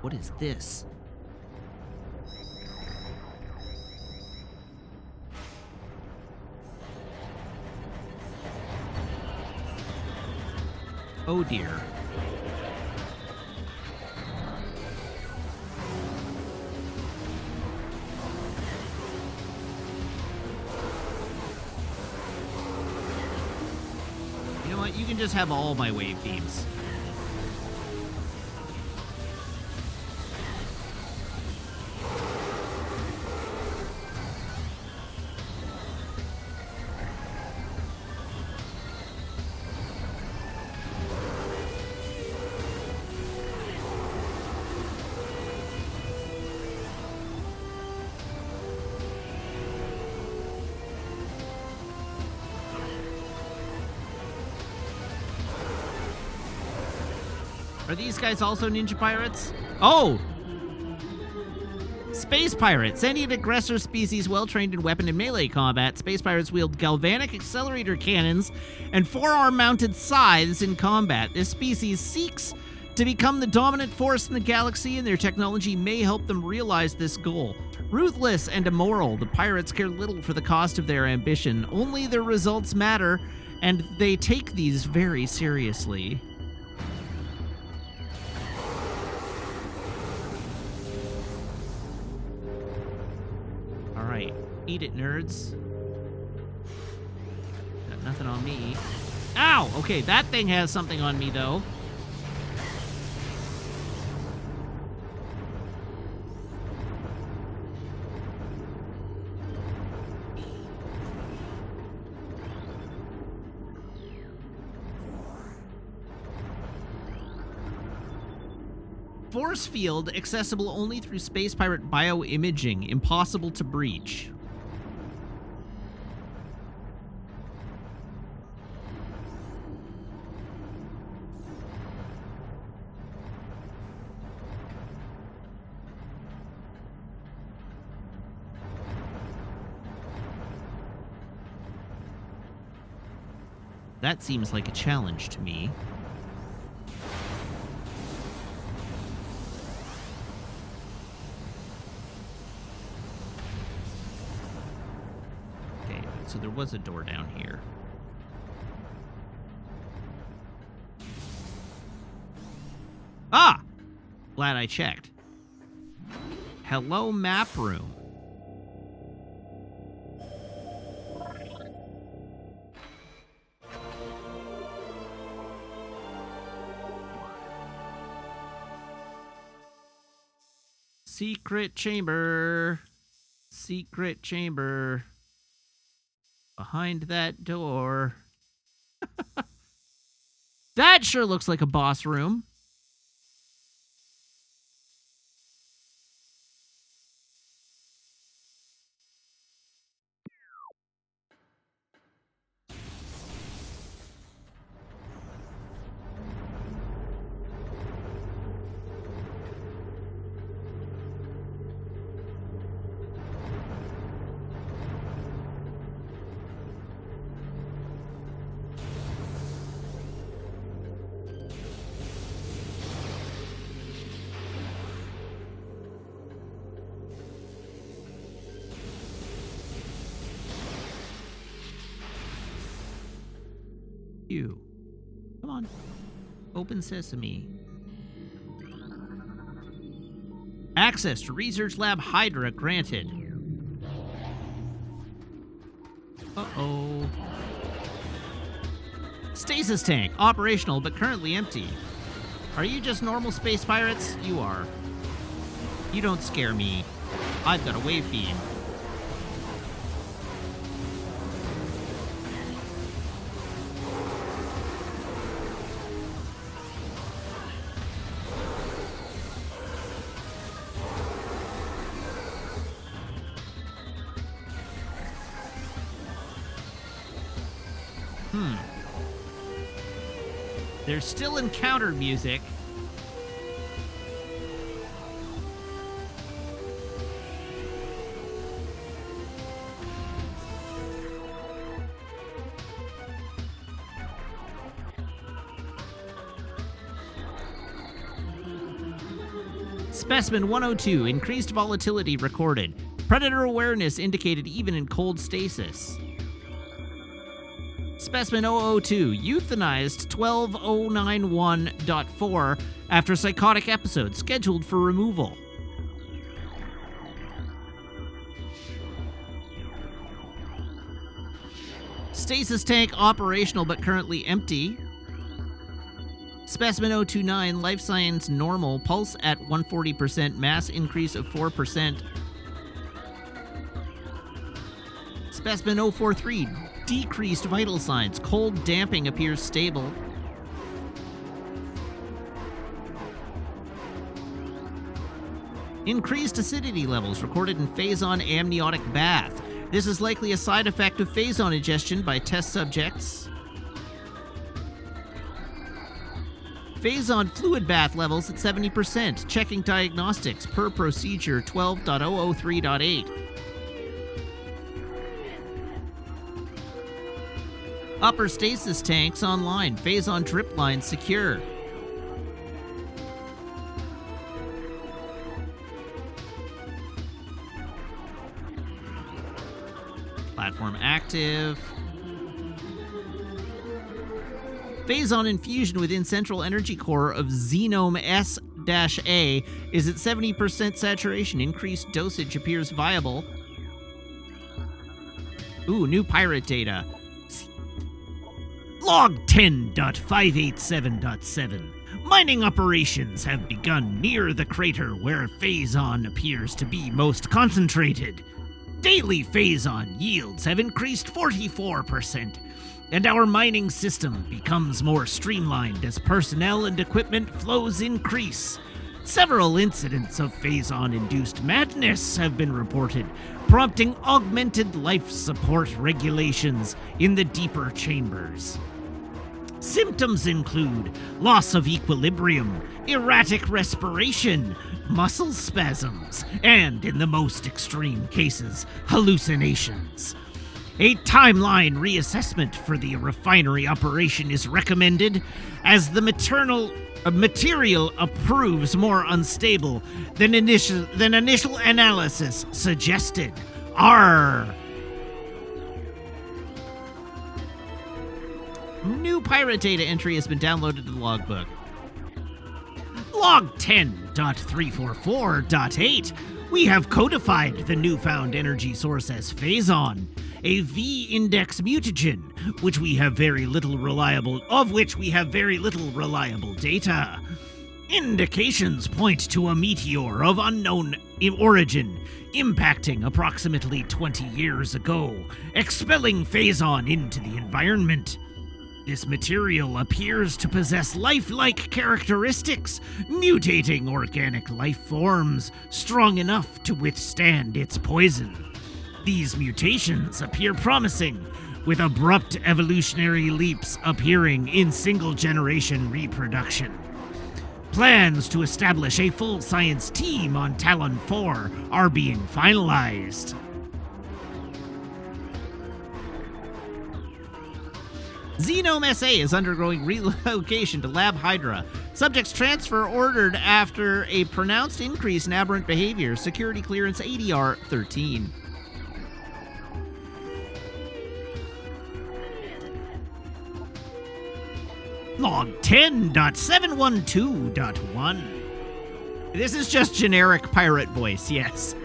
What is this? Oh dear. just have all my wave themes. Are these guys also ninja pirates? Oh! Space pirates. Sentient aggressor species well-trained in weapon and melee combat. Space pirates wield galvanic accelerator cannons and forearm-mounted scythes in combat. This species seeks to become the dominant force in the galaxy, and their technology may help them realize this goal. Ruthless and immoral, the pirates care little for the cost of their ambition. Only their results matter, and they take these very seriously. Alright, eat it, nerds. Got nothing on me. Ow! Okay, that thing has something on me, though. Force field accessible only through space pirate bioimaging, impossible to breach. That seems like a challenge to me. So there was a door down here. Ah! Glad I checked. Hello, map room. Secret chamber. Secret chamber. Behind that door. That sure looks like a boss room. You. Come on. Open sesame. Access to Research Lab Hydra granted. Uh-oh. Stasis tank. Operational, but currently empty. Are you just normal space pirates? You are. You don't scare me. I've got a wave beam. There's still encounter music. Specimen 102, increased volatility recorded. Predator awareness indicated even in cold stasis. Specimen 002, euthanized 12091.4 after psychotic episode, scheduled for removal. Stasis tank operational but currently empty. Specimen 029, life science normal, pulse at 140%, mass increase of 4%. Specimen 043, decreased vital signs, cold damping appears stable. Increased acidity levels recorded in Phazon amniotic bath. This is likely a side effect of Phazon ingestion by test subjects. Phazon fluid bath levels at 70%. Checking diagnostics per procedure 12.003.8. Upper stasis tanks online. Phazon drip line secure. Platform active. Phazon infusion within central energy core of Xenome S-A is at 70% saturation. Increased dosage appears viable. Ooh, new pirate data. Log 10.587.7. Mining operations have begun near the crater where Phazon appears to be most concentrated. Daily Phazon yields have increased 44%, and our mining system becomes more streamlined as personnel and equipment flows increase. Several incidents of Phazon-induced madness have been reported, prompting augmented life support regulations in the deeper chambers. Symptoms include loss of equilibrium, erratic respiration, muscle spasms, and, in the most extreme cases, hallucinations. A timeline reassessment for the refinery operation is recommended, as the material proves more unstable than initial analysis suggested. New pirate data entry has been downloaded to the logbook. Log 10.344.8. We have codified the newfound energy source as Phazon, a V-index mutagen, of which we have very little reliable data. Indications point to a meteor of unknown origin, impacting approximately 20 years ago, expelling Phazon into the environment. This material appears to possess lifelike characteristics, mutating organic life forms strong enough to withstand its poison. These mutations appear promising, with abrupt evolutionary leaps appearing in single-generation reproduction. Plans to establish a full science team on Talon 4 are being finalized. Xenome SA is undergoing relocation to Lab Hydra. Subjects transfer ordered after a pronounced increase in aberrant behavior. Security clearance ADR 13. Log 10.712.1. This is just generic pirate voice, yes.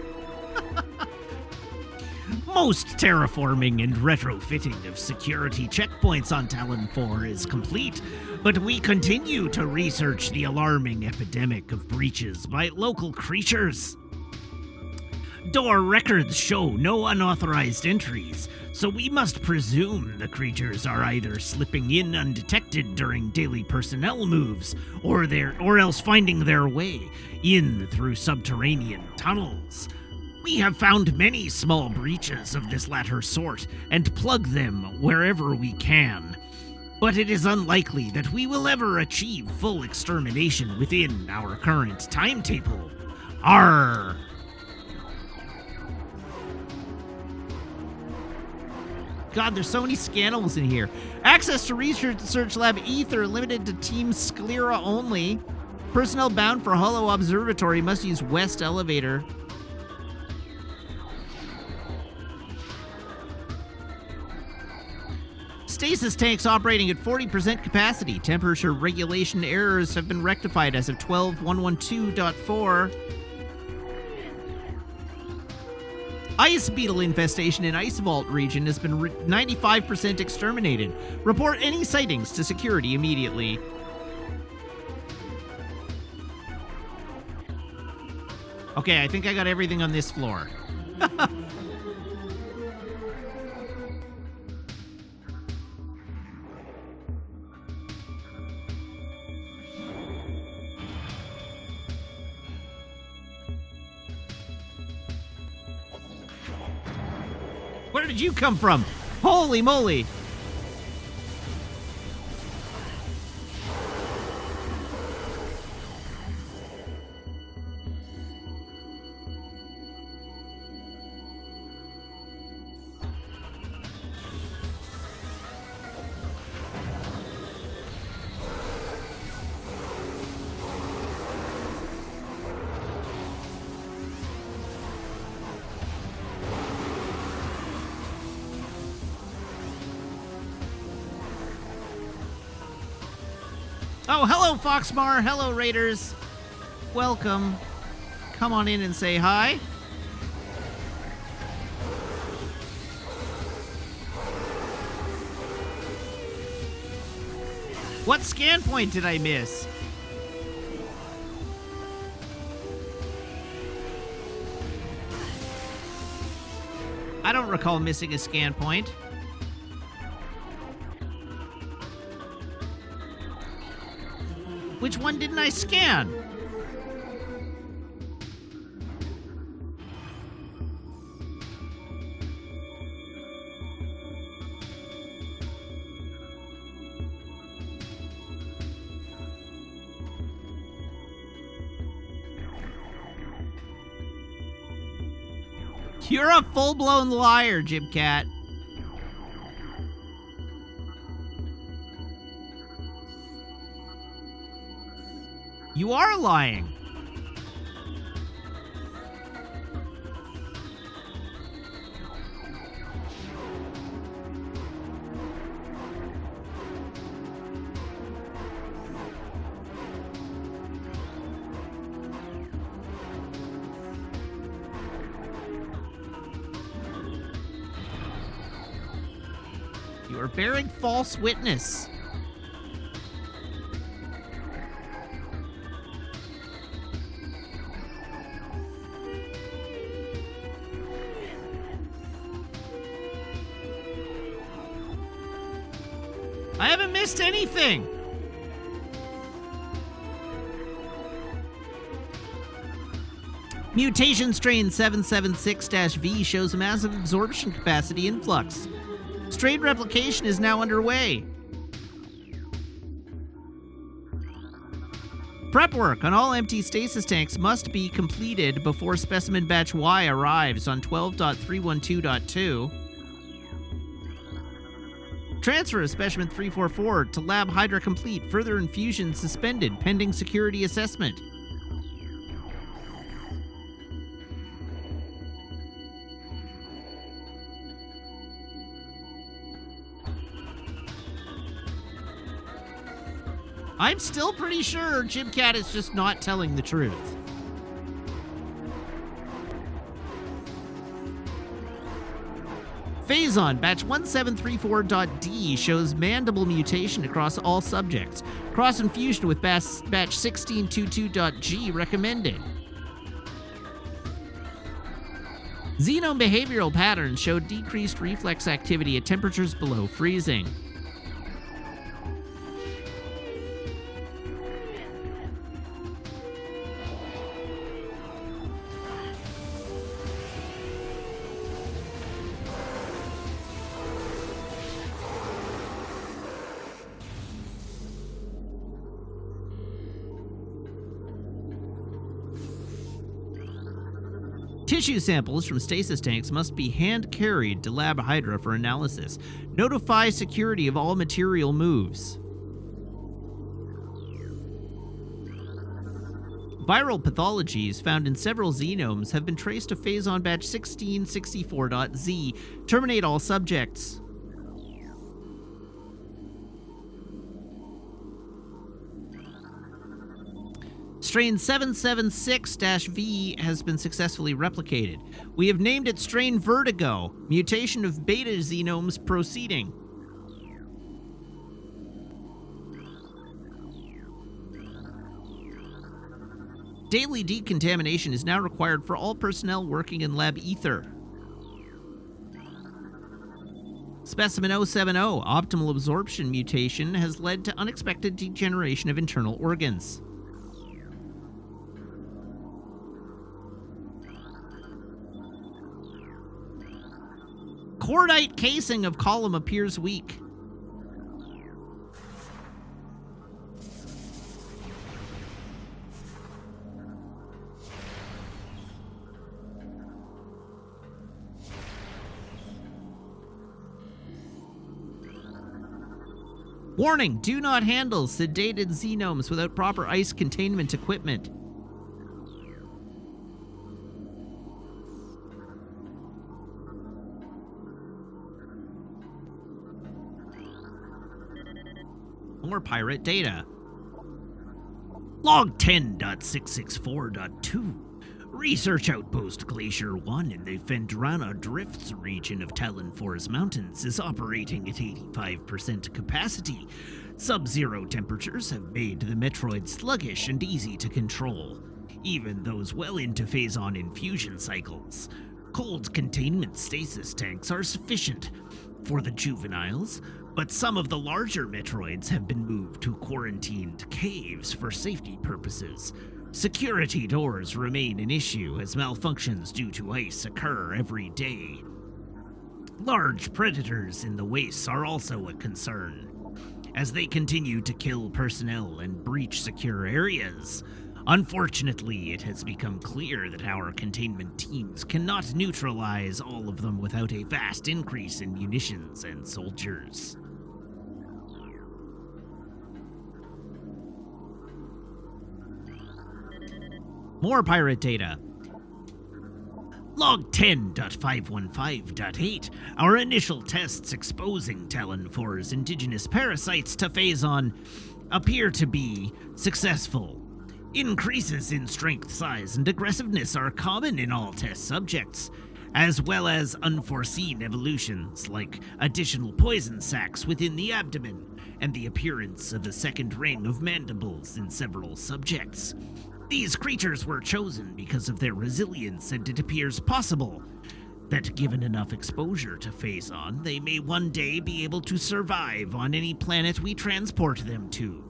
Most terraforming and retrofitting of security checkpoints on Talon 4 is complete, but we continue to research the alarming epidemic of breaches by local creatures. Door records show no unauthorized entries, so we must presume the creatures are either slipping in undetected during daily personnel moves, or else finding their way in through subterranean tunnels. We have found many small breaches of this latter sort and plug them wherever we can. But it is unlikely that we will ever achieve full extermination within our current timetable. Arr! God, there's so many scandals in here. Access to Research Lab Ether limited to Team Sclera only. Personnel bound for Hollow Observatory must use West Elevator. Stasis tanks operating at 40% capacity. Temperature regulation errors have been rectified as of 12.112.4. Ice beetle infestation in Ice Vault region has been 95% exterminated. Report any sightings to security immediately. Okay, I think I got everything on this floor. Where did you come from? Holy moly! Oh, hello, Foxmar. Hello, Raiders. Welcome. Come on in and say hi. What scan point did I miss? I don't recall missing a scan point. Which one didn't I scan? You're a full-blown liar, Jim Cat. You are lying. You are bearing false witness. I haven't missed anything. Mutation strain 776-V shows a massive absorption capacity influx. Strain replication is now underway. Prep work on all empty stasis tanks must be completed before specimen batch Y arrives on 12.312.2. Transfer of specimen 344 to Lab Hydra complete. Further infusion suspended pending security assessment. I'm still pretty sure Jim Cat is just not telling the truth. Phazon, batch 1734.D shows mandible mutation across all subjects. Cross-infusion with batch 1622.G recommended. Xenome behavioral patterns show decreased reflex activity at temperatures below freezing. Tissue samples from stasis tanks must be hand-carried to Lab Hydra for analysis. Notify security of all material moves. Viral pathologies found in several xenomes have been traced to Phazon batch 1664.Z. Terminate all subjects. Strain 776-V has been successfully replicated. We have named it Strain Vertigo, mutation of beta xenomes proceeding. Daily decontamination is now required for all personnel working in Lab Ether. Specimen 070, optimal absorption mutation has led to unexpected degeneration of internal organs. Cordite casing of column appears weak. Warning, do not handle sedated xenomes without proper ice containment equipment. More pirate data. Log 10.664.2. Research Outpost Glacier 1 in the Fendrana Drifts region of Talon Forest Mountains is operating at 85% capacity. Sub-zero temperatures have made the Metroid sluggish and easy to control, even those well into phase-on infusion cycles. Cold containment stasis tanks are sufficient for the juveniles, but some of the larger Metroids have been moved to quarantined caves for safety purposes. Security doors remain an issue as malfunctions due to ice occur every day. Large predators in the wastes are also a concern, as they continue to kill personnel and breach secure areas. Unfortunately, it has become clear that our containment teams cannot neutralize all of them without a vast increase in munitions and soldiers. More pirate data. Log 10.515.8. Our initial tests exposing Talon 4's indigenous parasites to Phazon appear to be successful. Increases in strength, size, and aggressiveness are common in all test subjects, as well as unforeseen evolutions like additional poison sacs within the abdomen and the appearance of a second ring of mandibles in several subjects. These creatures were chosen because of their resilience, and it appears possible that given enough exposure to Phazon, they may one day be able to survive on any planet we transport them to.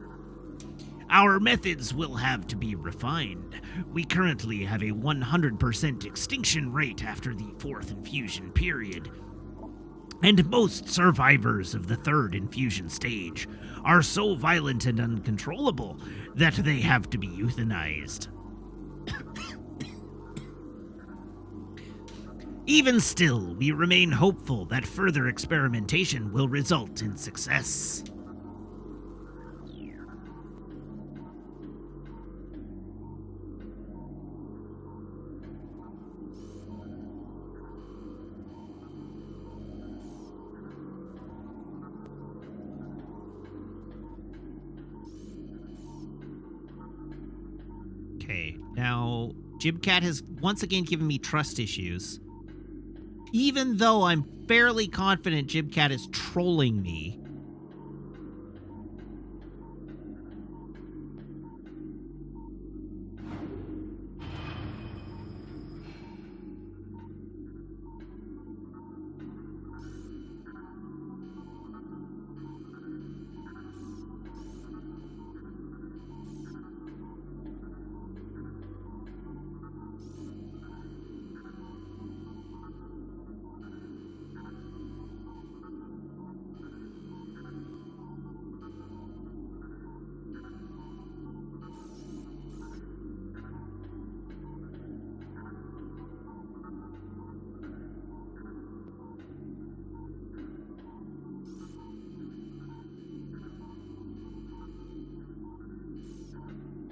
Our methods will have to be refined. We currently have a 100% extinction rate after the 4th infusion period, and most survivors of the 3rd infusion stage are so violent and uncontrollable that they have to be euthanized. Even still, we remain hopeful that further experimentation will result in success. Okay, now Jibcat has once again given me trust issues. Even though I'm fairly confident Jibcat is trolling me.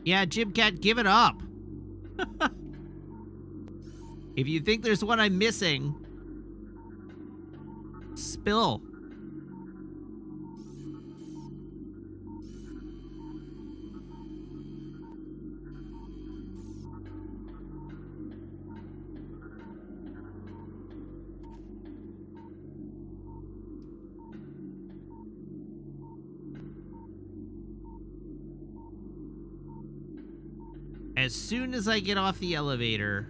Yeah, Jibcat, give it up. If you think there's one I'm missing, spill. as soon as I get off the elevator...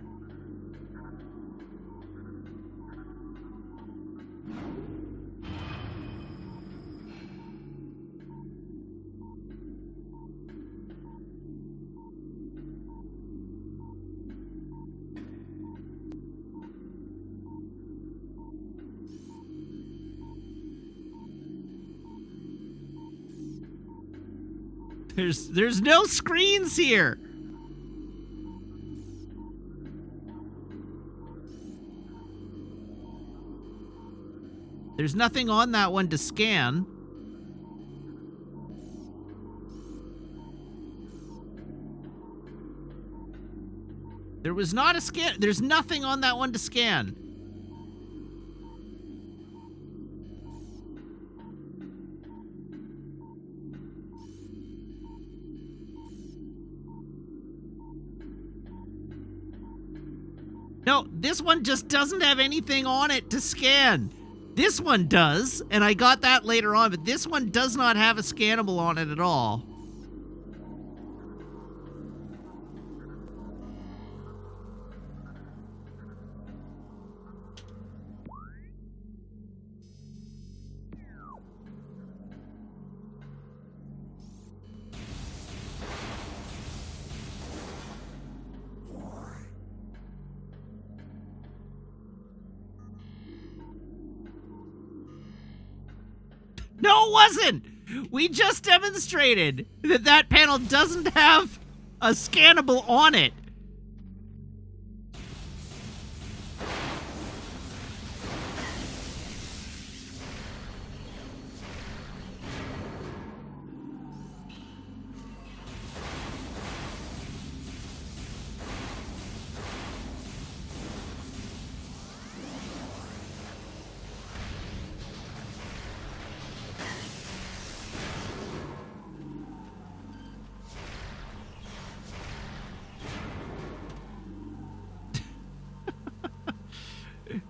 There's no screens here. There's nothing on that one to scan. There was not a scan. There's nothing on that one to scan. No, this one just doesn't have anything on it to scan. This one does, and I got that later on, but this one does not have a scannable on it at all. No, it wasn't! We just demonstrated that that panel doesn't have a scannable on it.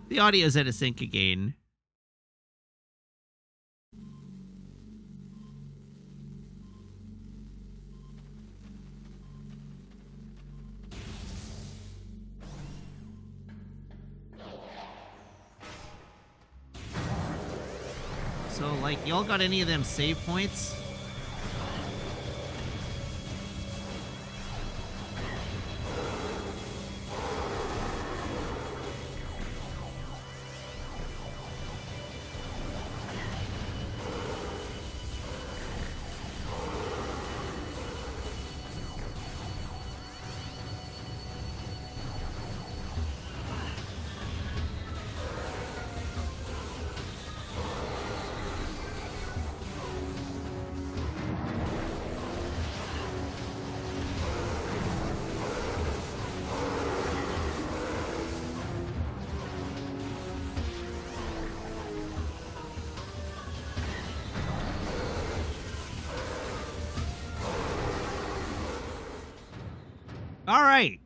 The audio's out of sync again. So, like, y'all got any of them save points? All right.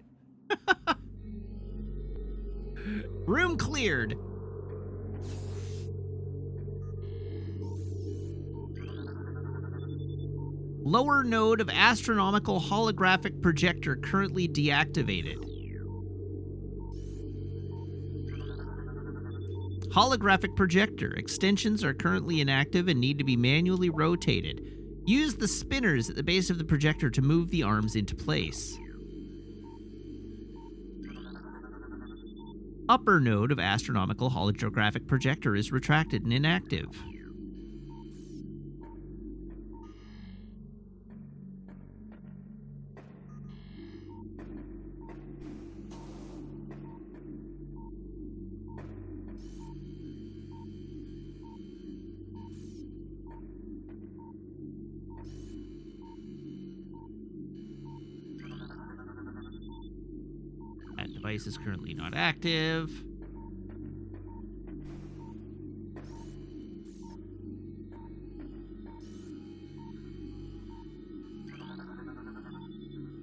Room cleared. Lower node of astronomical holographic projector currently deactivated. Holographic projector. Extensions are currently inactive and need to be manually rotated. Use the spinners at the base of the projector to move the arms into place. Upper node of astronomical holographic projector is retracted and inactive. That device is currently not active.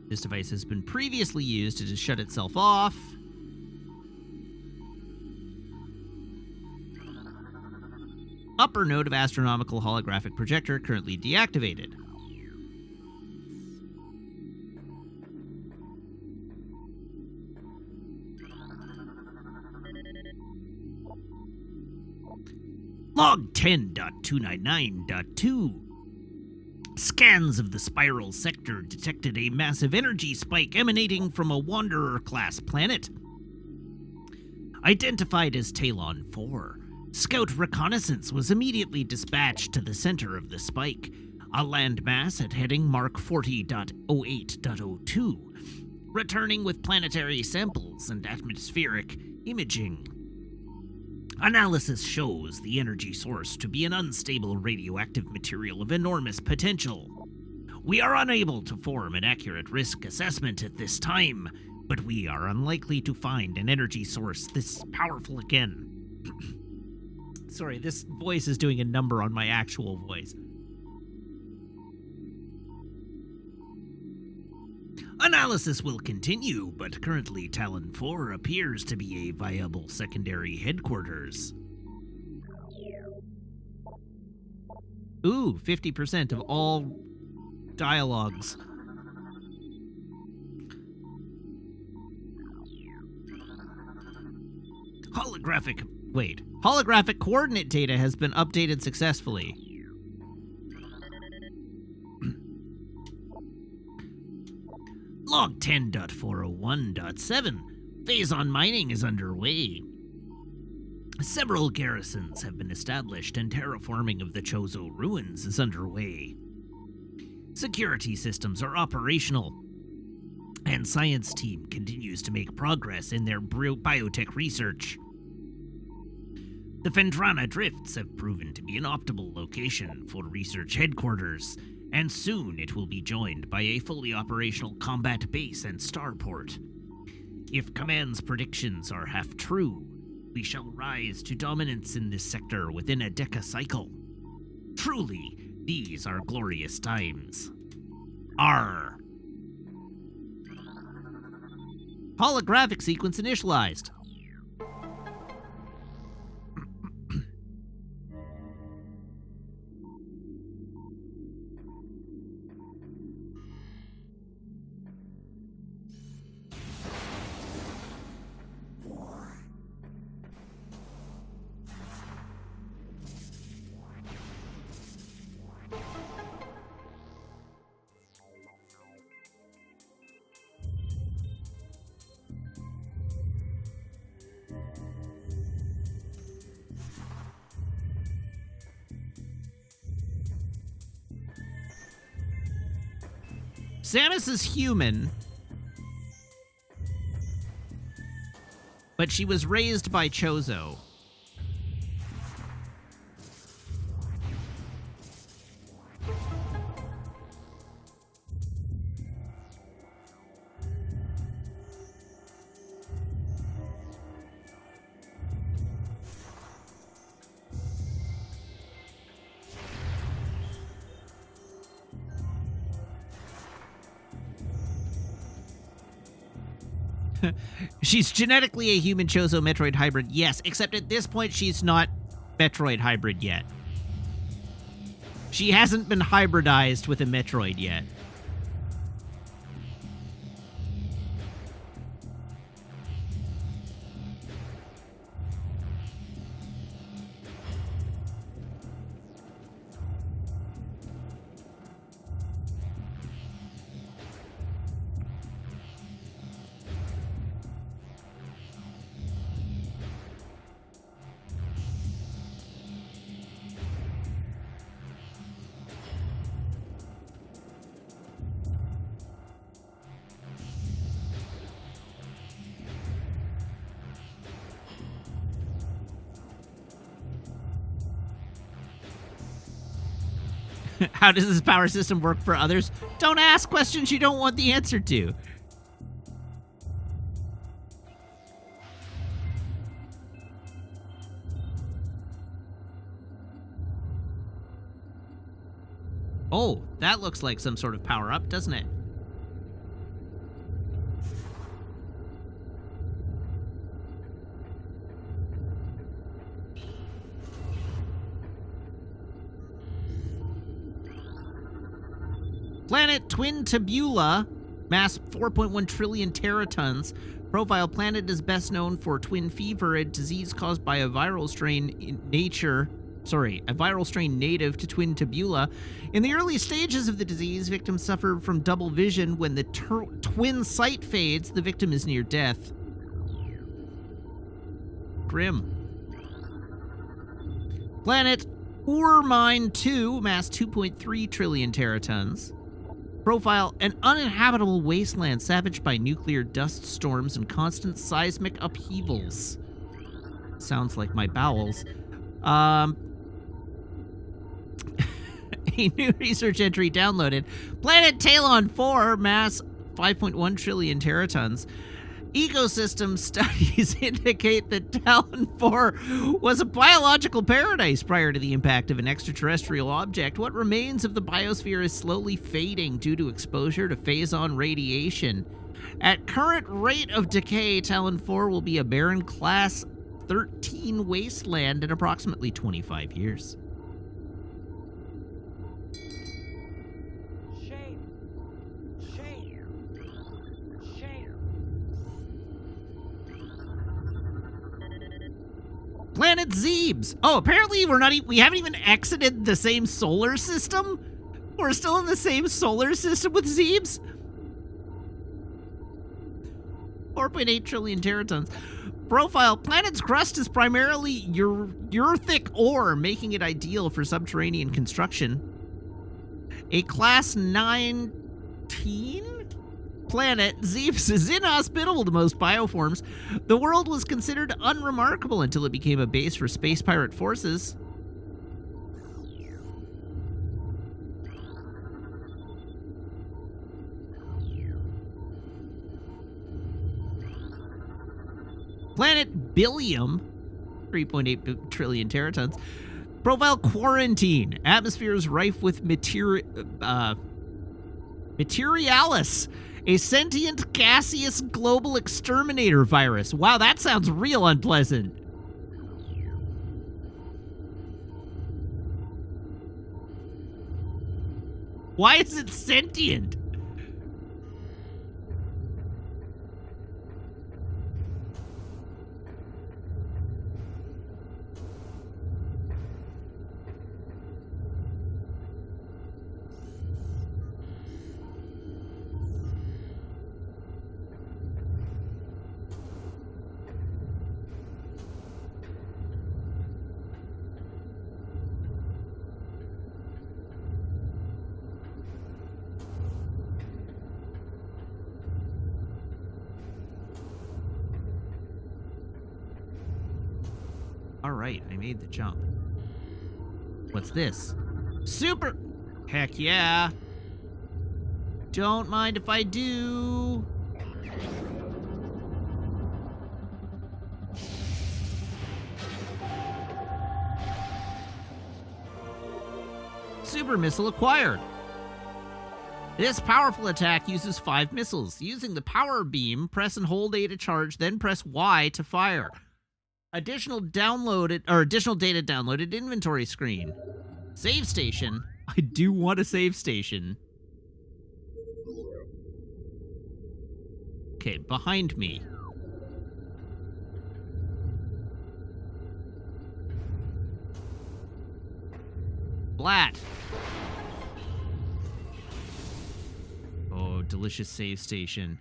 This device has been previously used to shut itself off. Upper node of astronomical holographic projector currently deactivated. Log 10.299.2. Scans of the spiral sector detected a massive energy spike emanating from a Wanderer-class planet. Identified as Talon 4, Scout reconnaissance was immediately dispatched to the center of the spike, a landmass at heading Mark 40.08.02, returning with planetary samples and atmospheric imaging. Analysis shows the energy source to be an unstable radioactive material of enormous potential. We are unable to form an accurate risk assessment at this time, but we are unlikely to find an energy source this powerful again. Sorry, this voice is doing a number on my actual voice. Analysis will continue, but currently Talon 4 appears to be a viable secondary headquarters. Ooh, 50% of all dialogues. Holographic coordinate data has been updated successfully. Log 10.401.7. Phase-on mining is underway. Several garrisons have been established and terraforming of the Chozo ruins is underway. Security systems are operational, and science team continues to make progress in their biotech research. The Fendrana Drifts have proven to be an optimal location for research headquarters, and soon it will be joined by a fully operational combat base and starport. If Command's predictions are half true, we shall rise to dominance in this sector within a decacycle. Truly, these are glorious times. Arr! Holographic sequence initialized. Samus is human, but she was raised by Chozo. She's genetically a human Chozo Metroid hybrid, yes, except at this point she's not Metroid hybrid yet. She hasn't been hybridized with a Metroid yet. How does this power system work for others? Don't ask questions you don't want the answer to. Oh, that looks like some sort of power-up, doesn't it? Planet Twin Tabula Mass 4.1 trillion teratons. Profile: planet is best known for twin fever, a disease caused by a viral strain native to twin tabula. In the early stages of the disease, victims suffer from double vision. When the twin sight fades, the victim is near death. Grim. Planet Urmine 2, mass 2.3 trillion teratons. Profile: an uninhabitable wasteland savaged by nuclear dust storms and constant seismic upheavals. Sounds like my bowels. A new research entry downloaded. Planet Talon 4, mass 5.1 trillion teratons. Ecosystem studies indicate that Talon 4 was a biological paradise prior to the impact of an extraterrestrial object. What remains of the biosphere is slowly fading due to exposure to phazon radiation. At current rate of decay, Talon 4 will be a barren class 13 wasteland in approximately 25 years. Shame. Shame. Shame. Planet Zebes. Oh, apparently we haven't even exited the same solar system. We're still in the same solar system with Zebes. 4.8 trillion teratons. Profile: planet's crust is primarily earthic ore, making it ideal for subterranean construction. A class 19 planet, Zebes is inhospitable to most bioforms. The world was considered unremarkable until it became a base for space pirate forces. Planet Billium, 3.8 trillion teratons. Profile: quarantine. Atmosphere is rife with Materialis, a sentient gaseous global exterminator virus. Wow, that sounds real unpleasant. Why is it sentient? Alright, I made the jump. What's this? Super! Heck yeah! Don't mind if I do. Super missile acquired. This powerful attack uses 5 missiles. Using the power beam, press and hold A to charge, then press Y to fire. Additional data downloaded inventory screen. Save station. I do want a save station. Okay, behind me. Blat. Oh, delicious save station.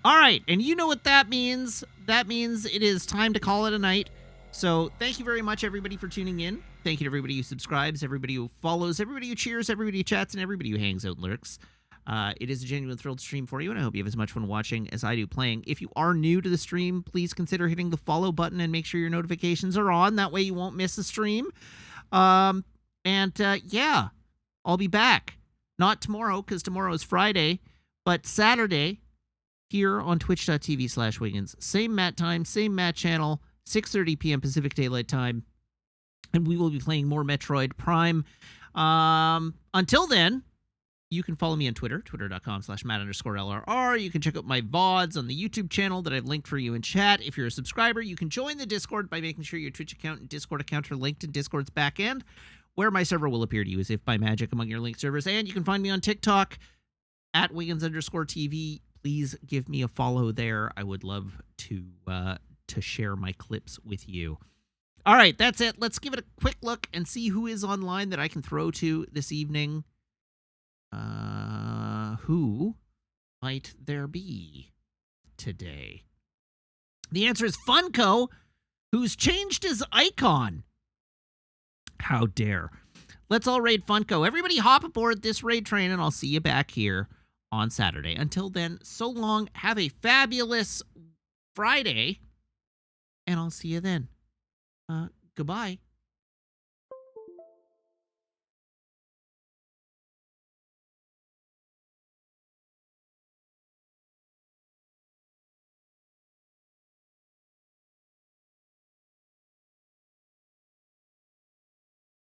All right, and you know what that means. That means it is time to call it a night. So thank you very much, everybody, for tuning in. Thank you to everybody who subscribes, everybody who follows, everybody who cheers, everybody who chats, and everybody who hangs out and lurks. It is a genuine thrill to stream for you, and I hope you have as much fun watching as I do playing. If you are new to the stream, please consider hitting the follow button and make sure your notifications are on. That way you won't miss a stream. Yeah, I'll be back. Not tomorrow, because tomorrow is Friday, but Saturday here on twitch.tv/Wiggins. Same mat time, same mat channel, 6:30 p.m. Pacific Daylight Time. And we will be playing more Metroid Prime. Until then, You can follow me on Twitter, twitter.com/Matt_LRR. You can check out my VODs on the YouTube channel that I've linked for you in chat. If you're a subscriber, you can join the Discord by making sure your Twitch account and Discord account are linked in Discord's backend, where my server will appear to you as if by magic among your linked servers. And you can find me on TikTok at Wiggins_TV. Please give me a follow there. I would love to share my clips with you. All right, that's it. Let's give it a quick look and see who is online that I can throw to this evening. Who might there be today? The answer is Funko, who's changed his icon. How dare. Let's all raid Funko. Everybody hop aboard this raid train, and I'll see you back here on Saturday. Until then, so long. Have a fabulous Friday, and I'll see you then. Goodbye.